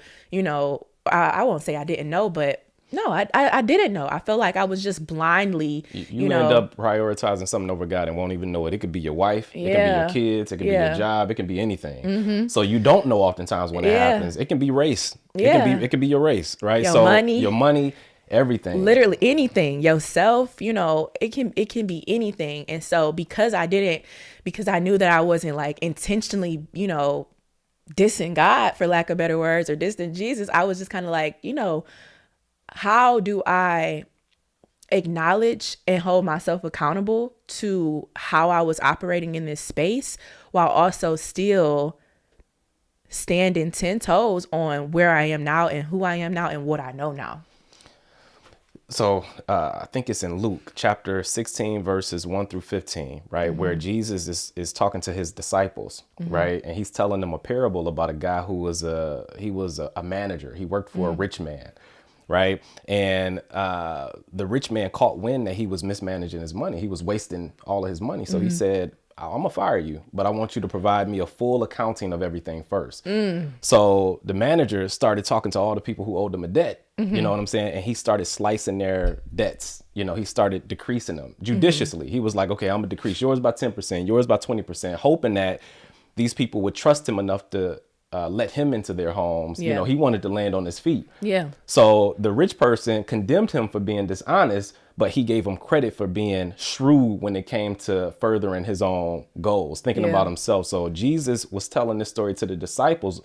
I won't say I didn't know, but no, I didn't know. I felt like I was just blindly, you end up prioritizing something over God and won't even know it. It could be your wife. It could be your kids. It could be your job. It can be anything. So you don't know oftentimes when it happens. It can be race. It can be your race, right? Your money. Your money, everything. Literally anything. Yourself, it can be anything. And so because I knew that I wasn't like intentionally, dissing God, for lack of better words, or dissing Jesus, I was just kind of like, how do I acknowledge and hold myself accountable to how I was operating in this space while also still standing 10 toes on where I am now and who I am now and what I know now? So I think it's in Luke chapter 16, verses 1 through 15, right? Where Jesus is talking to his disciples, right? And he's telling them a parable about a guy who was a manager. He worked for a rich man, right? And the rich man caught wind that he was mismanaging his money. He was wasting all of his money. So he said, I'm gonna fire you, but I want you to provide me a full accounting of everything first. So the manager started talking to all the people who owed him a debt. You know what I'm saying? And he started slicing their debts. You know, he started decreasing them judiciously. He was like, okay, I'm gonna decrease yours by 10%, yours by 20%, hoping that these people would trust him enough to let him into their homes. You know, he wanted to land on his feet. Yeah. So the rich person condemned him for being dishonest, but he gave him credit for being shrewd when it came to furthering his own goals, thinking about himself. So Jesus was telling this story to the disciples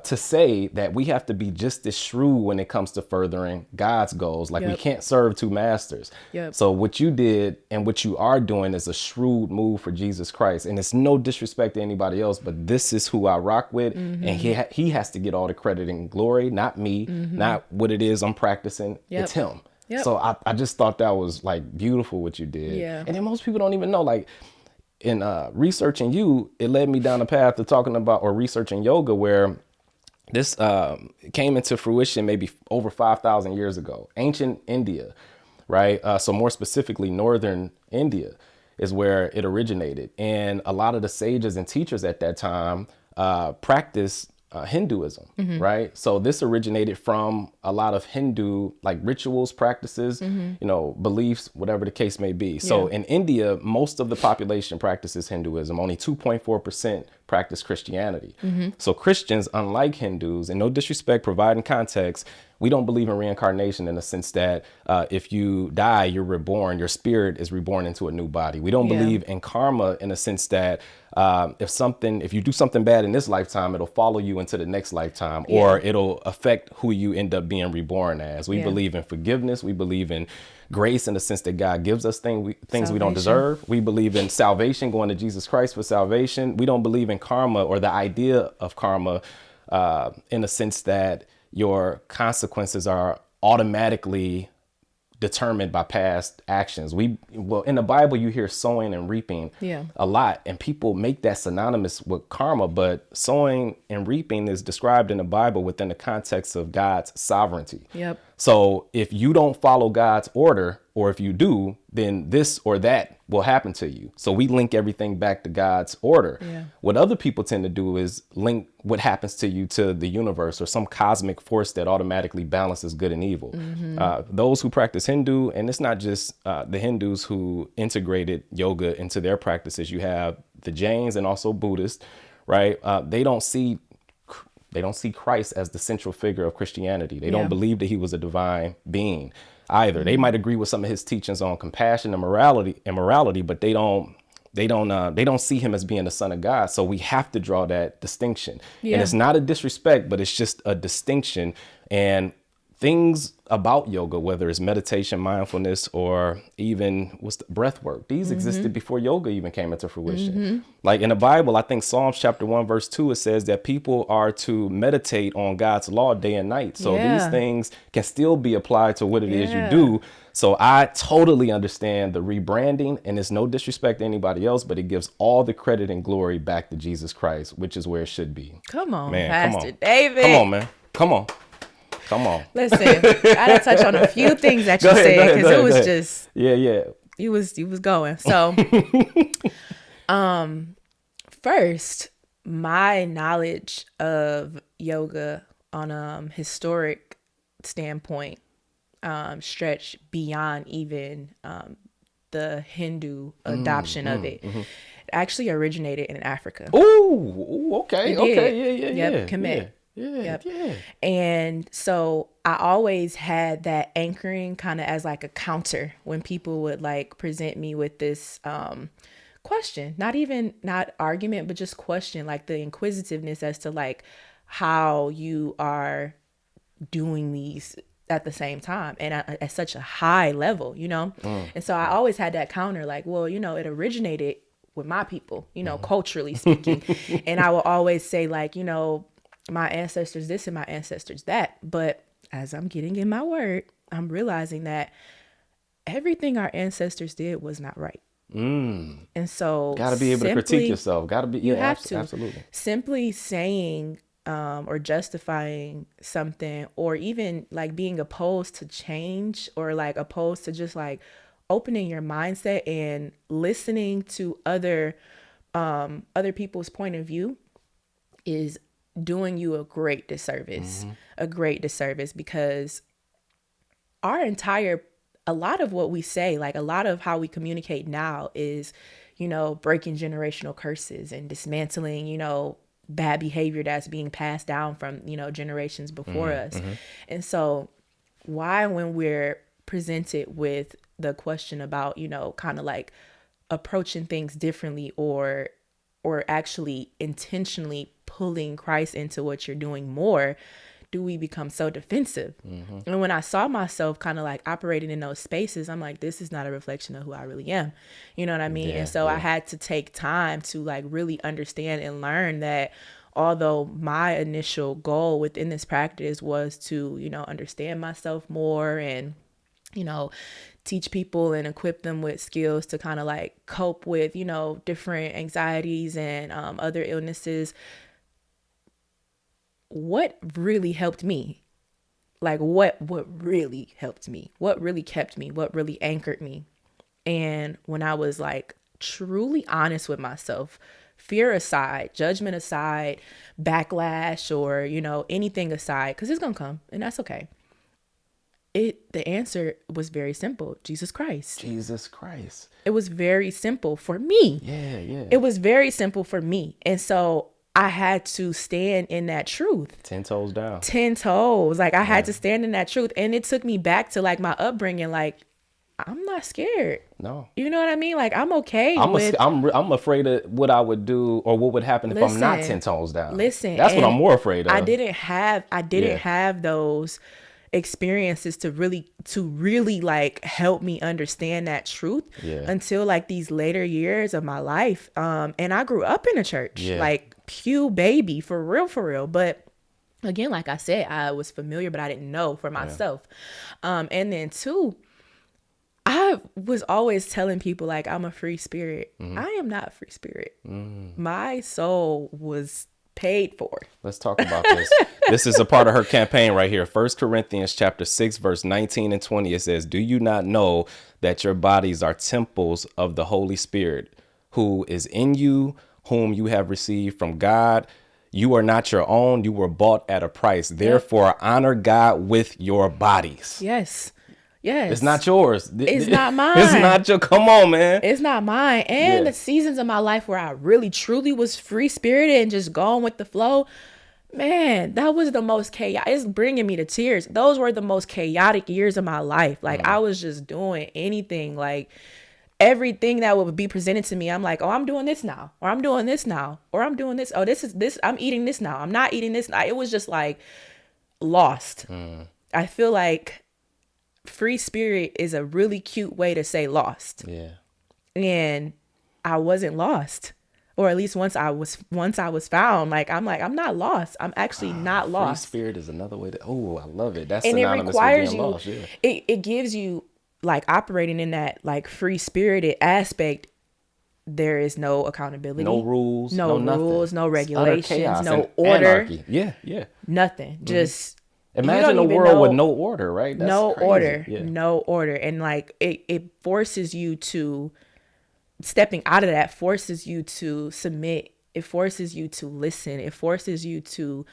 to say that we have to be just as shrewd when it comes to furthering God's goals. Like we can't serve two masters. So what you did and what you are doing is a shrewd move for Jesus Christ. And it's no disrespect to anybody else, but this is who I rock with. And he has to get all the credit and glory, not me, not what it is I'm practicing. It's him. So I just thought that was like beautiful what you did. And then most people don't even know, like, in researching you, it led me down a path to talking about or researching yoga, where this came into fruition maybe over 5,000 years ago. Ancient India, right? So more specifically, northern India is where it originated. And a lot of the sages and teachers at that time practiced Hinduism, right? So this originated from a lot of Hindu like rituals, practices, you know, beliefs, whatever the case may be. So in India, most of the population practices Hinduism. Only 2.4% practice Christianity. So Christians, unlike Hindus, and no disrespect, providing context, we don't believe in reincarnation in the sense that if you die, you're reborn, your spirit is reborn into a new body. We don't believe in karma in the sense that if you do something bad in this lifetime, it'll follow you into the next lifetime, or it'll affect who you end up being reborn as. We believe in forgiveness. We believe in grace in the sense that God gives us things we don't deserve. We believe in salvation, going to Jesus Christ for salvation. We don't believe in karma or the idea of karma in the sense that your consequences are automatically determined by past actions. Well, in the Bible, you hear sowing and reaping a lot, and people make that synonymous with karma, but sowing and reaping is described in the Bible within the context of God's sovereignty. So if you don't follow God's order, or if you do, then this or that will happen to you. So we link everything back to God's order. What other people tend to do is link what happens to you to the universe or some cosmic force that automatically balances good and evil. Those who practice Hindu, and it's not just the Hindus who integrated yoga into their practices. You have the Jains and also Buddhists, right? They don't see Christ as the central figure of Christianity. They don't believe that he was a divine being either. They might agree with some of his teachings on compassion and morality, but they don't see him as being the son of God. So we have to draw that distinction. And it's not a disrespect, but it's just a distinction. And things about yoga, whether it's meditation, mindfulness, or even breath work, these existed before yoga even came into fruition. Like in the Bible, I think Psalms chapter 1, verse 2, it says that people are to meditate on God's law day and night. So these things can still be applied to what it is you do. So I totally understand the rebranding, and it's no disrespect to anybody else, but it gives all the credit and glory back to Jesus Christ, which is where it should be. Come on, man, Pastor David. Come on, man. Come on. Listen, I gotta touch on a few things that you said, because it was just you was going. So first, my knowledge of yoga on a historic standpoint stretch beyond even the Hindu adoption of it. It actually originated in Africa. Ooh, okay. Yeah. Kemet. And so I always had that anchoring kind of as like a counter when people would like present me with this question, not argument, but just question, like the inquisitiveness as to like how you are doing these at the same time and at such a high level, you know? And so I always had that counter, like, well, you know, it originated with my people, you know, culturally speaking. And I will always say, like, you know, my ancestors this and my ancestors that. But as I'm getting in my word, I'm realizing that everything our ancestors did was not right. And so Got to be able to critique yourself. Got to be, you have to. absolutely. Simply saying or justifying something, or even like being opposed to change, or like opposed to just like opening your mindset and listening to other people's point of view is doing you a great disservice. A great disservice, because a lot of what we say, like a lot of how we communicate now is, breaking generational curses and dismantling, bad behavior that's being passed down from, generations before us. And so why, when we're presented with the question about, kind of like approaching things differently, or actually intentionally pulling Christ into what you're doing more, do we become so defensive? And when I saw myself kind of like operating in those spaces, I'm like, this is not a reflection of who I really am. You know what I mean? And so I had to take time to like really understand and learn that although my initial goal within this practice was to, understand myself more and, teach people and equip them with skills to kind of like cope with, different anxieties and other illnesses. What really helped me, like what really helped me, what really kept me, what really anchored me. And when I was like truly honest with myself, fear aside, judgment aside, backlash, or, anything aside, because it's going to come and that's okay. The answer was very simple. Jesus Christ. Jesus Christ. It was very simple for me. Yeah. It was very simple for me. And so I had to stand in that truth. 10 toes down. 10 toes. Like I had to stand in that truth. And it took me back to like my upbringing. Like, I'm not scared. No. You know what I mean? Like I'm okay I'm afraid of what I would do or what would happen if I'm not 10 toes down. Listen. That's what I'm more afraid of. I didn't have those experiences to really like help me understand that truth until like these later years of my life. And I grew up in a church, like pew baby, for real. But again, like I said, I was familiar, but I didn't know for myself. And then two, I was always telling people like I'm a free spirit. I am not a free spirit. My soul was paid for. Let's talk about this. This is a part of her campaign right here. 1 Corinthians chapter 6, verse 19 and 20. It says, do you not know that your bodies are temples of the Holy Spirit, who is in you, whom you have received from God? You are not your own. You were bought at a price. Therefore, honor God with your bodies. Yes. It's not yours. It's not mine. It's not your, come on, man. It's not mine. And the seasons of my life where I really, truly was free spirited and just going with the flow, man, that was the most chaotic. It's bringing me to tears. Those were the most chaotic years of my life. Like I was just doing anything, like everything that would be presented to me. I'm like, oh, I'm doing this now, or I'm doing this now, or I'm doing this. Oh, this is this. I'm eating this now. I'm not eating this now. It was just like lost. I feel like free spirit is a really cute way to say lost. Yeah. And I wasn't lost. Or at least once I was found, I'm not lost. I'm actually not lost. Free spirit is another way to, I love it. That's and synonymous it requires with being you, lost. Yeah. It gives you like operating in that like free spirited aspect. There is no accountability, no rules, no regulations, no order. Anarchy. Yeah. Nothing. Just imagine a world with no order, right? That's no crazy. order. Yeah. No order. And like it forces you to, stepping out of that forces you to submit. It forces you to listen. It forces you to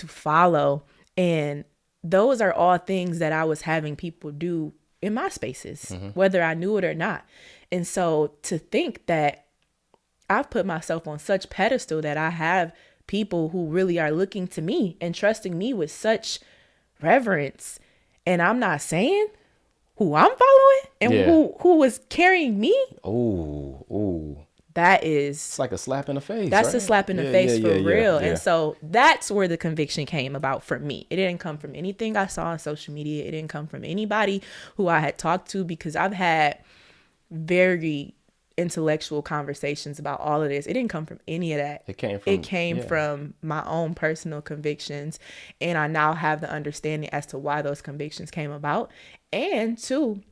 follow. And those are all things that I was having people do in my spaces, whether I knew it or not. And so to think that I've put myself on such pedestal that I have people who really are looking to me and trusting me with such reverence, and I'm not saying who I'm following and who was carrying me. That is, it's like a slap in the face. That's right? a slap in the face for real. Yeah. And so that's where the conviction came about for me. It didn't come from anything I saw on social media. It didn't come from anybody who I had talked to, because I've had very intellectual conversations about all of this. It didn't come from any of that. It came from my own personal convictions. And I now have the understanding as to why those convictions came about. And two,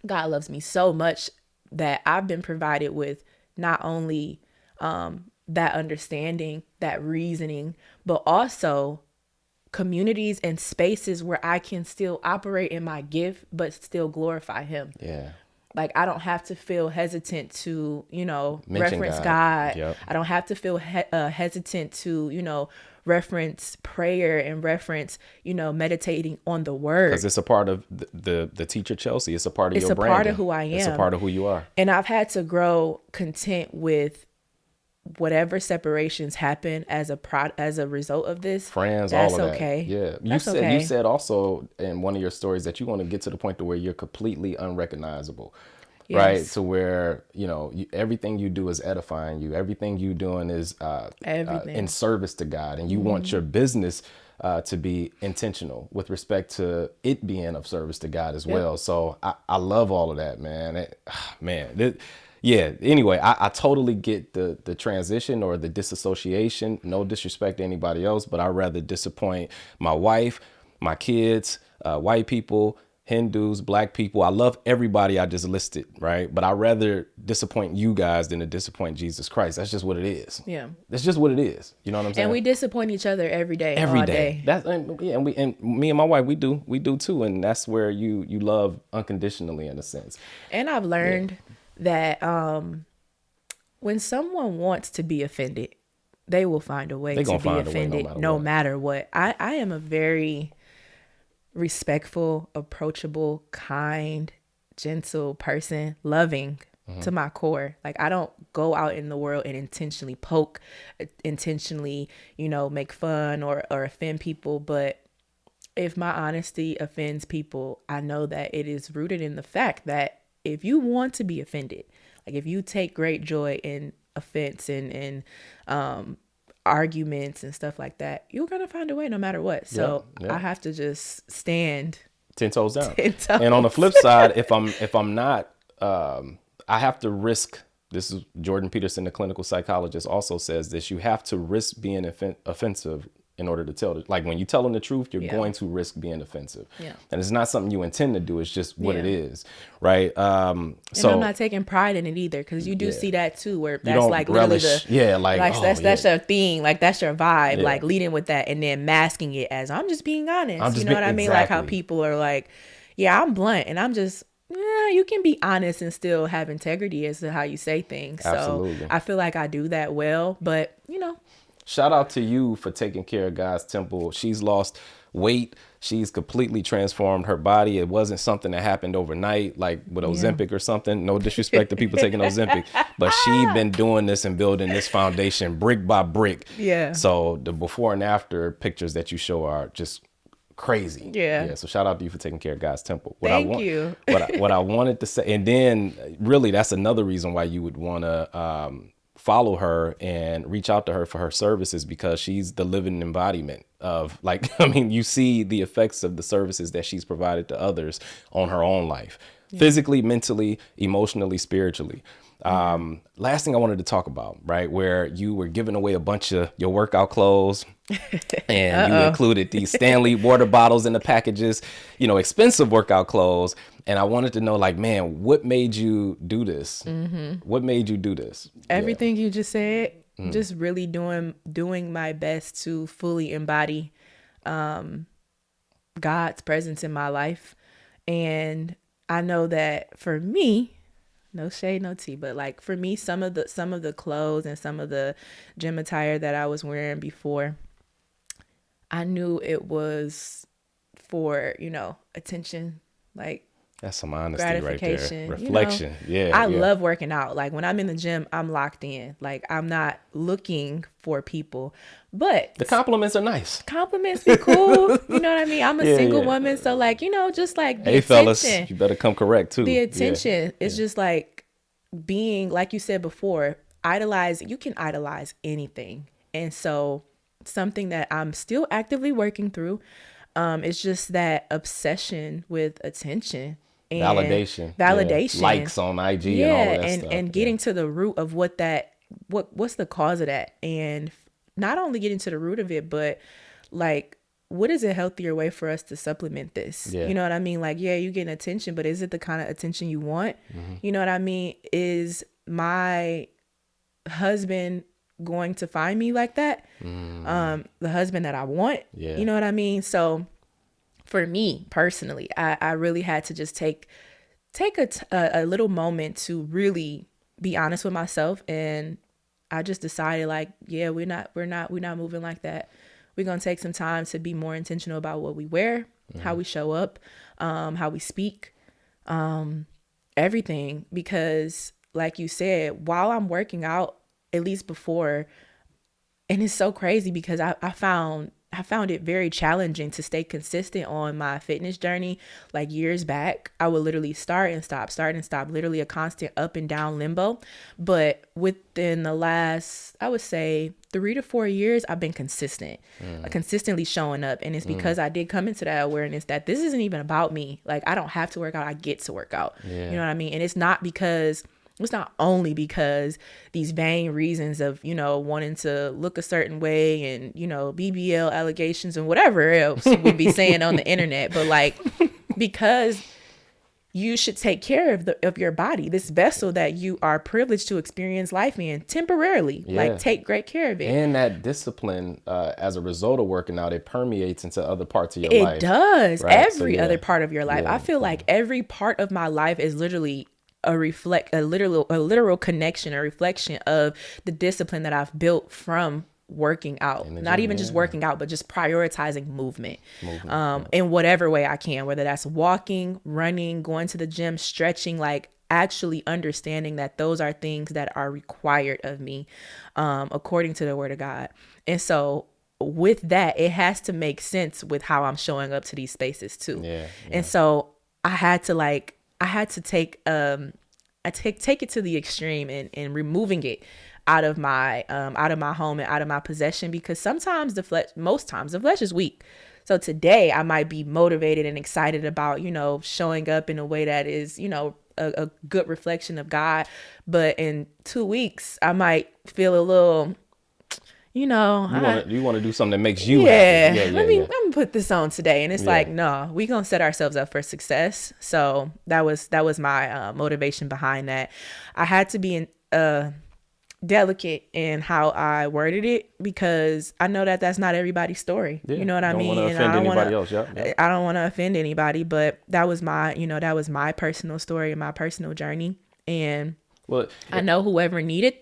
God loves me so much that I've been provided with not only that understanding, that reasoning, but also communities and spaces where I can still operate in my gift, but still glorify him. Yeah. Like, I don't have to feel hesitant to, reference God. Yep. I don't have to feel hesitant to, reference prayer and reference, meditating on the word. Because it's a part of the teacher Chelsea. It's a part of your branding. It's a part of who I am. It's a part of who you are. And I've had to grow content with whatever separations happen as a result of this. Friends, that's all of okay. that. Yeah. You said also in one of your stories that you want to get to the point to where you're completely unrecognizable. Yes. Right. To where, everything you do is edifying you. Everything you doing is in service to God. And you want your business to be intentional with respect to it being of service to God as well. So I love all of that, man. Anyway, I totally get the transition or the disassociation. No disrespect to anybody else, but I'd rather disappoint my wife, my kids, white people, Hindus, black people. I love everybody I just listed, right? But I'd rather disappoint you guys than to disappoint Jesus Christ. That's just what it is. Yeah. That's just what it is. You know what I'm saying? And we disappoint each other every day. Every all day. And me and my wife, we do too. And that's where you love unconditionally in a sense. And I've learned that when someone wants to be offended, they will find a way to be offended no matter what. I am a very respectful, approachable, kind, gentle person, loving to my core. Like, I don't go out in the world and intentionally poke, intentionally, make fun or offend people. But if my honesty offends people, I know that it is rooted in the fact that if you want to be offended, like if you take great joy in offense and arguments and stuff like that, you're going to find a way no matter what. So I have to just stand 10 toes down. And on the flip side, if I'm not, I have to risk. This is Jordan Peterson, the clinical psychologist, also says this. You have to risk being offensive in order to tell it. Like, when you tell them the truth, you're going to risk being offensive. Yeah. And it's not something you intend to do. It's just what it is. Right. And I'm not taking pride in it either. Because you do see that too, where that's like relish, literally that's your thing. Like, that's your vibe, like leading with that and then masking it as I'm just being honest. You know what I mean? Like how people are like, yeah, I'm blunt and I'm just, you can be honest and still have integrity as to how you say things. Absolutely. So I feel like I do that well, but shout out to you for taking care of God's temple. She's lost weight. She's completely transformed her body. It wasn't something that happened overnight, like with Ozempic or something. No disrespect to people taking Ozempic, but she been doing this and building this foundation brick by brick. Yeah. So the before and after pictures that you show are just crazy. Yeah. So shout out to you for taking care of God's temple. Thank you. What I wanted to say, and then really that's another reason why you would want to follow her and reach out to her for her services, because she's the living embodiment of, like, I mean, you see the effects of the services that she's provided to others on her own life, physically, mentally, emotionally, spiritually. Last thing I wanted to talk about, right, where you were giving away a bunch of your workout clothes and you included these Stanley water bottles in the packages, expensive workout clothes. And I wanted to know, like, man, what made you do this? What made you do this? Everything you just said, just really doing my best to fully embody God's presence in my life. And I know that for me, no shade, no tea, but like for me, some of the clothes and some of the gym attire that I was wearing before, I knew it was for, attention, like that's some honesty right there. Reflection. I love working out. Like when I'm in the gym, I'm locked in. Like I'm not looking for people, but the compliments are nice. Compliments be cool. You know what I mean? I'm a single woman. So like, just like the attention, fellas, you better come correct too. The attention is just like being, like you said before, you can idolize anything. And so something that I'm still actively working through, is just that obsession with attention. and validation, likes on IG, and all of that stuff. And getting to the root of what's the cause of that, and not only getting to the root of it, but like, what is a healthier way for us to supplement this? Yeah. You know what I mean? Like, yeah, you getting attention, but is it the kind of attention you want? You know what I mean? Is my husband going to find me like that? The husband that I want? Yeah. You know what I mean? So for me personally, I really had to just take a little moment to really be honest with myself. And I just decided, like, yeah, we're not moving like that. We're going to take some time to be more intentional about what we wear, how we show up, how we speak, everything. Because like you said, while I'm working out, at least before, and it's so crazy because I found it very challenging to stay consistent on my fitness journey. Like years back, I would literally start and stop, literally a constant up and down limbo. But within the last, I would say 3 to 4 years, I've been consistent, consistently showing up. And it's because I did come into that awareness that this isn't even about me. Like, I don't have to work out. I get to work out. Yeah. You know what I mean? And it's not only because these vain reasons of, wanting to look a certain way and, BBL allegations and whatever else we'd be saying on the internet, but like, because you should take care of your body, this vessel that you are privileged to experience life in temporarily. Yeah. Like, take great care of it. And that discipline, as a result of working out, it permeates into other parts of your life. It does. Right? Every other part of your life. I feel like every part of my life is literally a literal connection, a reflection of the discipline that I've built from working out. Not even just working out, but just prioritizing movement. In whatever way I can, whether that's walking, running, going to the gym, stretching, like actually understanding that those are things that are required of me, according to the word of God. And so with that, it has to make sense with how I'm showing up to these spaces too. Yeah. And so I had to take it to the extreme and removing it out of my home and out of my possession, because most times the flesh is weak. So today I might be motivated and excited about, showing up in a way that is, a good reflection of God. But in 2 weeks, I might feel a little, you want to do something that makes you happy. Let me put this on today. And it's like, no, we gonna set ourselves up for success. So that was my motivation behind that. I had to be delicate in how I worded it, because I know that that's not everybody's story. Yeah. You know what I mean? And I don't want to offend anybody else. Yeah. I don't want to offend anybody, but that was my personal story and my personal journey. And I know whoever needed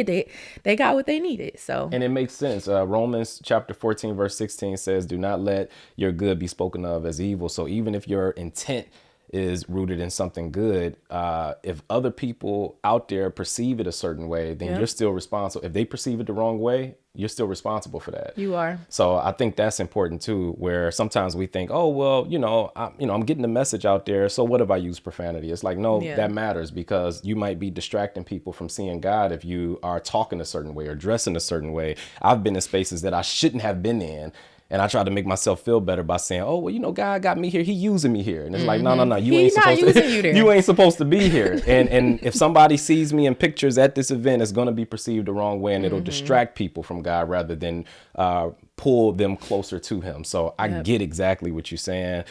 it, they got what they needed. So, and it makes sense. Romans chapter 14, verse 16 says, "Do not let your good be spoken of as evil." So even if your intent is rooted in something good, if other people out there perceive it a certain way, then you're still responsible. If they perceive it the wrong way, you're still responsible for that. You are. So I think that's important too, where sometimes we think, oh, well, I'm getting the message out there. So what if I use profanity? It's like, no, that matters, because you might be distracting people from seeing God if you are talking a certain way or dressing a certain way. I've been in spaces that I shouldn't have been in, and I try to make myself feel better by saying, oh, well, God got me here. He using me here. And it's like, no. You ain't supposed to be here. And if somebody sees me in pictures at this event, it's going to be perceived the wrong way, and it'll distract people from God rather than pull them closer to him. So I get exactly what you're saying.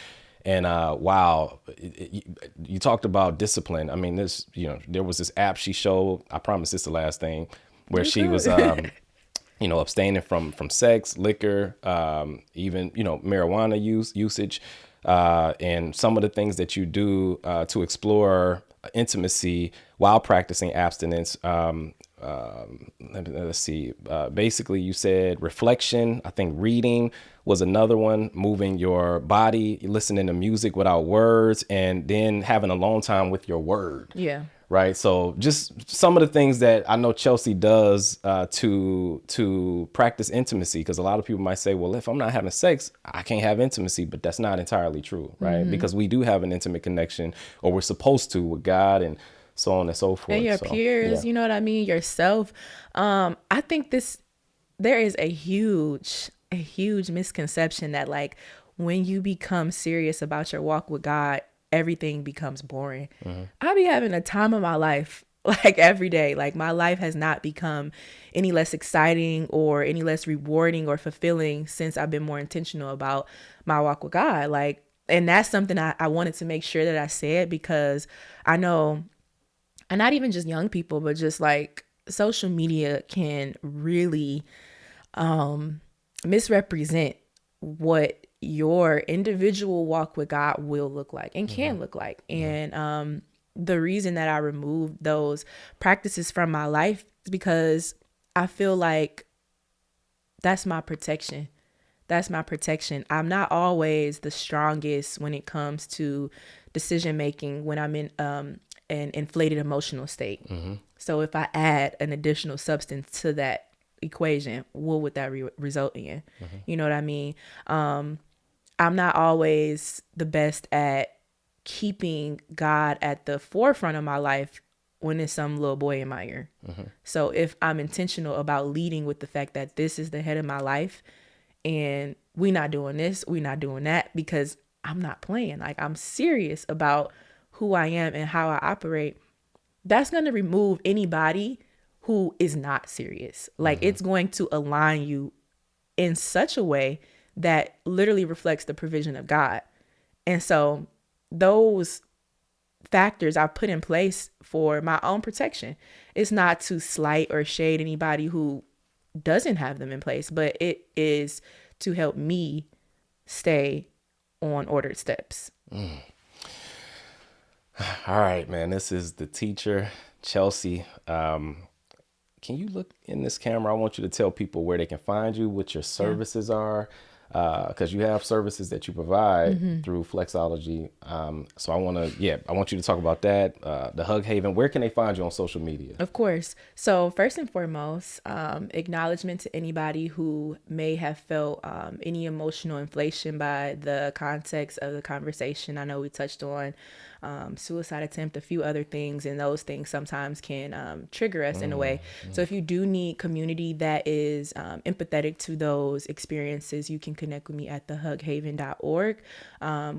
And wow, you talked about discipline. I mean, there was this app she showed. I promise this is the last thing, where she was abstaining from sex, liquor, even, marijuana usage, and some of the things that you do to explore intimacy while practicing abstinence. Let's see. Basically, you said reflection. I think reading was another one, moving your body, listening to music without words, and then having alone time with your word. Yeah. Right. So just some of the things that I know Chelsea does to practice intimacy, because a lot of people might say, well, if I'm not having sex, I can't have intimacy. But that's not entirely true. Right. Because we do have an intimate connection, or we're supposed to, with God, and so on and so forth. And your peers, you know what I mean? Yourself. I think there is a huge misconception that, like, when you become serious about your walk with God, everything becomes boring. I be having a time of my life, like every day. Like my life has not become any less exciting or any less rewarding or fulfilling since I've been more intentional about my walk with God. Like, and that's something I wanted to make sure that I said, because I know, and not even just young people, but just like social media can really misrepresent what your individual walk with God will look like and can look like. And the reason that I removed those practices from my life is because I feel like that's my protection. That's my protection. I'm not always the strongest when it comes to decision making when I'm in an inflated emotional state. So if I add an additional substance to that equation, what would that result in? You know what I mean? I'm not always the best at keeping God at the forefront of my life when it's some little boy in my ear. So if I'm intentional about leading with the fact that this is the head of my life, and we not doing this, we not doing that, because I'm not playing. Like, I'm serious about who I am and how I operate. That's going to remove anybody who is not serious. Like, it's going to align you in such a way that literally reflects the provision of God. And so those factors I put in place for my own protection. It's not to slight or shade anybody who doesn't have them in place, but it is to help me stay on ordered steps. All right, man. This is the teacher, Chelsea. Can you look in this camera? I want you to tell people where they can find you, what your services are, because you have services that you provide through Flexology. So I want you to talk about that, the Hug Haven. Where can they find you on social media? Of course. So first and foremost, acknowledgement to anybody who may have felt any emotional inflation by the context of the conversation. I know we touched on suicide attempt, a few other things, and those things sometimes can trigger us in a way. So if you do need community that is empathetic to those experiences, you can connect with me at thehughaven.org,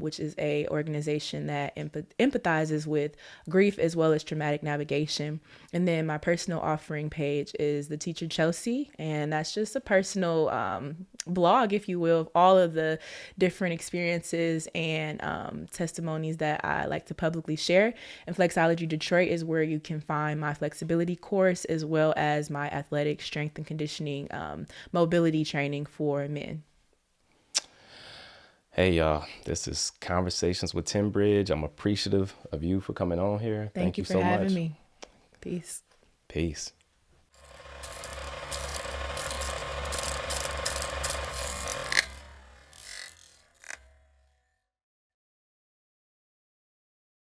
which is a organization that empathizes with grief as well as traumatic navigation. And then my personal offering page is the Teacher Chelsea, and that's just a personal blog, if you will, of all of the different experiences and testimonies that I like to publicly share. And Flexology Detroit is where you can find my flexibility course as well as my athletic strength and conditioning mobility training for men. Hey, y'all, this is Conversations with TinBridge. I'm appreciative of you for coming on here. Thank you for so having much. me. Peace. Peace.